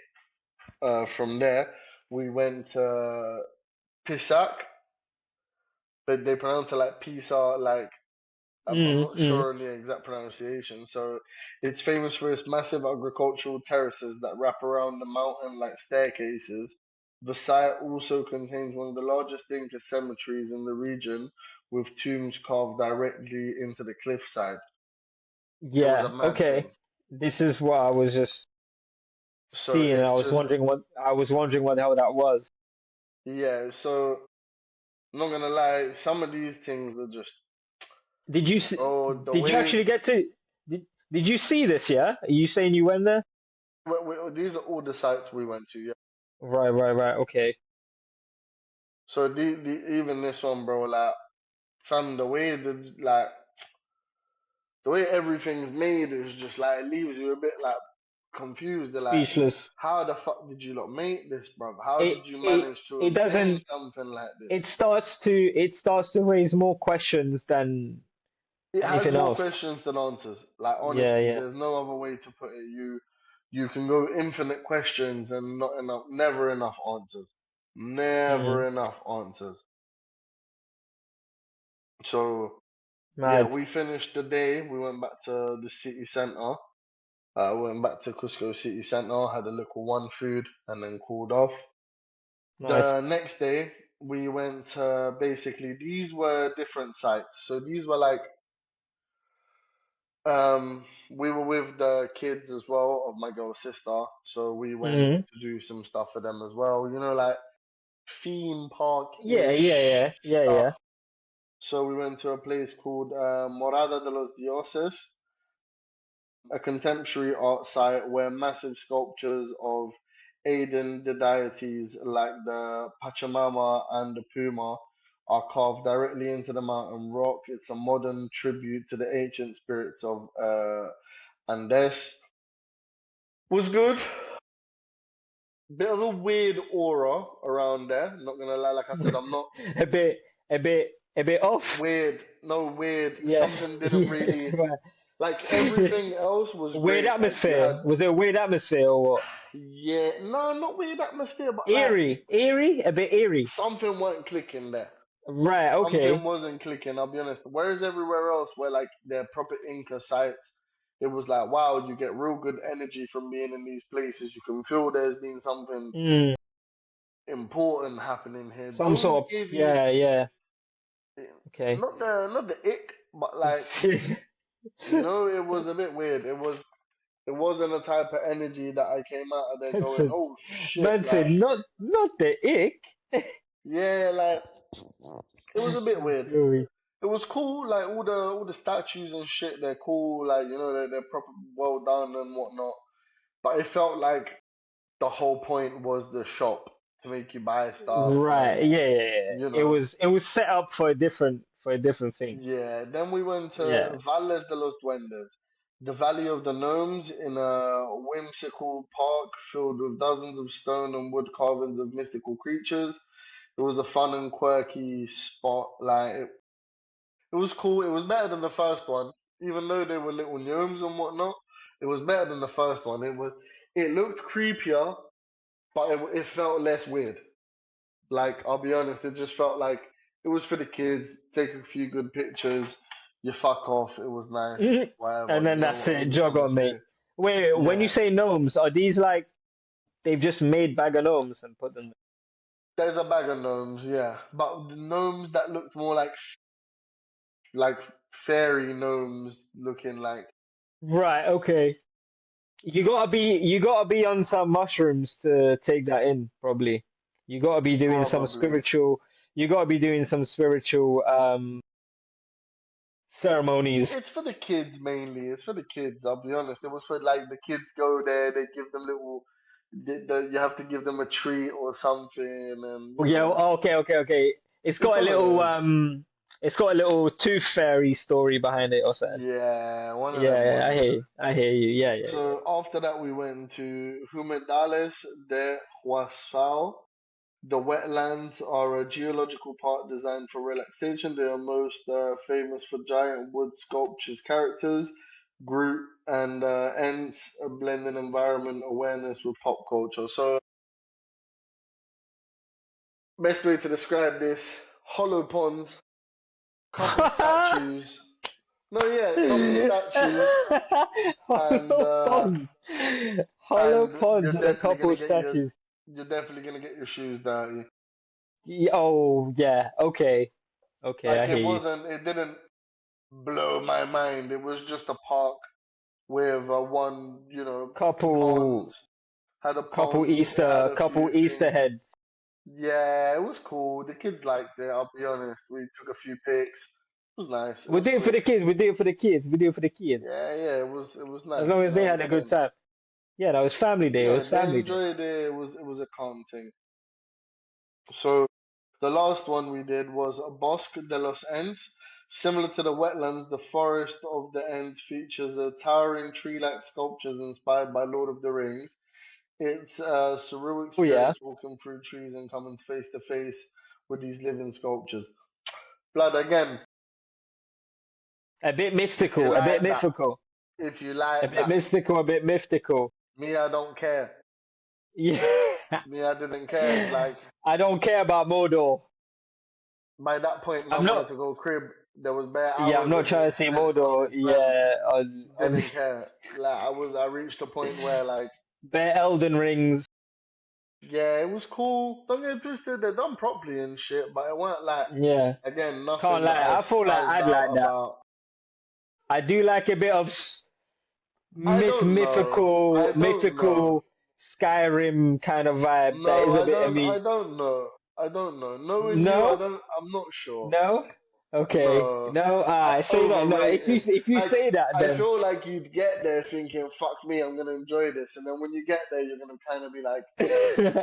[SPEAKER 1] from there, we went to Pisac, but they pronounce it like Pisa, like I'm
[SPEAKER 2] Mm,
[SPEAKER 1] not
[SPEAKER 2] mm.
[SPEAKER 1] sure on the exact pronunciation. So it's famous for its massive agricultural terraces that wrap around the mountain like staircases. The site also contains one of the largest Inca cemeteries in the region, with tombs carved directly into the cliffside. It was a
[SPEAKER 2] Yeah.
[SPEAKER 1] mad
[SPEAKER 2] Okay.
[SPEAKER 1] thing.
[SPEAKER 2] This is what I was just
[SPEAKER 1] So
[SPEAKER 2] seeing.
[SPEAKER 1] it's just,
[SPEAKER 2] I was wondering what the hell that was.
[SPEAKER 1] yeah. So I'm not gonna lie, some of these things are just,
[SPEAKER 2] Did you s-
[SPEAKER 1] oh, the
[SPEAKER 2] did you
[SPEAKER 1] way.
[SPEAKER 2] actually get to did you see this? Yeah. Are you saying you went there?
[SPEAKER 1] These are all the sites we went to. Yeah.
[SPEAKER 2] Right. Right. Right. Okay.
[SPEAKER 1] So even this one, bro, like fam, the way everything's made is just like it leaves you a bit like confused. They're like,
[SPEAKER 2] Speechless.
[SPEAKER 1] how the fuck did you not make this, bro? How
[SPEAKER 2] It
[SPEAKER 1] did you
[SPEAKER 2] it
[SPEAKER 1] manage to
[SPEAKER 2] it
[SPEAKER 1] obtain
[SPEAKER 2] doesn't.
[SPEAKER 1] something like
[SPEAKER 2] It
[SPEAKER 1] this?
[SPEAKER 2] starts to raise more questions than
[SPEAKER 1] It has
[SPEAKER 2] anything
[SPEAKER 1] more
[SPEAKER 2] else.
[SPEAKER 1] questions than answers. Like
[SPEAKER 2] Yeah.
[SPEAKER 1] honestly,
[SPEAKER 2] Yeah.
[SPEAKER 1] there's no other way to put it. You can go infinite questions and not enough, never enough answers.
[SPEAKER 2] Mm,
[SPEAKER 1] Never enough answers. So yeah,
[SPEAKER 2] mad.
[SPEAKER 1] we finished the day. We went back to the city center. Went back to Cusco city center, had a little one food, and then cooled off.
[SPEAKER 2] Nice.
[SPEAKER 1] The next day, we went to basically these were different sites. So these were like we were with the kids as well of my girl's sister, so we went
[SPEAKER 2] Mm.
[SPEAKER 1] to do some stuff for them as well. You know, like theme park
[SPEAKER 2] Yeah. Yeah.
[SPEAKER 1] ish
[SPEAKER 2] Yeah. Yeah.
[SPEAKER 1] stuff.
[SPEAKER 2] Yeah.
[SPEAKER 1] So we went to a place called Morada de los Dioses, a contemporary art site where massive sculptures of aiding the deities like the Pachamama and the Puma are carved directly into the mountain rock. It's a modern tribute to the ancient spirits of and this was good. Bit of a weird aura around there. Not gonna lie, like I said, I'm not
[SPEAKER 2] A bit, a bit off.
[SPEAKER 1] weird. No weird.
[SPEAKER 2] Yeah,
[SPEAKER 1] Something didn't
[SPEAKER 2] yes,
[SPEAKER 1] really
[SPEAKER 2] right.
[SPEAKER 1] like everything else was
[SPEAKER 2] Weird
[SPEAKER 1] great. Like you
[SPEAKER 2] atmosphere.
[SPEAKER 1] had,
[SPEAKER 2] Was it a weird atmosphere or what?
[SPEAKER 1] yeah, no, not weird atmosphere, but like
[SPEAKER 2] Eerie, eerie, a bit eerie.
[SPEAKER 1] something weren't clicking there.
[SPEAKER 2] Right.
[SPEAKER 1] Something
[SPEAKER 2] Okay.
[SPEAKER 1] wasn't clicking, I'll be honest. Whereas everywhere else, where like they're proper Inca sites, it was like, wow, you get real good energy from being in these places. You can feel there's been something
[SPEAKER 2] Mm,
[SPEAKER 1] important happening here.
[SPEAKER 2] some
[SPEAKER 1] Those
[SPEAKER 2] sort of.
[SPEAKER 1] gave you
[SPEAKER 2] Yeah. Yeah. Okay.
[SPEAKER 1] not the ick, but like you know, it was a bit weird. It wasn't the type of energy that I came out of there
[SPEAKER 2] Man
[SPEAKER 1] going,
[SPEAKER 2] said,
[SPEAKER 1] oh shit,
[SPEAKER 2] man said,
[SPEAKER 1] like
[SPEAKER 2] not the ick.
[SPEAKER 1] yeah, like it was a bit
[SPEAKER 2] I'm
[SPEAKER 1] weird.
[SPEAKER 2] sorry.
[SPEAKER 1] It was cool, like all the statues and shit. They're cool, like you know they're proper well done and whatnot. But it felt like the whole point was the shop to make you buy stuff,
[SPEAKER 2] Right.
[SPEAKER 1] and
[SPEAKER 2] Yeah. Yeah. Yeah.
[SPEAKER 1] you
[SPEAKER 2] It
[SPEAKER 1] know,
[SPEAKER 2] was set up for a different thing.
[SPEAKER 1] yeah. Then we went
[SPEAKER 2] Yeah.
[SPEAKER 1] to Valles de los Duendes, the Valley of the Gnomes, in a whimsical park filled with dozens of stone and wood carvings of mystical creatures. It was a fun and quirky spot. Like it was cool. It was better than the first one, even though they were little gnomes and whatnot. It was better than the first one. It looked creepier, but it felt less weird. Like I'll be honest, it just felt like it was for the kids. Take a few good pictures. You fuck off. It was nice.
[SPEAKER 2] And
[SPEAKER 1] Whatever.
[SPEAKER 2] then
[SPEAKER 1] You know
[SPEAKER 2] that's
[SPEAKER 1] what?
[SPEAKER 2] it.
[SPEAKER 1] I'm just
[SPEAKER 2] Jog
[SPEAKER 1] gonna
[SPEAKER 2] on,
[SPEAKER 1] say,
[SPEAKER 2] mate. Wait, when you
[SPEAKER 1] yeah.
[SPEAKER 2] say gnomes, are these like they've just made bag of gnomes and put them?
[SPEAKER 1] There's a bag of gnomes, yeah, but the gnomes that looked more like fairy gnomes, looking like
[SPEAKER 2] Right. Okay. You gotta be on some mushrooms to take that in, probably. You gotta be doing some
[SPEAKER 1] probably.
[SPEAKER 2] spiritual. You gotta be doing some spiritual ceremonies.
[SPEAKER 1] It's for the kids mainly. It's for the kids. I'll be honest. It was for like the kids go there. They give them little. You have to give them a treat or something, and
[SPEAKER 2] Oh, yeah. Okay. Okay. Okay.
[SPEAKER 1] it's one of those.
[SPEAKER 2] It's got a little tooth fairy story behind it or something.
[SPEAKER 1] Yeah, one of
[SPEAKER 2] Yeah.
[SPEAKER 1] them
[SPEAKER 2] Yeah, I
[SPEAKER 1] ones.
[SPEAKER 2] hear you. I hear you. Yeah. Yeah. Yeah.
[SPEAKER 1] So after that, we went to Humedales de Huasfao. The wetlands are a geological park designed for relaxation. They are most famous for giant wood sculptures, characters, Groot, and Ents, blending environment awareness with pop culture. So, best way to describe this: hollow ponds, couple statues. No, yeah, couple statues, and
[SPEAKER 2] Hollow ponds. Hollow
[SPEAKER 1] and
[SPEAKER 2] ponds and a couple statues.
[SPEAKER 1] you're definitely gonna get your shoes dirty.
[SPEAKER 2] Oh, yeah. Okay. Okay,
[SPEAKER 1] Like
[SPEAKER 2] I hear you.
[SPEAKER 1] it didn't blow my mind. It was just a park with one,
[SPEAKER 2] Couple
[SPEAKER 1] pond. Had a pond. It had a
[SPEAKER 2] couple
[SPEAKER 1] few
[SPEAKER 2] Easter
[SPEAKER 1] things.
[SPEAKER 2] heads.
[SPEAKER 1] Yeah, it was cool. The kids liked it. I'll be honest. We took a few pics. It was nice. It
[SPEAKER 2] We
[SPEAKER 1] was
[SPEAKER 2] do it for
[SPEAKER 1] quick.
[SPEAKER 2] the kids. We do it for the kids. We do it for the kids.
[SPEAKER 1] Yeah, yeah. It was
[SPEAKER 2] As
[SPEAKER 1] nice.
[SPEAKER 2] long
[SPEAKER 1] You
[SPEAKER 2] as
[SPEAKER 1] know
[SPEAKER 2] they
[SPEAKER 1] what I'm
[SPEAKER 2] had a good
[SPEAKER 1] saying?
[SPEAKER 2] time. Yeah, that was family day. It
[SPEAKER 1] Yeah,
[SPEAKER 2] was
[SPEAKER 1] they
[SPEAKER 2] family day.
[SPEAKER 1] enjoyed it. It was a calm thing. So the last one we did was Bosque de los Ents. Similar to the wetlands, the forest of the Ents features a towering tree-like sculptures inspired by Lord of the Rings. It's a surreal
[SPEAKER 2] Oh yeah.
[SPEAKER 1] experience walking through trees and coming face to face with these living sculptures. Blood again,
[SPEAKER 2] A bit
[SPEAKER 1] if you
[SPEAKER 2] mystical. A bit
[SPEAKER 1] like that.
[SPEAKER 2] mystical.
[SPEAKER 1] If you
[SPEAKER 2] A
[SPEAKER 1] like
[SPEAKER 2] bit
[SPEAKER 1] that.
[SPEAKER 2] mystical. A bit mystical.
[SPEAKER 1] Me, I don't care.
[SPEAKER 2] Yeah.
[SPEAKER 1] Me, I didn't care. Like,
[SPEAKER 2] I don't care about Mordor.
[SPEAKER 1] by that point,
[SPEAKER 2] I'm
[SPEAKER 1] man wanted
[SPEAKER 2] not.
[SPEAKER 1] to go crib. There was bare
[SPEAKER 2] Yeah, I'm
[SPEAKER 1] hours
[SPEAKER 2] not
[SPEAKER 1] of
[SPEAKER 2] trying
[SPEAKER 1] me
[SPEAKER 2] to see
[SPEAKER 1] spent on
[SPEAKER 2] Mordor.
[SPEAKER 1] this man.
[SPEAKER 2] Yeah, on
[SPEAKER 1] Didn't care. Like, I reached a point where, like,
[SPEAKER 2] bare Elden Rings.
[SPEAKER 1] yeah, it was cool. Don't get it twisted. They're done properly and shit, but it weren't like,
[SPEAKER 2] Yeah,
[SPEAKER 1] again,
[SPEAKER 2] can't
[SPEAKER 1] nothing that
[SPEAKER 2] lie.
[SPEAKER 1] I
[SPEAKER 2] I feel like
[SPEAKER 1] spazzed
[SPEAKER 2] I'd like
[SPEAKER 1] out
[SPEAKER 2] that.
[SPEAKER 1] about.
[SPEAKER 2] I do like a bit of
[SPEAKER 1] I don't know. I don't know.
[SPEAKER 2] mythical Skyrim kind of vibe. That is
[SPEAKER 1] No,
[SPEAKER 2] a
[SPEAKER 1] I
[SPEAKER 2] bit of
[SPEAKER 1] don't. I
[SPEAKER 2] me.
[SPEAKER 1] don't know. I don't know. Knowing you, I
[SPEAKER 2] No,
[SPEAKER 1] don't. I'm not sure.
[SPEAKER 2] no. Okay,
[SPEAKER 1] No,
[SPEAKER 2] no. I say that. No,
[SPEAKER 1] overrated.
[SPEAKER 2] if you
[SPEAKER 1] Like
[SPEAKER 2] say that,
[SPEAKER 1] I
[SPEAKER 2] then
[SPEAKER 1] feel like you'd get there thinking, "Fuck me, I'm gonna enjoy this," and then when you get there, you're gonna kind of be like,
[SPEAKER 2] these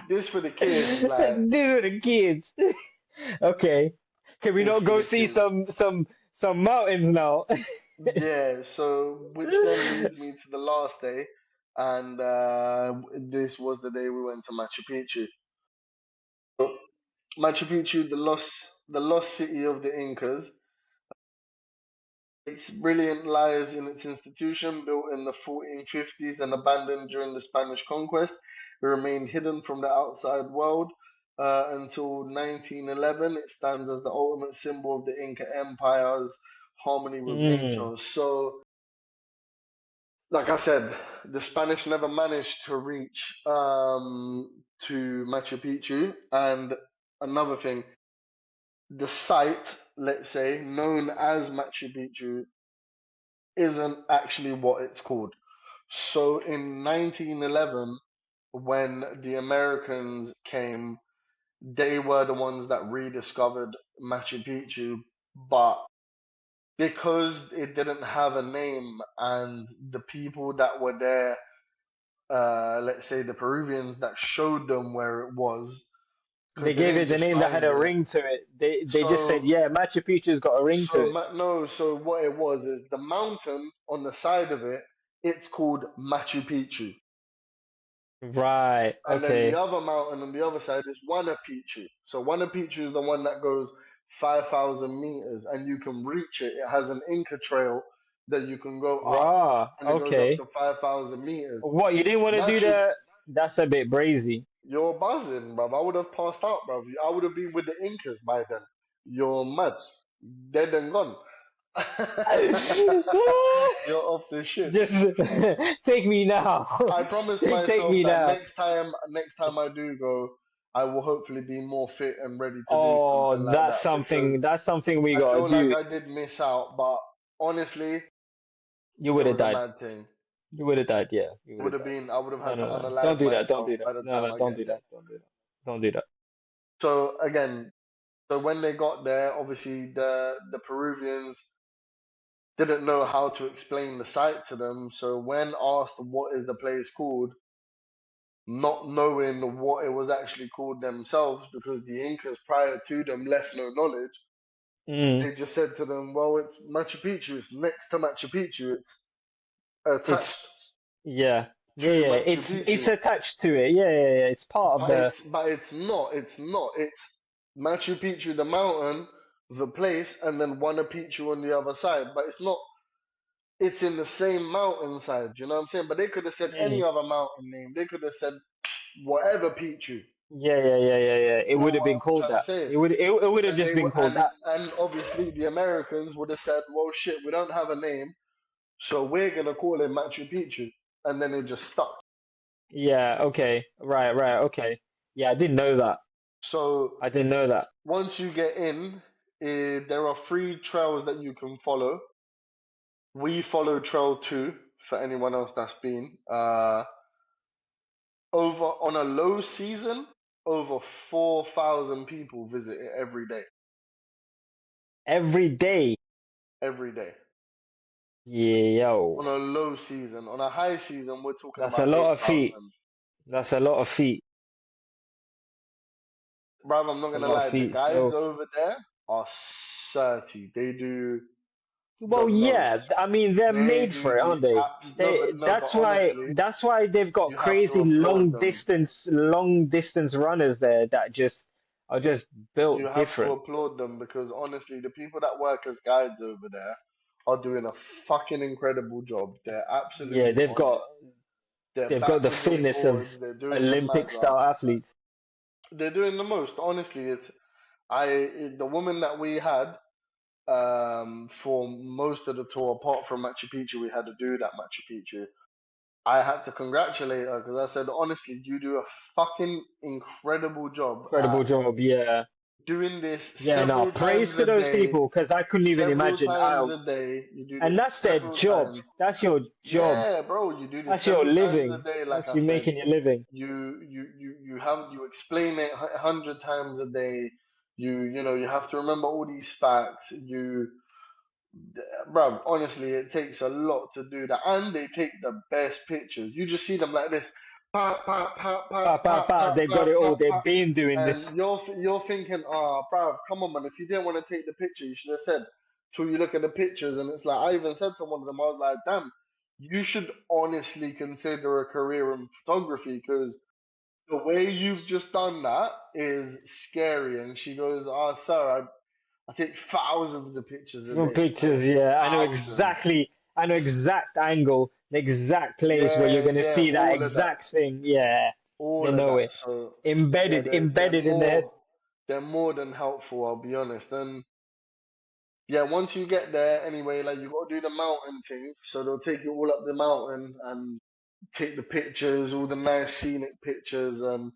[SPEAKER 1] "This for the kids, like
[SPEAKER 2] are the kids. Okay, can we
[SPEAKER 1] this
[SPEAKER 2] not
[SPEAKER 1] for
[SPEAKER 2] go
[SPEAKER 1] the
[SPEAKER 2] see
[SPEAKER 1] kids."
[SPEAKER 2] some mountains now?
[SPEAKER 1] Yeah, so which then leads me to the last day, and this was the day we went to Machu Picchu. So, Machu Picchu, the lost city of the Incas. Its brilliant lies in its institution, built in the 1450s and abandoned during the Spanish conquest. It remained hidden from the outside world until 1911. It stands as the ultimate symbol of the Inca Empire's harmony with
[SPEAKER 2] Mm.
[SPEAKER 1] nature. So, like I said, the Spanish never managed to reach to Machu Picchu. And another thing, the site, let's say, known as Machu Picchu, isn't actually what it's called. So in 1911, when the Americans came, they were the ones that rediscovered Machu Picchu, but because it didn't have a name and the people that were there, let's say the Peruvians that showed them where it was,
[SPEAKER 2] They
[SPEAKER 1] because they
[SPEAKER 2] gave
[SPEAKER 1] didn't
[SPEAKER 2] it the
[SPEAKER 1] just
[SPEAKER 2] name that had
[SPEAKER 1] find
[SPEAKER 2] a
[SPEAKER 1] it.
[SPEAKER 2] ring to it. They just said,
[SPEAKER 1] So
[SPEAKER 2] yeah, Machu Picchu's got a ring to
[SPEAKER 1] So
[SPEAKER 2] it.
[SPEAKER 1] no, so what it was is the mountain on the side of it, it's called Machu Picchu.
[SPEAKER 2] Right.
[SPEAKER 1] And then the
[SPEAKER 2] Okay.
[SPEAKER 1] other mountain on the other side is Huayna Picchu. So Huayna Picchu is the one that goes 5,000 meters and you can reach it. It has an Inca trail that you can go up
[SPEAKER 2] Raw.
[SPEAKER 1] and it goes up
[SPEAKER 2] Okay.
[SPEAKER 1] to 5,000 meters.
[SPEAKER 2] What, you didn't want to do
[SPEAKER 1] Machu,
[SPEAKER 2] the? That's a bit brazy.
[SPEAKER 1] you're buzzing, bruv. I would have passed out, bruv. I would have been with the Incas by then. You're mad. Dead and gone. You're off the shits.
[SPEAKER 2] Just take me now.
[SPEAKER 1] I promised
[SPEAKER 2] Take
[SPEAKER 1] myself
[SPEAKER 2] me
[SPEAKER 1] that
[SPEAKER 2] now.
[SPEAKER 1] next time I do go, I will hopefully be more fit and ready to do something
[SPEAKER 2] Oh,
[SPEAKER 1] like that because
[SPEAKER 2] that's something we
[SPEAKER 1] I
[SPEAKER 2] gotta
[SPEAKER 1] feel like
[SPEAKER 2] do.
[SPEAKER 1] I did miss out. But honestly,
[SPEAKER 2] You
[SPEAKER 1] it
[SPEAKER 2] would have
[SPEAKER 1] was a
[SPEAKER 2] died.
[SPEAKER 1] mad thing.
[SPEAKER 2] You would have died. Yeah, you would have died.
[SPEAKER 1] I would have
[SPEAKER 2] No,
[SPEAKER 1] had to
[SPEAKER 2] no, no. Don't
[SPEAKER 1] unalive
[SPEAKER 2] do that. Don't
[SPEAKER 1] myself
[SPEAKER 2] do
[SPEAKER 1] by
[SPEAKER 2] that.
[SPEAKER 1] the
[SPEAKER 2] No,
[SPEAKER 1] time
[SPEAKER 2] no.
[SPEAKER 1] I
[SPEAKER 2] Don't
[SPEAKER 1] get
[SPEAKER 2] do
[SPEAKER 1] there.
[SPEAKER 2] that. Don't do that. Don't do that.
[SPEAKER 1] So again, so when they got there, obviously the Peruvians didn't know how to explain the site to them. So when asked what is the place called, not knowing what it was actually called themselves because the Incas prior to them left no knowledge.
[SPEAKER 2] Mm.
[SPEAKER 1] They just said to them, well, it's Machu Picchu, it's next to Machu Picchu, it's
[SPEAKER 2] It's
[SPEAKER 1] attached
[SPEAKER 2] yeah, yeah,
[SPEAKER 1] to
[SPEAKER 2] yeah.
[SPEAKER 1] Machu
[SPEAKER 2] It's
[SPEAKER 1] Picchu.
[SPEAKER 2] attached to it. Yeah, yeah, yeah. It's part of the.
[SPEAKER 1] But it's Machu Picchu, the mountain, the place, and then Huayna Picchu on the other side. But it's not, it's in the same mountainside, you know what I'm saying? But they could have said any
[SPEAKER 2] Mm.
[SPEAKER 1] other mountain name. They could have said whatever Picchu.
[SPEAKER 2] Yeah, yeah, yeah, yeah, yeah. It
[SPEAKER 1] You know
[SPEAKER 2] would have
[SPEAKER 1] what
[SPEAKER 2] been
[SPEAKER 1] I'm
[SPEAKER 2] called
[SPEAKER 1] trying to
[SPEAKER 2] that.
[SPEAKER 1] say?
[SPEAKER 2] It would have
[SPEAKER 1] And
[SPEAKER 2] just
[SPEAKER 1] they
[SPEAKER 2] been
[SPEAKER 1] were,
[SPEAKER 2] called that.
[SPEAKER 1] and obviously the Americans would have said, "Well, shit, we don't have a name, so we're gonna call it Machu Picchu," and then it just stuck.
[SPEAKER 2] Yeah. Okay. Right. Right. Okay. Yeah, I didn't know that.
[SPEAKER 1] So
[SPEAKER 2] I didn't know that.
[SPEAKER 1] once you get in, there are three trails that you can follow. We follow Trail Two for anyone else that's been. Over on a low season, over 4,000 people visit it every day.
[SPEAKER 2] Every day.
[SPEAKER 1] Every day.
[SPEAKER 2] Yeah,
[SPEAKER 1] On
[SPEAKER 2] yo.
[SPEAKER 1] a low season, on a high season, we're talking
[SPEAKER 2] That's a
[SPEAKER 1] about
[SPEAKER 2] lot of feet.
[SPEAKER 1] 8,000.
[SPEAKER 2] That's a lot of feet.
[SPEAKER 1] Brother, I'm not
[SPEAKER 2] That's a
[SPEAKER 1] gonna
[SPEAKER 2] lot of
[SPEAKER 1] lie, the
[SPEAKER 2] feet
[SPEAKER 1] guides
[SPEAKER 2] still.
[SPEAKER 1] over there are certy. They do the
[SPEAKER 2] Well,
[SPEAKER 1] most.
[SPEAKER 2] yeah. I mean, they're
[SPEAKER 1] They
[SPEAKER 2] made
[SPEAKER 1] do
[SPEAKER 2] for it,
[SPEAKER 1] the
[SPEAKER 2] aren't they?
[SPEAKER 1] apps. No, but no, but honestly,
[SPEAKER 2] That's why they've got
[SPEAKER 1] you have to
[SPEAKER 2] crazy
[SPEAKER 1] applaud them.
[SPEAKER 2] long distance runners there that just are just
[SPEAKER 1] You
[SPEAKER 2] built
[SPEAKER 1] have to
[SPEAKER 2] different.
[SPEAKER 1] applaud them because honestly, the people that work as guides over there are doing a fucking incredible job. They're
[SPEAKER 2] Yeah,
[SPEAKER 1] absolutely on it. They're
[SPEAKER 2] they've got the
[SPEAKER 1] backwards and
[SPEAKER 2] fitness of
[SPEAKER 1] forwards. They're doing the
[SPEAKER 2] Olympic
[SPEAKER 1] mad
[SPEAKER 2] style
[SPEAKER 1] rounds.
[SPEAKER 2] athletes.
[SPEAKER 1] They're doing the most. Honestly, the woman that we had for most of the tour, apart from Machu Picchu, we had to do that Machu Picchu. I had to congratulate her because I said, honestly, you do a fucking incredible job at
[SPEAKER 2] Incredible job. Yeah.
[SPEAKER 1] doing this
[SPEAKER 2] Yeah, no,
[SPEAKER 1] several
[SPEAKER 2] praise
[SPEAKER 1] times
[SPEAKER 2] to
[SPEAKER 1] a
[SPEAKER 2] those
[SPEAKER 1] day.
[SPEAKER 2] people because I couldn't even
[SPEAKER 1] Several
[SPEAKER 2] imagine.
[SPEAKER 1] times a day. You do
[SPEAKER 2] And
[SPEAKER 1] this
[SPEAKER 2] that's their
[SPEAKER 1] several
[SPEAKER 2] job.
[SPEAKER 1] times.
[SPEAKER 2] That's your job.
[SPEAKER 1] Yeah, bro, you do this
[SPEAKER 2] That's your
[SPEAKER 1] several times a
[SPEAKER 2] living.
[SPEAKER 1] day. Like
[SPEAKER 2] That's
[SPEAKER 1] I
[SPEAKER 2] you
[SPEAKER 1] said,
[SPEAKER 2] making your living.
[SPEAKER 1] you explain it 100 times a day. You have to remember all these facts. Bro, honestly, it takes a lot to do that, and they take the best pictures. You just see them like this, pop, pop, pop,
[SPEAKER 2] Pa,
[SPEAKER 1] pop,
[SPEAKER 2] pa,
[SPEAKER 1] pop,
[SPEAKER 2] pa.
[SPEAKER 1] pop,
[SPEAKER 2] They've got it
[SPEAKER 1] pop,
[SPEAKER 2] all.
[SPEAKER 1] pop,
[SPEAKER 2] They've
[SPEAKER 1] pop,
[SPEAKER 2] been doing
[SPEAKER 1] and
[SPEAKER 2] this.
[SPEAKER 1] you're thinking, bruv, come on, man. If you didn't want to take the picture, you should have said till you look at the pictures, and it's like I even said to one of them, I was like, damn, you should honestly consider a career in photography because the way you've just done that is scary. And she goes, oh, sir, I take thousands of pictures a
[SPEAKER 2] From
[SPEAKER 1] day, like
[SPEAKER 2] pictures, yeah.
[SPEAKER 1] thousands.
[SPEAKER 2] I know exact angle, the exact place where you're
[SPEAKER 1] Yeah,
[SPEAKER 2] gonna
[SPEAKER 1] yeah,
[SPEAKER 2] see that
[SPEAKER 1] all of that,
[SPEAKER 2] exact thing. Yeah. I
[SPEAKER 1] all of
[SPEAKER 2] know
[SPEAKER 1] that.
[SPEAKER 2] it.
[SPEAKER 1] So yeah, they're
[SPEAKER 2] Embedded in the head.
[SPEAKER 1] they're more than helpful. I'll be honest. And yeah, once you get there, anyway, like you got to do the mountain thing. So they'll take you all up the mountain and take the pictures, all the nice scenic pictures, and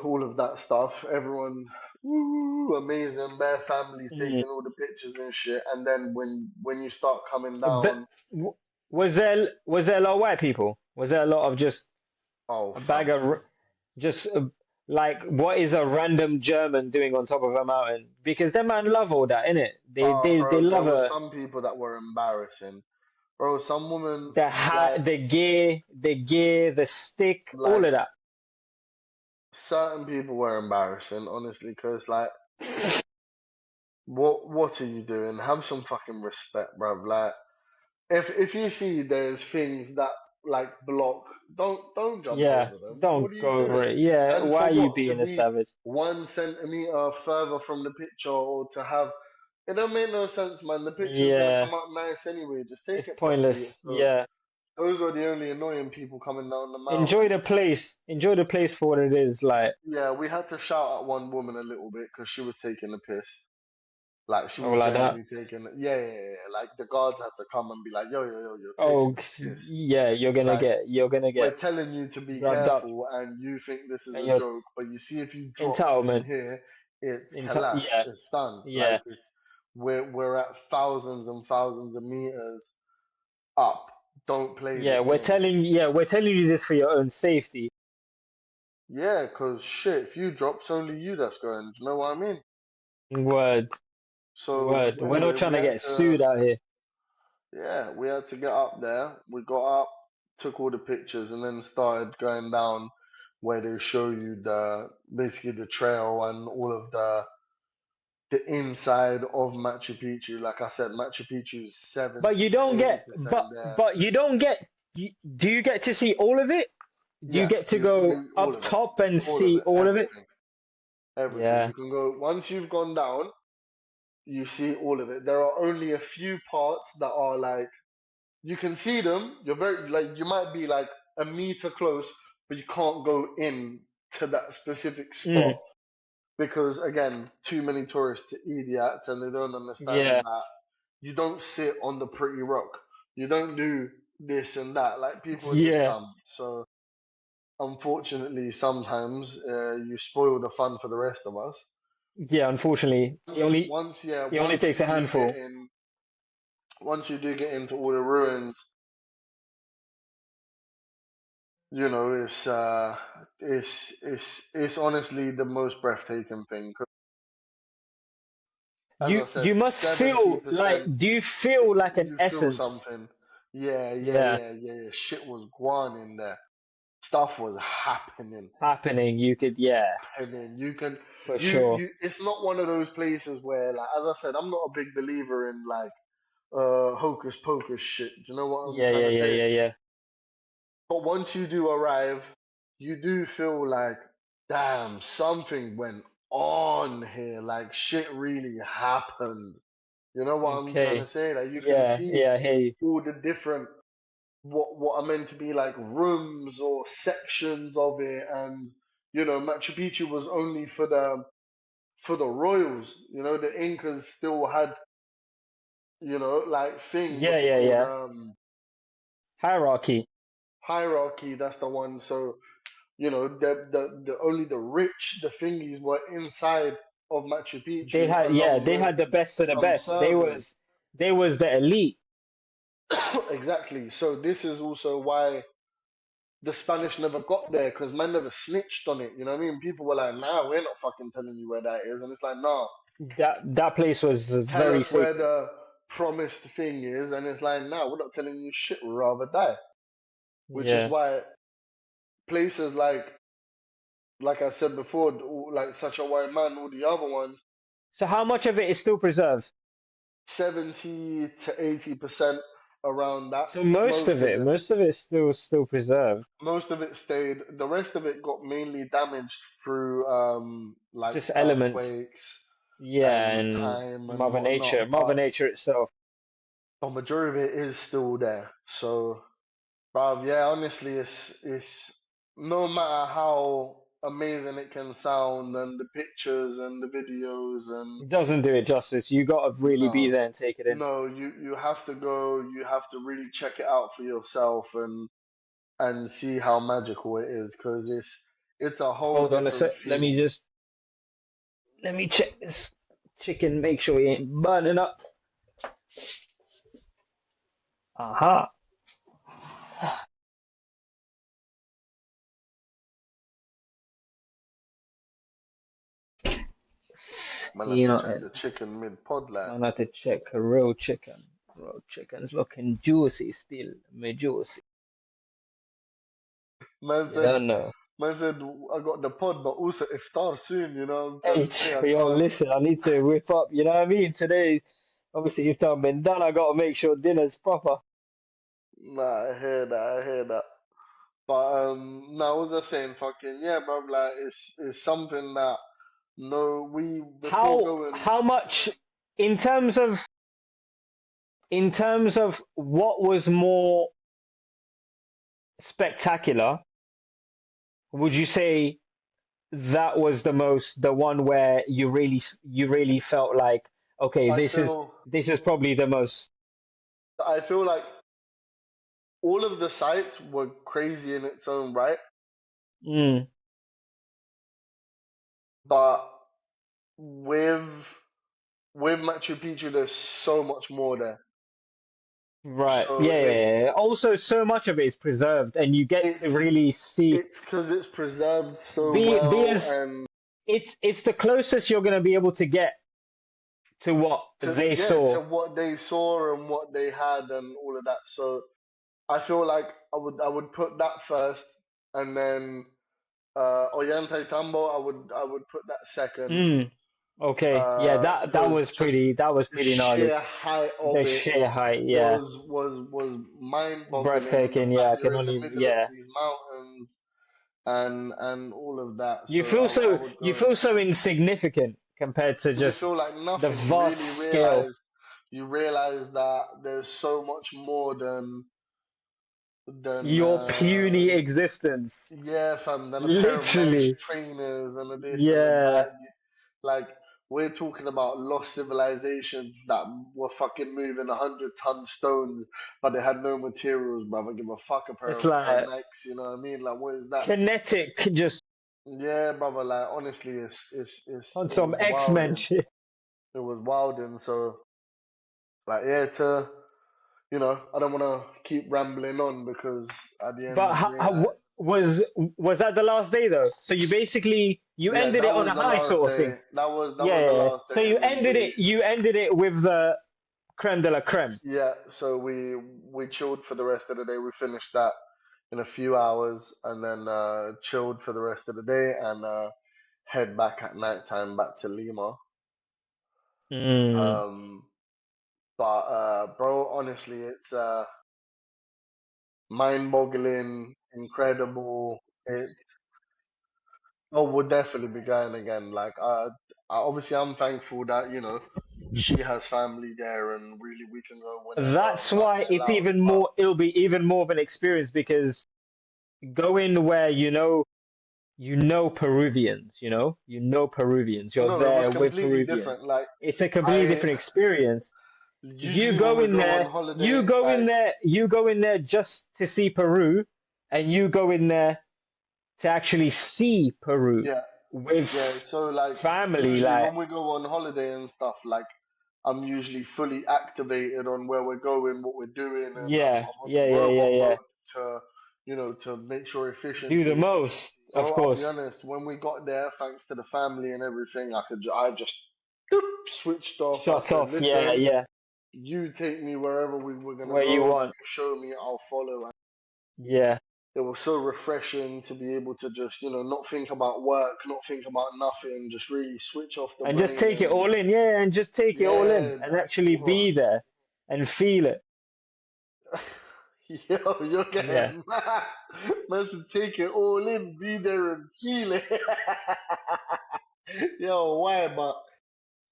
[SPEAKER 1] all of that stuff. Everyone, woo, amazing. Their families
[SPEAKER 2] Mm.
[SPEAKER 1] taking all the pictures and shit. And then when you start coming
[SPEAKER 2] Ve-
[SPEAKER 1] down,
[SPEAKER 2] was there a lot of white people? Was there a lot of just
[SPEAKER 1] oh
[SPEAKER 2] a bag
[SPEAKER 1] fam,
[SPEAKER 2] of just like what is a random German doing on top of a mountain? Because them man love all that, innit? They
[SPEAKER 1] bro, there
[SPEAKER 2] love
[SPEAKER 1] were
[SPEAKER 2] a
[SPEAKER 1] some people that were embarrassing, bro. Some woman
[SPEAKER 2] the hat, the gear, the stick, all
[SPEAKER 1] like
[SPEAKER 2] of that.
[SPEAKER 1] certain people were embarrassing, honestly, because like, what are you doing? Have some fucking respect, bruv. Like, if you see there's things that like block, don't jump
[SPEAKER 2] Yeah,
[SPEAKER 1] over them.
[SPEAKER 2] don't
[SPEAKER 1] What are you
[SPEAKER 2] go over
[SPEAKER 1] doing?
[SPEAKER 2] it. Yeah,
[SPEAKER 1] And
[SPEAKER 2] why
[SPEAKER 1] for
[SPEAKER 2] are you
[SPEAKER 1] what? To
[SPEAKER 2] being a
[SPEAKER 1] be
[SPEAKER 2] savage?
[SPEAKER 1] 1 centimeter further from the picture, or to have it don't make no sense, man. The picture's gonna
[SPEAKER 2] Yeah,
[SPEAKER 1] come out nice anyway. Just take
[SPEAKER 2] it's
[SPEAKER 1] it properly.
[SPEAKER 2] pointless.
[SPEAKER 1] So
[SPEAKER 2] Yeah.
[SPEAKER 1] those were the only annoying people coming down the
[SPEAKER 2] Enjoy
[SPEAKER 1] mountain.
[SPEAKER 2] the place. Enjoy the place for what it is. Like,
[SPEAKER 1] Yeah, we had to shout at one woman a little bit because she was taking the piss. Like she
[SPEAKER 2] oh,
[SPEAKER 1] was
[SPEAKER 2] like that.
[SPEAKER 1] genuinely taking it. Yeah, yeah, yeah. Like the guards had to come and be like, yo, yo, yo, you're taking
[SPEAKER 2] Oh,
[SPEAKER 1] the piss.
[SPEAKER 2] yeah,
[SPEAKER 1] Like
[SPEAKER 2] you're gonna
[SPEAKER 1] we're
[SPEAKER 2] get
[SPEAKER 1] telling you to be
[SPEAKER 2] grabbed up,
[SPEAKER 1] careful, and you think this is
[SPEAKER 2] and
[SPEAKER 1] a
[SPEAKER 2] your
[SPEAKER 1] joke, but you see if you drop from
[SPEAKER 2] entitlement.
[SPEAKER 1] here, it's kalas,
[SPEAKER 2] Yeah,
[SPEAKER 1] it's done. Like
[SPEAKER 2] yeah,
[SPEAKER 1] it's we're at thousands and thousands of meters up. Don't play
[SPEAKER 2] yeah.
[SPEAKER 1] this game.
[SPEAKER 2] We're telling you this for your own safety.
[SPEAKER 1] Yeah, 'cause shit, if you drop, it's only you that's going. Do you know what I mean?
[SPEAKER 2] Word,
[SPEAKER 1] So
[SPEAKER 2] word. We're not
[SPEAKER 1] anyway,
[SPEAKER 2] trying to get sued out here.
[SPEAKER 1] we had to get up there. We got up, took all the pictures, and then started going down where they show you basically the trail and all of the inside of Machu Picchu. Like I said, Machu Picchu is
[SPEAKER 2] But
[SPEAKER 1] 70
[SPEAKER 2] you
[SPEAKER 1] to
[SPEAKER 2] don't
[SPEAKER 1] 80
[SPEAKER 2] get,
[SPEAKER 1] percent there.
[SPEAKER 2] but you don't get. Do you get to see all of it? Do you
[SPEAKER 1] Yeah,
[SPEAKER 2] get to go
[SPEAKER 1] you all
[SPEAKER 2] up
[SPEAKER 1] of it,
[SPEAKER 2] top and see all of it?
[SPEAKER 1] everything, everything.
[SPEAKER 2] Yeah.
[SPEAKER 1] You can go once you've gone down, you see all of it. There are only a few parts that are like you can see them. You're very like you might be like a meter close, but you can't go in to that specific spot
[SPEAKER 2] Mm,
[SPEAKER 1] because again, too many tourists idiots and they don't understand
[SPEAKER 2] yeah.
[SPEAKER 1] that you don't sit on the pretty rock. You don't do this and that. Like people are just
[SPEAKER 2] Yeah.
[SPEAKER 1] dumb. So unfortunately, sometimes you spoil the fun for the rest of us.
[SPEAKER 2] Yeah. Unfortunately, it only
[SPEAKER 1] Once
[SPEAKER 2] takes
[SPEAKER 1] you
[SPEAKER 2] a
[SPEAKER 1] do get
[SPEAKER 2] handful.
[SPEAKER 1] in, once you do get into all the ruins, it's honestly the most breathtaking thing. 'Cause as I
[SPEAKER 2] You
[SPEAKER 1] said,
[SPEAKER 2] must
[SPEAKER 1] seventy
[SPEAKER 2] feel like.
[SPEAKER 1] percent
[SPEAKER 2] Do you feel like an
[SPEAKER 1] you feel
[SPEAKER 2] essence?
[SPEAKER 1] something. Yeah, yeah,
[SPEAKER 2] Yeah.
[SPEAKER 1] yeah, yeah, yeah. Shit was going in there. Stuff was happening,
[SPEAKER 2] Happening. You could. Yeah.
[SPEAKER 1] happening. You can,
[SPEAKER 2] For sure.
[SPEAKER 1] you. It's not one of those places where, like, as I said, I'm not a big believer in like hocus pocus shit. Do you know what I'm
[SPEAKER 2] Yeah.
[SPEAKER 1] trying
[SPEAKER 2] Yeah.
[SPEAKER 1] to
[SPEAKER 2] Yeah.
[SPEAKER 1] say?
[SPEAKER 2] Yeah. Yeah.
[SPEAKER 1] But once you do arrive, you do feel like, damn, something went on here. Like shit really happened. You know what I'm trying to
[SPEAKER 2] Okay.
[SPEAKER 1] say? Like you can
[SPEAKER 2] Yeah.
[SPEAKER 1] see
[SPEAKER 2] Yeah. Hey.
[SPEAKER 1] all the different what are meant to be like rooms or sections of it, and Machu Picchu was only for the royals. The Incas still had like thing
[SPEAKER 2] Yeah.
[SPEAKER 1] what's it
[SPEAKER 2] Yeah.
[SPEAKER 1] called
[SPEAKER 2] Yeah. Hierarchy.
[SPEAKER 1] hierarchy. That's the one. So the only the rich, the thingies were inside of Machu
[SPEAKER 2] They
[SPEAKER 1] Picchu
[SPEAKER 2] had. Yeah.
[SPEAKER 1] along
[SPEAKER 2] They
[SPEAKER 1] with
[SPEAKER 2] had the best of the
[SPEAKER 1] some
[SPEAKER 2] best.
[SPEAKER 1] servers.
[SPEAKER 2] They was the elite.
[SPEAKER 1] Exactly. So this is also why the Spanish never got there because man never snitched on it. You know what I mean? People were like, "Nah, we're not fucking telling you where that is," and it's like, "Nah,
[SPEAKER 2] That place was
[SPEAKER 1] tell
[SPEAKER 2] very
[SPEAKER 1] us where
[SPEAKER 2] sacred.
[SPEAKER 1] the promised thing is," and it's like, "Nah, we're not telling you shit. We'd rather die." Which is
[SPEAKER 2] Yeah.
[SPEAKER 1] why places like I said before, like such a white man, all the other ones,
[SPEAKER 2] So how much of it is still preserved?
[SPEAKER 1] 70 to 80% around that.
[SPEAKER 2] So
[SPEAKER 1] Most of it.
[SPEAKER 2] most of it still preserved,
[SPEAKER 1] Most of it stayed. The rest of it got mainly damaged through like
[SPEAKER 2] just elements.
[SPEAKER 1] earthquakes
[SPEAKER 2] Yeah,
[SPEAKER 1] and
[SPEAKER 2] and
[SPEAKER 1] time and whatnot.
[SPEAKER 2] Mother
[SPEAKER 1] But
[SPEAKER 2] Nature itself.
[SPEAKER 1] a majority of it is still there. So, bruv, yeah, honestly, it's no matter how amazing it can sound and the pictures and the videos and
[SPEAKER 2] It doesn't do it justice. You gotta really be
[SPEAKER 1] no,
[SPEAKER 2] there and take it in.
[SPEAKER 1] no, you have to go. You have to really check it out for yourself and see how magical it is because it's a whole
[SPEAKER 2] Hold on a
[SPEAKER 1] different
[SPEAKER 2] sec.
[SPEAKER 1] feeling.
[SPEAKER 2] Let me check this chicken. Make sure he ain't burning up. Aha.
[SPEAKER 1] Man, I have
[SPEAKER 2] You
[SPEAKER 1] to
[SPEAKER 2] know,
[SPEAKER 1] check the chicken mid pod like.
[SPEAKER 2] man, I have to check a real chicken. Real chicken's looking juicy still. Me juicy.
[SPEAKER 1] Man
[SPEAKER 2] You
[SPEAKER 1] said,
[SPEAKER 2] don't know.
[SPEAKER 1] man said, I got the pod, but also iftar soon. You know what I'm trying
[SPEAKER 2] Hey,
[SPEAKER 1] to say? I
[SPEAKER 2] yo,
[SPEAKER 1] can't.
[SPEAKER 2] listen, I need to whip up. You know what I mean? Today, obviously, you've done been done. I gotta make sure dinner's proper.
[SPEAKER 1] Nah, I hear that. I hear that. But no, what was I saying? Fucking yeah, bro. Like it's something that no, we before going.
[SPEAKER 2] How much in terms of what was more spectacular, would you say that was the one where you really felt like, okay,
[SPEAKER 1] I feel
[SPEAKER 2] this is probably the most.
[SPEAKER 1] I feel like all of the sites were crazy in its own right,
[SPEAKER 2] Mm,
[SPEAKER 1] but with with Machu Picchu, there's so much more there.
[SPEAKER 2] right.
[SPEAKER 1] So
[SPEAKER 2] Yeah, yeah, yeah. Also, so much of it is preserved, and you get to
[SPEAKER 1] it's
[SPEAKER 2] really see
[SPEAKER 1] it's because it's preserved so
[SPEAKER 2] be
[SPEAKER 1] well
[SPEAKER 2] as
[SPEAKER 1] and
[SPEAKER 2] it's the closest you're gonna be able to get to what
[SPEAKER 1] to
[SPEAKER 2] they
[SPEAKER 1] yeah
[SPEAKER 2] saw.
[SPEAKER 1] to what they saw and what they had and all of that. So I feel like I would put that first, and then Ollantaytambo I would put that second.
[SPEAKER 2] Mm, okay. Yeah,
[SPEAKER 1] Because just
[SPEAKER 2] that was
[SPEAKER 1] the
[SPEAKER 2] pretty gnarly.
[SPEAKER 1] sheer height
[SPEAKER 2] The
[SPEAKER 1] of it
[SPEAKER 2] sheer height, yeah.
[SPEAKER 1] was mind-boggling. The
[SPEAKER 2] Breathtaking, yeah,
[SPEAKER 1] fact
[SPEAKER 2] I
[SPEAKER 1] you're
[SPEAKER 2] can
[SPEAKER 1] in the
[SPEAKER 2] only,
[SPEAKER 1] middle of
[SPEAKER 2] yeah.
[SPEAKER 1] these mountains and all of that. So I would
[SPEAKER 2] You
[SPEAKER 1] go.
[SPEAKER 2] feel so insignificant compared to
[SPEAKER 1] You
[SPEAKER 2] just
[SPEAKER 1] feel like
[SPEAKER 2] the
[SPEAKER 1] nothing.
[SPEAKER 2] vast scale.
[SPEAKER 1] You realize that there's so much more than
[SPEAKER 2] Your puny existence.
[SPEAKER 1] yeah, fam, than a pair of nice
[SPEAKER 2] Literally.
[SPEAKER 1] trainers and a this and a
[SPEAKER 2] Yeah.
[SPEAKER 1] that. Like we're talking about lost civilizations that were fucking moving 100-ton stones, but they had no materials, brother. Give a fuck a
[SPEAKER 2] It's
[SPEAKER 1] pair of
[SPEAKER 2] like
[SPEAKER 1] Nikes, you know what I mean? Like what is that?
[SPEAKER 2] kinetic, just
[SPEAKER 1] Yeah, brother. Like honestly,
[SPEAKER 2] on
[SPEAKER 1] it
[SPEAKER 2] some
[SPEAKER 1] was
[SPEAKER 2] X-Men
[SPEAKER 1] wilding.
[SPEAKER 2] shit.
[SPEAKER 1] It was wilding. So like yeah, to I don't want to keep rambling on because at the end
[SPEAKER 2] But
[SPEAKER 1] of the day, like
[SPEAKER 2] was that the last day though? So you basically you
[SPEAKER 1] yeah,
[SPEAKER 2] ended it
[SPEAKER 1] that
[SPEAKER 2] on
[SPEAKER 1] was
[SPEAKER 2] a
[SPEAKER 1] the
[SPEAKER 2] high
[SPEAKER 1] last
[SPEAKER 2] sort of thing.
[SPEAKER 1] day. That was
[SPEAKER 2] Yeah,
[SPEAKER 1] the
[SPEAKER 2] yeah, yeah.
[SPEAKER 1] last
[SPEAKER 2] So
[SPEAKER 1] day, and then
[SPEAKER 2] you ended it with the creme de la creme.
[SPEAKER 1] yeah, so we chilled for the rest of the day. We finished that in a few hours, and then chilled for the rest of the day, and head back at nighttime back to Lima.
[SPEAKER 2] Mm.
[SPEAKER 1] Um, but bro, honestly, it's mind-boggling, incredible. It's oh, we'll definitely be going again. Like, obviously, I'm thankful that she has family there, and really we can go whenever
[SPEAKER 2] That's
[SPEAKER 1] like
[SPEAKER 2] why
[SPEAKER 1] they
[SPEAKER 2] it's
[SPEAKER 1] allow it.
[SPEAKER 2] even
[SPEAKER 1] But
[SPEAKER 2] more, it'll be even more of an experience because going where you know Peruvians, you're
[SPEAKER 1] no, it was
[SPEAKER 2] there with
[SPEAKER 1] completely
[SPEAKER 2] Peruvians.
[SPEAKER 1] different. Like,
[SPEAKER 2] It's a completely
[SPEAKER 1] I
[SPEAKER 2] different experience. You
[SPEAKER 1] usually when
[SPEAKER 2] go
[SPEAKER 1] we
[SPEAKER 2] in
[SPEAKER 1] go on
[SPEAKER 2] there,
[SPEAKER 1] holiday, like,
[SPEAKER 2] you go in there just to see Peru, and you go in there to actually see Peru
[SPEAKER 1] yeah, yeah.
[SPEAKER 2] with
[SPEAKER 1] So like,
[SPEAKER 2] family,
[SPEAKER 1] usually
[SPEAKER 2] like,
[SPEAKER 1] when we go on holiday and stuff, like, I'm usually fully activated on where we're going, what we're doing, and
[SPEAKER 2] yeah,
[SPEAKER 1] I'm on
[SPEAKER 2] yeah, yeah, yeah,
[SPEAKER 1] robot
[SPEAKER 2] yeah.
[SPEAKER 1] mode to, to make sure
[SPEAKER 2] Do the
[SPEAKER 1] efficiency.
[SPEAKER 2] most, of
[SPEAKER 1] Bro, I'll be
[SPEAKER 2] course.
[SPEAKER 1] honest, when we got there, thanks to the family and everything, I just doop, switched off. I
[SPEAKER 2] Shut
[SPEAKER 1] said,
[SPEAKER 2] off, yeah,
[SPEAKER 1] listen,
[SPEAKER 2] yeah.
[SPEAKER 1] you take me wherever we were gonna
[SPEAKER 2] Where you
[SPEAKER 1] go,
[SPEAKER 2] want,
[SPEAKER 1] you show me, I'll follow.
[SPEAKER 2] yeah.
[SPEAKER 1] it was so refreshing to be able to just, not think about work, not think about nothing, just really switch off the
[SPEAKER 2] And just
[SPEAKER 1] brain
[SPEAKER 2] take it
[SPEAKER 1] and
[SPEAKER 2] all in, yeah, and just take it all in
[SPEAKER 1] yeah,
[SPEAKER 2] and actually
[SPEAKER 1] oh,
[SPEAKER 2] be there and feel it.
[SPEAKER 1] yo, you're
[SPEAKER 2] Yeah.
[SPEAKER 1] getting mad. Must take it all in, be there and feel it. Yo, why? But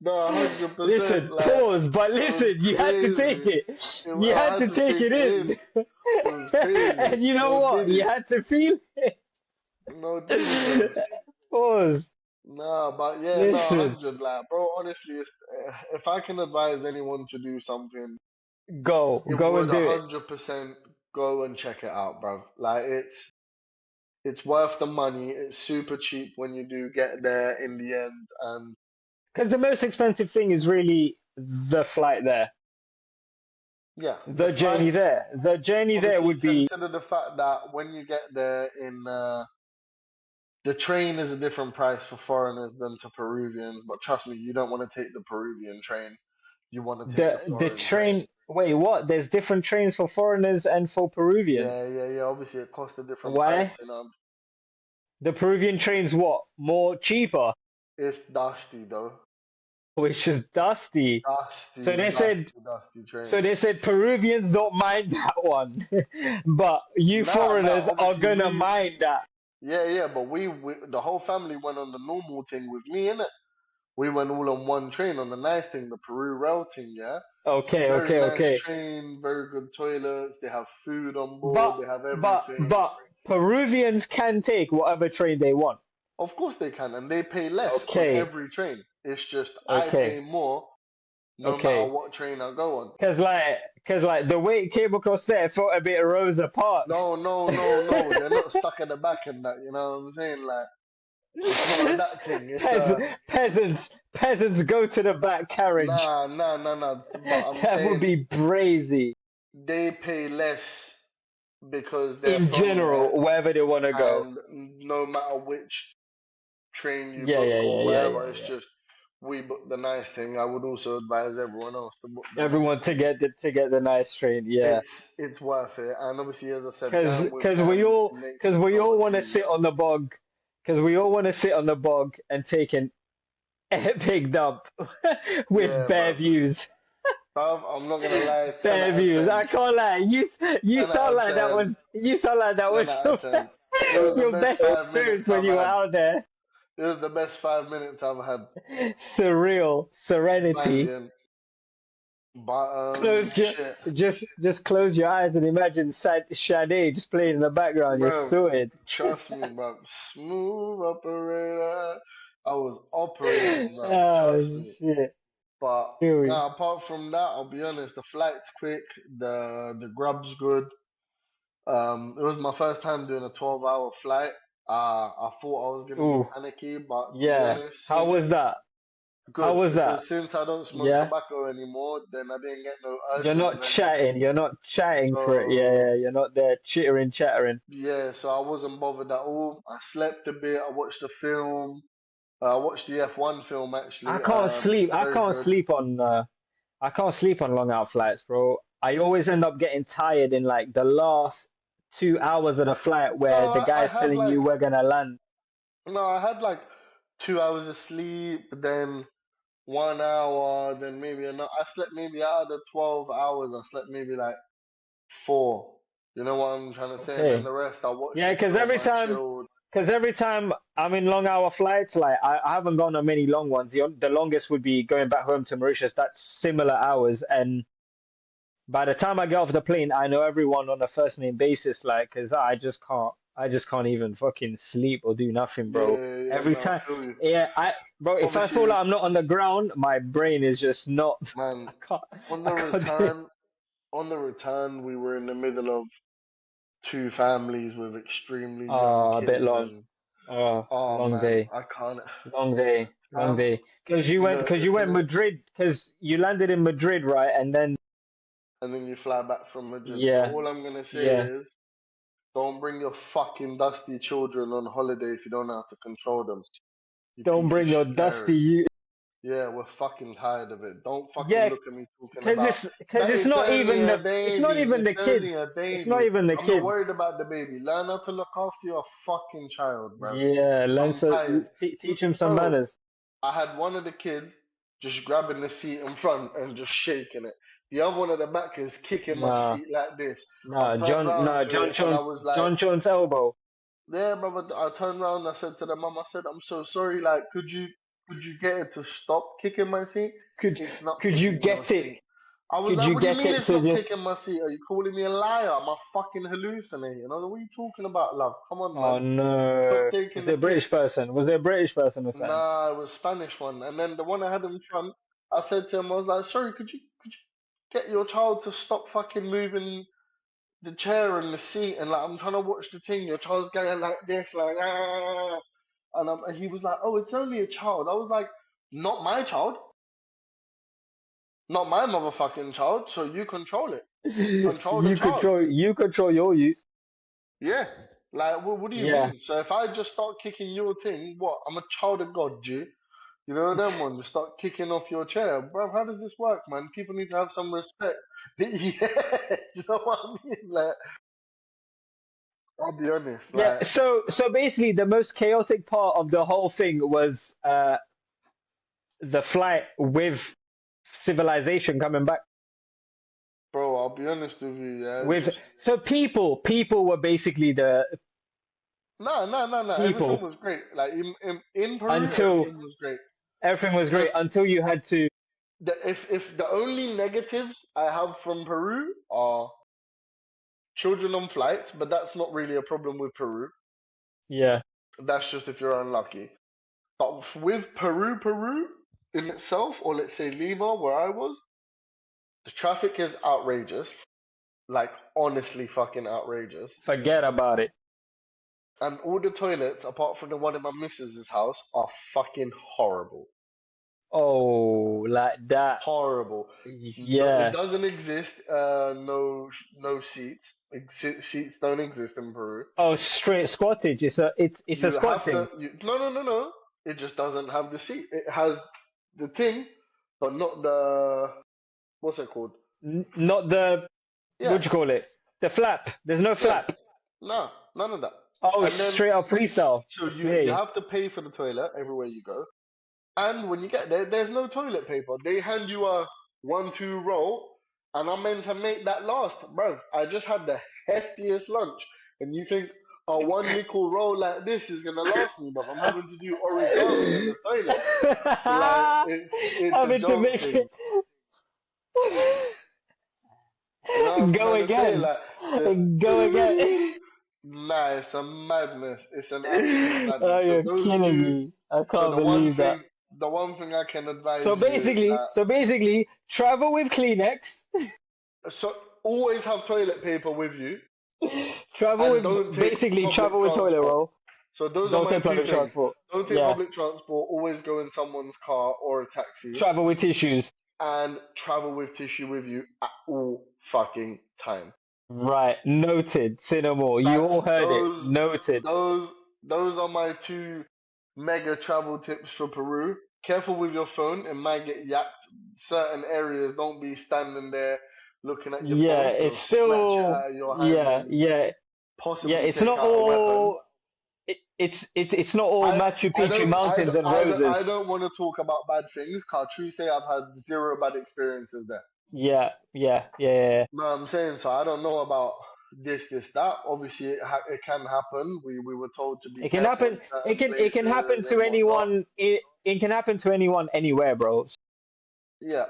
[SPEAKER 1] no, 100%.
[SPEAKER 2] Listen,
[SPEAKER 1] Like
[SPEAKER 2] pause, but
[SPEAKER 1] it was
[SPEAKER 2] listen, you had to take
[SPEAKER 1] crazy.
[SPEAKER 2] it. You
[SPEAKER 1] I
[SPEAKER 2] had
[SPEAKER 1] had
[SPEAKER 2] to
[SPEAKER 1] to
[SPEAKER 2] take
[SPEAKER 1] take
[SPEAKER 2] it
[SPEAKER 1] it in.
[SPEAKER 2] in.
[SPEAKER 1] It was crazy.
[SPEAKER 2] And you know
[SPEAKER 1] No
[SPEAKER 2] what? You
[SPEAKER 1] diddy,
[SPEAKER 2] had to feel
[SPEAKER 1] no diddy, bro.
[SPEAKER 2] it. Pause.
[SPEAKER 1] Nah, but yeah, no,
[SPEAKER 2] Listen,
[SPEAKER 1] 100. Like, bro, honestly, if I can advise anyone to do something, it
[SPEAKER 2] go
[SPEAKER 1] would
[SPEAKER 2] and do it.
[SPEAKER 1] 100% go and check it out, bro. Like, it's worth the money. It's super cheap when you do get there in the end, and
[SPEAKER 2] Because the most expensive thing is really the flight there,
[SPEAKER 1] yeah, the
[SPEAKER 2] the journey
[SPEAKER 1] flights.
[SPEAKER 2] there. The journey there
[SPEAKER 1] Obviously,
[SPEAKER 2] would be
[SPEAKER 1] consider the fact that when you get there the train is a different price for foreigners than to Peruvians, but trust me, you don't want to take the Peruvian train. You want to take the
[SPEAKER 2] the
[SPEAKER 1] foreign train.
[SPEAKER 2] train. Wait, what? There's different trains for foreigners and for
[SPEAKER 1] Yeah,
[SPEAKER 2] Peruvians.
[SPEAKER 1] yeah, yeah. Obviously, it costs a different
[SPEAKER 2] Why?
[SPEAKER 1] price.
[SPEAKER 2] The Peruvian train's what? More cheaper,
[SPEAKER 1] It's dusty though.
[SPEAKER 2] which is dusty. So
[SPEAKER 1] Dusty,
[SPEAKER 2] they said
[SPEAKER 1] dusty, dusty
[SPEAKER 2] So
[SPEAKER 1] train.
[SPEAKER 2] they said Peruvians don't mind that one, but you
[SPEAKER 1] Nah, nah.
[SPEAKER 2] foreigners are
[SPEAKER 1] Obviously,
[SPEAKER 2] gonna mind that.
[SPEAKER 1] yeah. But we the whole family went on the normal thing with me, innit? We went all on one train on the nice thing, the Peru rail thing, yeah.
[SPEAKER 2] Okay,
[SPEAKER 1] Very
[SPEAKER 2] okay,
[SPEAKER 1] nice
[SPEAKER 2] okay.
[SPEAKER 1] train, very good toilets. They have food on board.
[SPEAKER 2] But
[SPEAKER 1] They have
[SPEAKER 2] but
[SPEAKER 1] everything.
[SPEAKER 2] but Peruvians can take whatever train they want.
[SPEAKER 1] Of course they can, and they pay less on
[SPEAKER 2] Okay,
[SPEAKER 1] every train. It's just I pay
[SPEAKER 2] okay,
[SPEAKER 1] more no matter
[SPEAKER 2] okay.
[SPEAKER 1] what train I go on.
[SPEAKER 2] Cause like the way it came across there felt a bit Rosa Parks.
[SPEAKER 1] No, no, no, no. They're not stuck at the back and that. You know what I'm saying? Like it's not that thing. It's
[SPEAKER 2] Peasants go to the back carriage.
[SPEAKER 1] nah, nah, nah, nah. But I'm
[SPEAKER 2] That would
[SPEAKER 1] saying
[SPEAKER 2] be brazy
[SPEAKER 1] they pay less because they're
[SPEAKER 2] in
[SPEAKER 1] from there,
[SPEAKER 2] general, wherever they want to go.
[SPEAKER 1] and no matter which train you
[SPEAKER 2] Yeah,
[SPEAKER 1] book
[SPEAKER 2] yeah,
[SPEAKER 1] or
[SPEAKER 2] yeah, yeah,
[SPEAKER 1] whatever,
[SPEAKER 2] yeah,
[SPEAKER 1] it's
[SPEAKER 2] yeah.
[SPEAKER 1] just we book the nice thing. I would also advise everyone else to book the nice
[SPEAKER 2] Everyone
[SPEAKER 1] thing.
[SPEAKER 2] to get the nice train, yeah.
[SPEAKER 1] It's worth it, and obviously, as I said,
[SPEAKER 2] Cause
[SPEAKER 1] going with
[SPEAKER 2] cause we
[SPEAKER 1] them
[SPEAKER 2] all
[SPEAKER 1] makes
[SPEAKER 2] cause
[SPEAKER 1] it
[SPEAKER 2] we
[SPEAKER 1] so
[SPEAKER 2] all
[SPEAKER 1] much
[SPEAKER 2] want to sit
[SPEAKER 1] easier.
[SPEAKER 2] on the bog, cause we all want to sit on the bog and take an epic dump with
[SPEAKER 1] Yeah,
[SPEAKER 2] bare
[SPEAKER 1] bruv.
[SPEAKER 2] views.
[SPEAKER 1] Bruv, I'm not gonna lie, 10
[SPEAKER 2] Bare
[SPEAKER 1] out of
[SPEAKER 2] views.
[SPEAKER 1] 10.
[SPEAKER 2] I can't lie. You
[SPEAKER 1] 10 out
[SPEAKER 2] sound
[SPEAKER 1] of
[SPEAKER 2] like that
[SPEAKER 1] 10.
[SPEAKER 2] was you sound like that
[SPEAKER 1] 10
[SPEAKER 2] was
[SPEAKER 1] out of 10. It was the
[SPEAKER 2] your
[SPEAKER 1] best
[SPEAKER 2] best
[SPEAKER 1] 5 minutes
[SPEAKER 2] experience when
[SPEAKER 1] I've
[SPEAKER 2] you were
[SPEAKER 1] had.
[SPEAKER 2] out there.
[SPEAKER 1] It was the best 5 minutes I've had
[SPEAKER 2] Surreal, serenity.
[SPEAKER 1] banging. But,
[SPEAKER 2] Close your
[SPEAKER 1] shit.
[SPEAKER 2] just close your eyes and imagine Sade just playing in the background. You're
[SPEAKER 1] Bro,
[SPEAKER 2] sorted.
[SPEAKER 1] trust me, bro. Smooth operator. I was operating, bro. Trust
[SPEAKER 2] Oh
[SPEAKER 1] me.
[SPEAKER 2] shit.
[SPEAKER 1] But,
[SPEAKER 2] Here we.
[SPEAKER 1] nah, apart from that, I'll be honest, the flight's quick, the grub's good. It was my first time doing a 12-hour flight. I thought I was gonna be
[SPEAKER 2] Ooh,
[SPEAKER 1] panicky, but to be
[SPEAKER 2] yeah.
[SPEAKER 1] honest,
[SPEAKER 2] How was that? How
[SPEAKER 1] good
[SPEAKER 2] was that?
[SPEAKER 1] because since I don't smoke
[SPEAKER 2] Yeah.
[SPEAKER 1] tobacco anymore, then I didn't get no
[SPEAKER 2] You're
[SPEAKER 1] urges
[SPEAKER 2] not
[SPEAKER 1] or anything.
[SPEAKER 2] chatting. You're not chatting for it. Yeah,
[SPEAKER 1] So
[SPEAKER 2] yeah. You're not there chittering, chattering.
[SPEAKER 1] yeah, so I wasn't bothered at all. I slept a bit. I watched the film. I watched the F1 film
[SPEAKER 2] I
[SPEAKER 1] actually.
[SPEAKER 2] can't sleep. I
[SPEAKER 1] Very
[SPEAKER 2] can't
[SPEAKER 1] good.
[SPEAKER 2] sleep on. I can't sleep on long out flights, bro. I always end up getting tired in like the last 2 hours of the flight
[SPEAKER 1] No,
[SPEAKER 2] where the
[SPEAKER 1] I
[SPEAKER 2] guy's
[SPEAKER 1] had
[SPEAKER 2] telling
[SPEAKER 1] like
[SPEAKER 2] you we're gonna land.
[SPEAKER 1] no, I had like 2 hours of sleep, then 1 hour, then maybe another. I slept maybe out of the 12 hours. I slept maybe like four. You know what I'm trying to say? And then
[SPEAKER 2] Okay.
[SPEAKER 1] the rest, I watched
[SPEAKER 2] Yeah,
[SPEAKER 1] the
[SPEAKER 2] because
[SPEAKER 1] film.
[SPEAKER 2] every
[SPEAKER 1] I
[SPEAKER 2] time,
[SPEAKER 1] chilled.
[SPEAKER 2] because every time I'm in long hour flights, like I haven't gone on many long ones. The longest would be going back home to Mauritius. That's similar hours, and by the time I get off the plane, I know everyone on a first name basis, like, because I just can't even fucking sleep or do nothing, bro.
[SPEAKER 1] Yeah, yeah,
[SPEAKER 2] Every
[SPEAKER 1] no, I
[SPEAKER 2] time,
[SPEAKER 1] feel you.
[SPEAKER 2] yeah, bro, if I feel
[SPEAKER 1] Obviously,
[SPEAKER 2] like I'm not on the ground, my brain is just not,
[SPEAKER 1] man,
[SPEAKER 2] I can't,
[SPEAKER 1] on
[SPEAKER 2] I
[SPEAKER 1] the
[SPEAKER 2] can't do it.
[SPEAKER 1] return, we were in the middle of two families with extremely young
[SPEAKER 2] A bit
[SPEAKER 1] kids,
[SPEAKER 2] long.
[SPEAKER 1] and
[SPEAKER 2] A
[SPEAKER 1] oh
[SPEAKER 2] long
[SPEAKER 1] man,
[SPEAKER 2] day,
[SPEAKER 1] I can't.
[SPEAKER 2] long day, long
[SPEAKER 1] Um,
[SPEAKER 2] day. Because
[SPEAKER 1] it's
[SPEAKER 2] you went
[SPEAKER 1] gonna,
[SPEAKER 2] Madrid, because you landed in Madrid, right? And then,
[SPEAKER 1] and then you fly back from Madrid. So
[SPEAKER 2] yeah,
[SPEAKER 1] all I'm gonna say
[SPEAKER 2] yeah,
[SPEAKER 1] is, don't bring your fucking dusty children on holiday if you don't know how to control them. You
[SPEAKER 2] don't
[SPEAKER 1] piece of
[SPEAKER 2] bring your
[SPEAKER 1] shit
[SPEAKER 2] dusty
[SPEAKER 1] parents.
[SPEAKER 2] you.
[SPEAKER 1] Yeah, we're fucking tired of it. Don't fucking
[SPEAKER 2] Yeah,
[SPEAKER 1] look at me talking
[SPEAKER 2] because
[SPEAKER 1] about
[SPEAKER 2] because
[SPEAKER 1] that. It's only a
[SPEAKER 2] it's not
[SPEAKER 1] baby.
[SPEAKER 2] even
[SPEAKER 1] It's
[SPEAKER 2] the
[SPEAKER 1] only
[SPEAKER 2] kids.
[SPEAKER 1] a
[SPEAKER 2] It's not
[SPEAKER 1] baby.
[SPEAKER 2] even the
[SPEAKER 1] I'm not
[SPEAKER 2] kids.
[SPEAKER 1] worried about the baby. Learn how to look after your fucking child, bro.
[SPEAKER 2] Yeah, learn
[SPEAKER 1] I'm
[SPEAKER 2] so
[SPEAKER 1] tired.
[SPEAKER 2] teach him some
[SPEAKER 1] Bro,
[SPEAKER 2] manners.
[SPEAKER 1] I had one of the kids just grabbing the seat in front and just shaking it. The other one at the back is kicking my
[SPEAKER 2] Nah,
[SPEAKER 1] seat like this. I've
[SPEAKER 2] nah,
[SPEAKER 1] turned round to
[SPEAKER 2] John
[SPEAKER 1] it and I
[SPEAKER 2] Jones,
[SPEAKER 1] was like,
[SPEAKER 2] John Jones elbow.
[SPEAKER 1] yeah, brother. I turned around and I said to the mum, I said, I'm so sorry. Like, could you get it to stop kicking my seat?
[SPEAKER 2] Could
[SPEAKER 1] It's not
[SPEAKER 2] could you
[SPEAKER 1] kicking your
[SPEAKER 2] get it?
[SPEAKER 1] seat. I was
[SPEAKER 2] Could
[SPEAKER 1] like,
[SPEAKER 2] you
[SPEAKER 1] what do you
[SPEAKER 2] get
[SPEAKER 1] mean
[SPEAKER 2] it
[SPEAKER 1] it's
[SPEAKER 2] to
[SPEAKER 1] not
[SPEAKER 2] just?
[SPEAKER 1] kicking my seat? Are you calling me a liar? Am I fucking hallucinating? I was like, what are you talking about, love? Come on,
[SPEAKER 2] Oh
[SPEAKER 1] man. Stop
[SPEAKER 2] no!
[SPEAKER 1] taking
[SPEAKER 2] Was
[SPEAKER 1] the
[SPEAKER 2] it a British
[SPEAKER 1] piss.
[SPEAKER 2] person? Was it a British person or something?
[SPEAKER 1] Nah, it was Spanish one. And then the one I had in front, I said to him, I was like, sorry, could you get your child to stop fucking moving the chair and the seat? And like, I'm trying to watch the thing. Your child's going like this, like ah. And he was like, oh, it's only a child. I was like, not my child, not my motherfucking child. So you control it. Control the child.
[SPEAKER 2] You control your youth.
[SPEAKER 1] Yeah. Like, what do you
[SPEAKER 2] Yeah.
[SPEAKER 1] mean? So if I just start kicking your thing, what? I'm a child of God, G. You know them ones, just start kicking off your chair. Bro, how does this work, man? People need to have some respect. Yeah, you know what I mean? Like, I'll be honest,
[SPEAKER 2] Yeah.
[SPEAKER 1] like,
[SPEAKER 2] So basically, the most chaotic part of the whole thing was the flight with civilization coming back.
[SPEAKER 1] bro, I'll be honest with you, yeah.
[SPEAKER 2] With
[SPEAKER 1] Just
[SPEAKER 2] so people were basically the
[SPEAKER 1] no, no, no, no. Everything
[SPEAKER 2] people
[SPEAKER 1] was great. Like in Peru,
[SPEAKER 2] until
[SPEAKER 1] everything was great.
[SPEAKER 2] everything was
[SPEAKER 1] The
[SPEAKER 2] great until you had to.
[SPEAKER 1] if the only negatives I have from Peru are children on flights, but that's not really a problem with Peru.
[SPEAKER 2] Yeah.
[SPEAKER 1] That's just if you're unlucky. But with Peru in itself, or let's say Lima, where I was, the traffic is outrageous. Like honestly fucking outrageous.
[SPEAKER 2] Forget about it.
[SPEAKER 1] And all the toilets, apart from the one in my missus's house, are fucking horrible.
[SPEAKER 2] Oh, like that.
[SPEAKER 1] Horrible. No, it
[SPEAKER 2] Yeah.
[SPEAKER 1] doesn't exist. No seats. Seats don't exist in Peru.
[SPEAKER 2] Oh, straight squattage. It's a
[SPEAKER 1] You
[SPEAKER 2] squat
[SPEAKER 1] have to.
[SPEAKER 2] thing.
[SPEAKER 1] No, no, no, no. It just doesn't have the seat. It has the thing, but not the what's it called?
[SPEAKER 2] Not the
[SPEAKER 1] Yeah,
[SPEAKER 2] what do you call it? The flap. There's no
[SPEAKER 1] yeah.
[SPEAKER 2] flap.
[SPEAKER 1] No, none of that.
[SPEAKER 2] Oh,
[SPEAKER 1] And then
[SPEAKER 2] straight up freestyle.
[SPEAKER 1] so you
[SPEAKER 2] Okay.
[SPEAKER 1] have to pay for the toilet everywhere you go. And when you get there, there's no toilet paper. They hand you a 1-2 roll, and I'm meant to make that last. Bro, I just had the heftiest lunch, and you think a one nickel roll like this is gonna last me, but I'm having to do origami in the toilet. Like it's a
[SPEAKER 2] Having to
[SPEAKER 1] joke
[SPEAKER 2] make
[SPEAKER 1] thing.
[SPEAKER 2] it
[SPEAKER 1] You know what I'm
[SPEAKER 2] go
[SPEAKER 1] trying to say?
[SPEAKER 2] again.
[SPEAKER 1] Like just
[SPEAKER 2] Go again.
[SPEAKER 1] nah, it's a madness. It's an absolute
[SPEAKER 2] Oh,
[SPEAKER 1] madness. So
[SPEAKER 2] you're
[SPEAKER 1] those
[SPEAKER 2] killing
[SPEAKER 1] two.
[SPEAKER 2] me. I
[SPEAKER 1] So
[SPEAKER 2] can't believe that.
[SPEAKER 1] the one thing I can advise you is that.
[SPEAKER 2] So basically, travel with Kleenex,
[SPEAKER 1] So always have toilet paper with you
[SPEAKER 2] travel
[SPEAKER 1] and
[SPEAKER 2] with
[SPEAKER 1] don't take
[SPEAKER 2] basically
[SPEAKER 1] public
[SPEAKER 2] travel with toilet
[SPEAKER 1] transport.
[SPEAKER 2] roll.
[SPEAKER 1] So those are
[SPEAKER 2] Don't
[SPEAKER 1] my
[SPEAKER 2] take
[SPEAKER 1] two
[SPEAKER 2] public
[SPEAKER 1] things.
[SPEAKER 2] transport.
[SPEAKER 1] Don't take
[SPEAKER 2] Yeah,
[SPEAKER 1] public transport, always go in someone's car or a taxi
[SPEAKER 2] travel with tissues.
[SPEAKER 1] and travel with tissue with you at all fucking time.
[SPEAKER 2] Right, noted. Say no more. You
[SPEAKER 1] That's
[SPEAKER 2] all heard it. Noted.
[SPEAKER 1] those those are my two mega travel tips for Peru. Careful with your phone, it might get yacked. Certain areas, don't be standing there looking at your
[SPEAKER 2] Yeah,
[SPEAKER 1] phone.
[SPEAKER 2] it's
[SPEAKER 1] They'll snatch it
[SPEAKER 2] still
[SPEAKER 1] out of your hand
[SPEAKER 2] yeah,
[SPEAKER 1] and
[SPEAKER 2] yeah, yeah.
[SPEAKER 1] possibly
[SPEAKER 2] It's
[SPEAKER 1] take
[SPEAKER 2] not
[SPEAKER 1] out a weapon.
[SPEAKER 2] all. It's not all Machu Picchu mountains and
[SPEAKER 1] I
[SPEAKER 2] roses.
[SPEAKER 1] don't want to talk about bad things. Cause true say I've had zero bad experiences there.
[SPEAKER 2] Yeah, yeah, yeah, yeah.
[SPEAKER 1] No, I'm saying so. I don't know about that. Obviously, it can happen. We were told to be
[SPEAKER 2] It can
[SPEAKER 1] careful in
[SPEAKER 2] happen.
[SPEAKER 1] certain
[SPEAKER 2] It can happen
[SPEAKER 1] places
[SPEAKER 2] to
[SPEAKER 1] and whatnot.
[SPEAKER 2] anyone. It can happen to anyone anywhere, bro. It's
[SPEAKER 1] Yeah.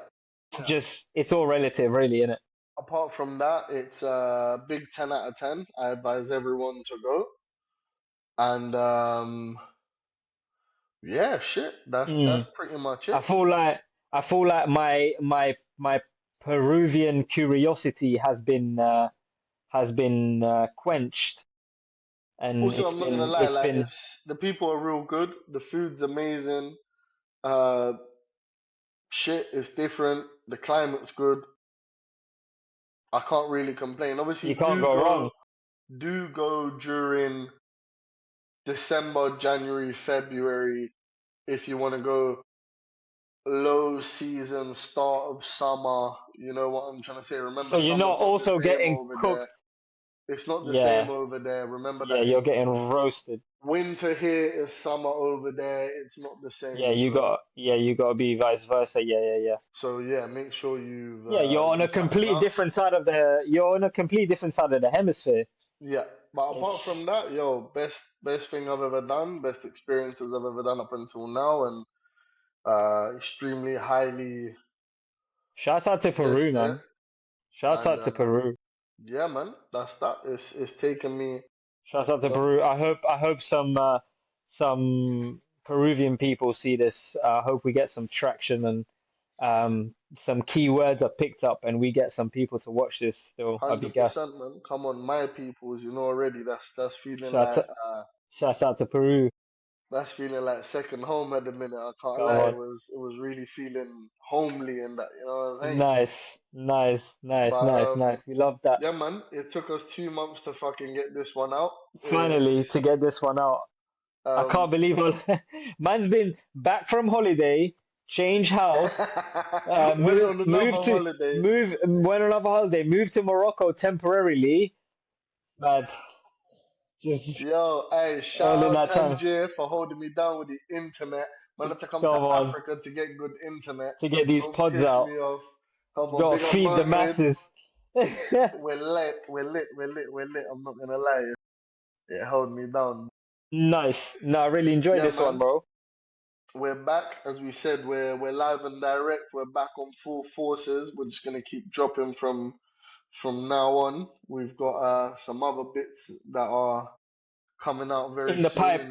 [SPEAKER 2] just it's all relative, really, isn't it?
[SPEAKER 1] Apart from that, it's a big 10 out of 10. I advise everyone to go. And yeah, shit. That's
[SPEAKER 2] Mm.
[SPEAKER 1] pretty much
[SPEAKER 2] I
[SPEAKER 1] it.
[SPEAKER 2] feel like my Peruvian curiosity has been quenched, and
[SPEAKER 1] Also, I'm not gonna lie.
[SPEAKER 2] it's
[SPEAKER 1] Like,
[SPEAKER 2] been
[SPEAKER 1] the people are real good. The food's amazing. Uh, shit is different. The climate's good. I can't really complain. Obviously,
[SPEAKER 2] you can't go wrong.
[SPEAKER 1] do go during December, January, February if you want to go low season, start of summer. You know what I'm trying to say?
[SPEAKER 2] So
[SPEAKER 1] Remember,
[SPEAKER 2] you're
[SPEAKER 1] summer's
[SPEAKER 2] not
[SPEAKER 1] not the
[SPEAKER 2] also
[SPEAKER 1] same
[SPEAKER 2] getting
[SPEAKER 1] over there.
[SPEAKER 2] cooked.
[SPEAKER 1] It's not the same
[SPEAKER 2] Yeah,
[SPEAKER 1] over there. Remember
[SPEAKER 2] yeah,
[SPEAKER 1] that
[SPEAKER 2] you're getting roasted.
[SPEAKER 1] winter here is summer over there. It's not the
[SPEAKER 2] Yeah,
[SPEAKER 1] same. So,
[SPEAKER 2] you got to be vice versa. Yeah, yeah, yeah.
[SPEAKER 1] so yeah, make sure
[SPEAKER 2] Yeah, you're on a
[SPEAKER 1] you fatten
[SPEAKER 2] complete
[SPEAKER 1] up.
[SPEAKER 2] different side of the you're on a complete different side of the hemisphere.
[SPEAKER 1] Yeah, but apart from
[SPEAKER 2] It's
[SPEAKER 1] that, yo, best thing I've ever done, best experiences I've ever done up until now, and extremely highly
[SPEAKER 2] Shout out to Peru,
[SPEAKER 1] suggest it.
[SPEAKER 2] man. Shout
[SPEAKER 1] And
[SPEAKER 2] out to Peru.
[SPEAKER 1] yeah, man, that's that. It's taken me
[SPEAKER 2] Shout out to
[SPEAKER 1] long.
[SPEAKER 2] Peru. I hope some Peruvian people see this. I hope we get some traction and some keywords are picked up and we get some people to watch this still. I'd be gassed.
[SPEAKER 1] 100%, man. Come on, my peoples, you know already. That's feeling
[SPEAKER 2] Shout
[SPEAKER 1] like
[SPEAKER 2] out, shout out to Peru.
[SPEAKER 1] that's feeling like second home at the minute. I can't
[SPEAKER 2] Come
[SPEAKER 1] lie.
[SPEAKER 2] on.
[SPEAKER 1] It was really feeling homely and that. You know what I'm saying?
[SPEAKER 2] Nice, nice, nice,
[SPEAKER 1] But
[SPEAKER 2] nice, nice. We love that.
[SPEAKER 1] yeah, man. It took us 2 months to fucking get this one out.
[SPEAKER 2] Finally,
[SPEAKER 1] It's
[SPEAKER 2] to get this one out. I can't
[SPEAKER 1] um.
[SPEAKER 2] believe man's been back from holiday, change house,
[SPEAKER 1] Went on another holiday.
[SPEAKER 2] went on another holiday, moved to Morocco temporarily, but just
[SPEAKER 1] Yo, hey, shout
[SPEAKER 2] all in
[SPEAKER 1] out
[SPEAKER 2] that time.
[SPEAKER 1] Tangier for holding me down with the internet. Man, I had to come to
[SPEAKER 2] Come on,
[SPEAKER 1] Africa to get good internet.
[SPEAKER 2] to get these
[SPEAKER 1] Don't
[SPEAKER 2] pods
[SPEAKER 1] piss
[SPEAKER 2] out.
[SPEAKER 1] me off. Come
[SPEAKER 2] You
[SPEAKER 1] on,
[SPEAKER 2] gotta
[SPEAKER 1] big up
[SPEAKER 2] feed the
[SPEAKER 1] Mermaid.
[SPEAKER 2] masses.
[SPEAKER 1] We're lit, we're lit, we're lit, we're lit. I'm not gonna lie. It held me down.
[SPEAKER 2] Nice. No, I really enjoyed
[SPEAKER 1] Yeah,
[SPEAKER 2] this one,
[SPEAKER 1] man.
[SPEAKER 2] bro.
[SPEAKER 1] We're back. As we said, we're live and direct. We're back on full forces. We're just gonna keep dropping from now on. We've got some other bits that are coming out very
[SPEAKER 2] In the
[SPEAKER 1] soon.
[SPEAKER 2] pipe.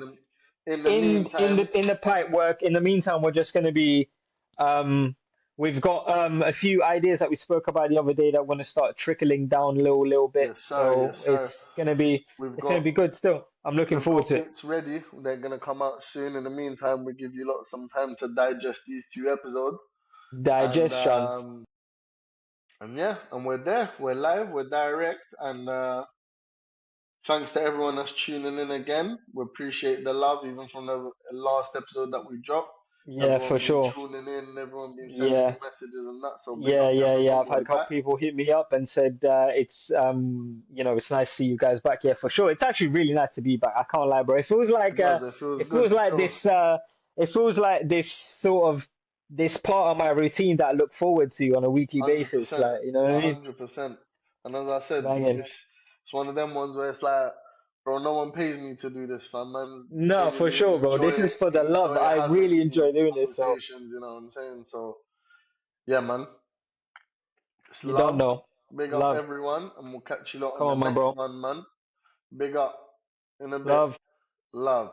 [SPEAKER 1] In the
[SPEAKER 2] In
[SPEAKER 1] meantime,
[SPEAKER 2] the pipe work. In the meantime, we're just going to be um we've got a few ideas that we spoke about the other day that want to start trickling down little bit.
[SPEAKER 1] yes, sir, yes,
[SPEAKER 2] So
[SPEAKER 1] sir. We've
[SPEAKER 2] it's gonna
[SPEAKER 1] got
[SPEAKER 2] be good still. I'm looking
[SPEAKER 1] we've
[SPEAKER 2] forward
[SPEAKER 1] got
[SPEAKER 2] to it.
[SPEAKER 1] bits ready. They're gonna come out soon. In the meantime, we give you lot some time to digest these 2 episodes, and
[SPEAKER 2] Digestions.
[SPEAKER 1] um and yeah, and we're there. We're live. We're direct, and thanks to everyone that's tuning in again. We appreciate the love, even from the last episode that we dropped.
[SPEAKER 2] Yeah, for
[SPEAKER 1] Everyone been
[SPEAKER 2] sure.
[SPEAKER 1] tuning in. Everyone been sending me
[SPEAKER 2] Yeah.
[SPEAKER 1] messages and that. So big
[SPEAKER 2] Yeah,
[SPEAKER 1] up
[SPEAKER 2] yeah, yeah.
[SPEAKER 1] everyone.
[SPEAKER 2] I've had
[SPEAKER 1] We're
[SPEAKER 2] a couple
[SPEAKER 1] back.
[SPEAKER 2] people hit me up and said it's it's nice to see you guys back. Yeah, for sure. It's actually really nice to be back. I can't lie, bro.
[SPEAKER 1] It does. It feels
[SPEAKER 2] It
[SPEAKER 1] good
[SPEAKER 2] feels like
[SPEAKER 1] still.
[SPEAKER 2] this sort of this part of my routine that I look forward to on a weekly
[SPEAKER 1] Hundred
[SPEAKER 2] basis.
[SPEAKER 1] percent,
[SPEAKER 2] Like, you know what I mean?
[SPEAKER 1] 100%. And as I said,
[SPEAKER 2] Banging.
[SPEAKER 1] it's one of them ones where it's like, bro, no one pays me to do this, fam. Man,
[SPEAKER 2] No, for
[SPEAKER 1] genuinely
[SPEAKER 2] sure, bro. This is for the love.
[SPEAKER 1] enjoy
[SPEAKER 2] I
[SPEAKER 1] having
[SPEAKER 2] really
[SPEAKER 1] these
[SPEAKER 2] enjoy doing this, so
[SPEAKER 1] conversations. You know what I'm saying? So yeah, man, it's
[SPEAKER 2] you don't
[SPEAKER 1] love.
[SPEAKER 2] know.
[SPEAKER 1] Big up
[SPEAKER 2] Love.
[SPEAKER 1] everyone, and we'll catch you lot on
[SPEAKER 2] Come
[SPEAKER 1] the
[SPEAKER 2] on, my
[SPEAKER 1] next
[SPEAKER 2] bro.
[SPEAKER 1] one, man. Big up in a bit.
[SPEAKER 2] Love.
[SPEAKER 1] Love.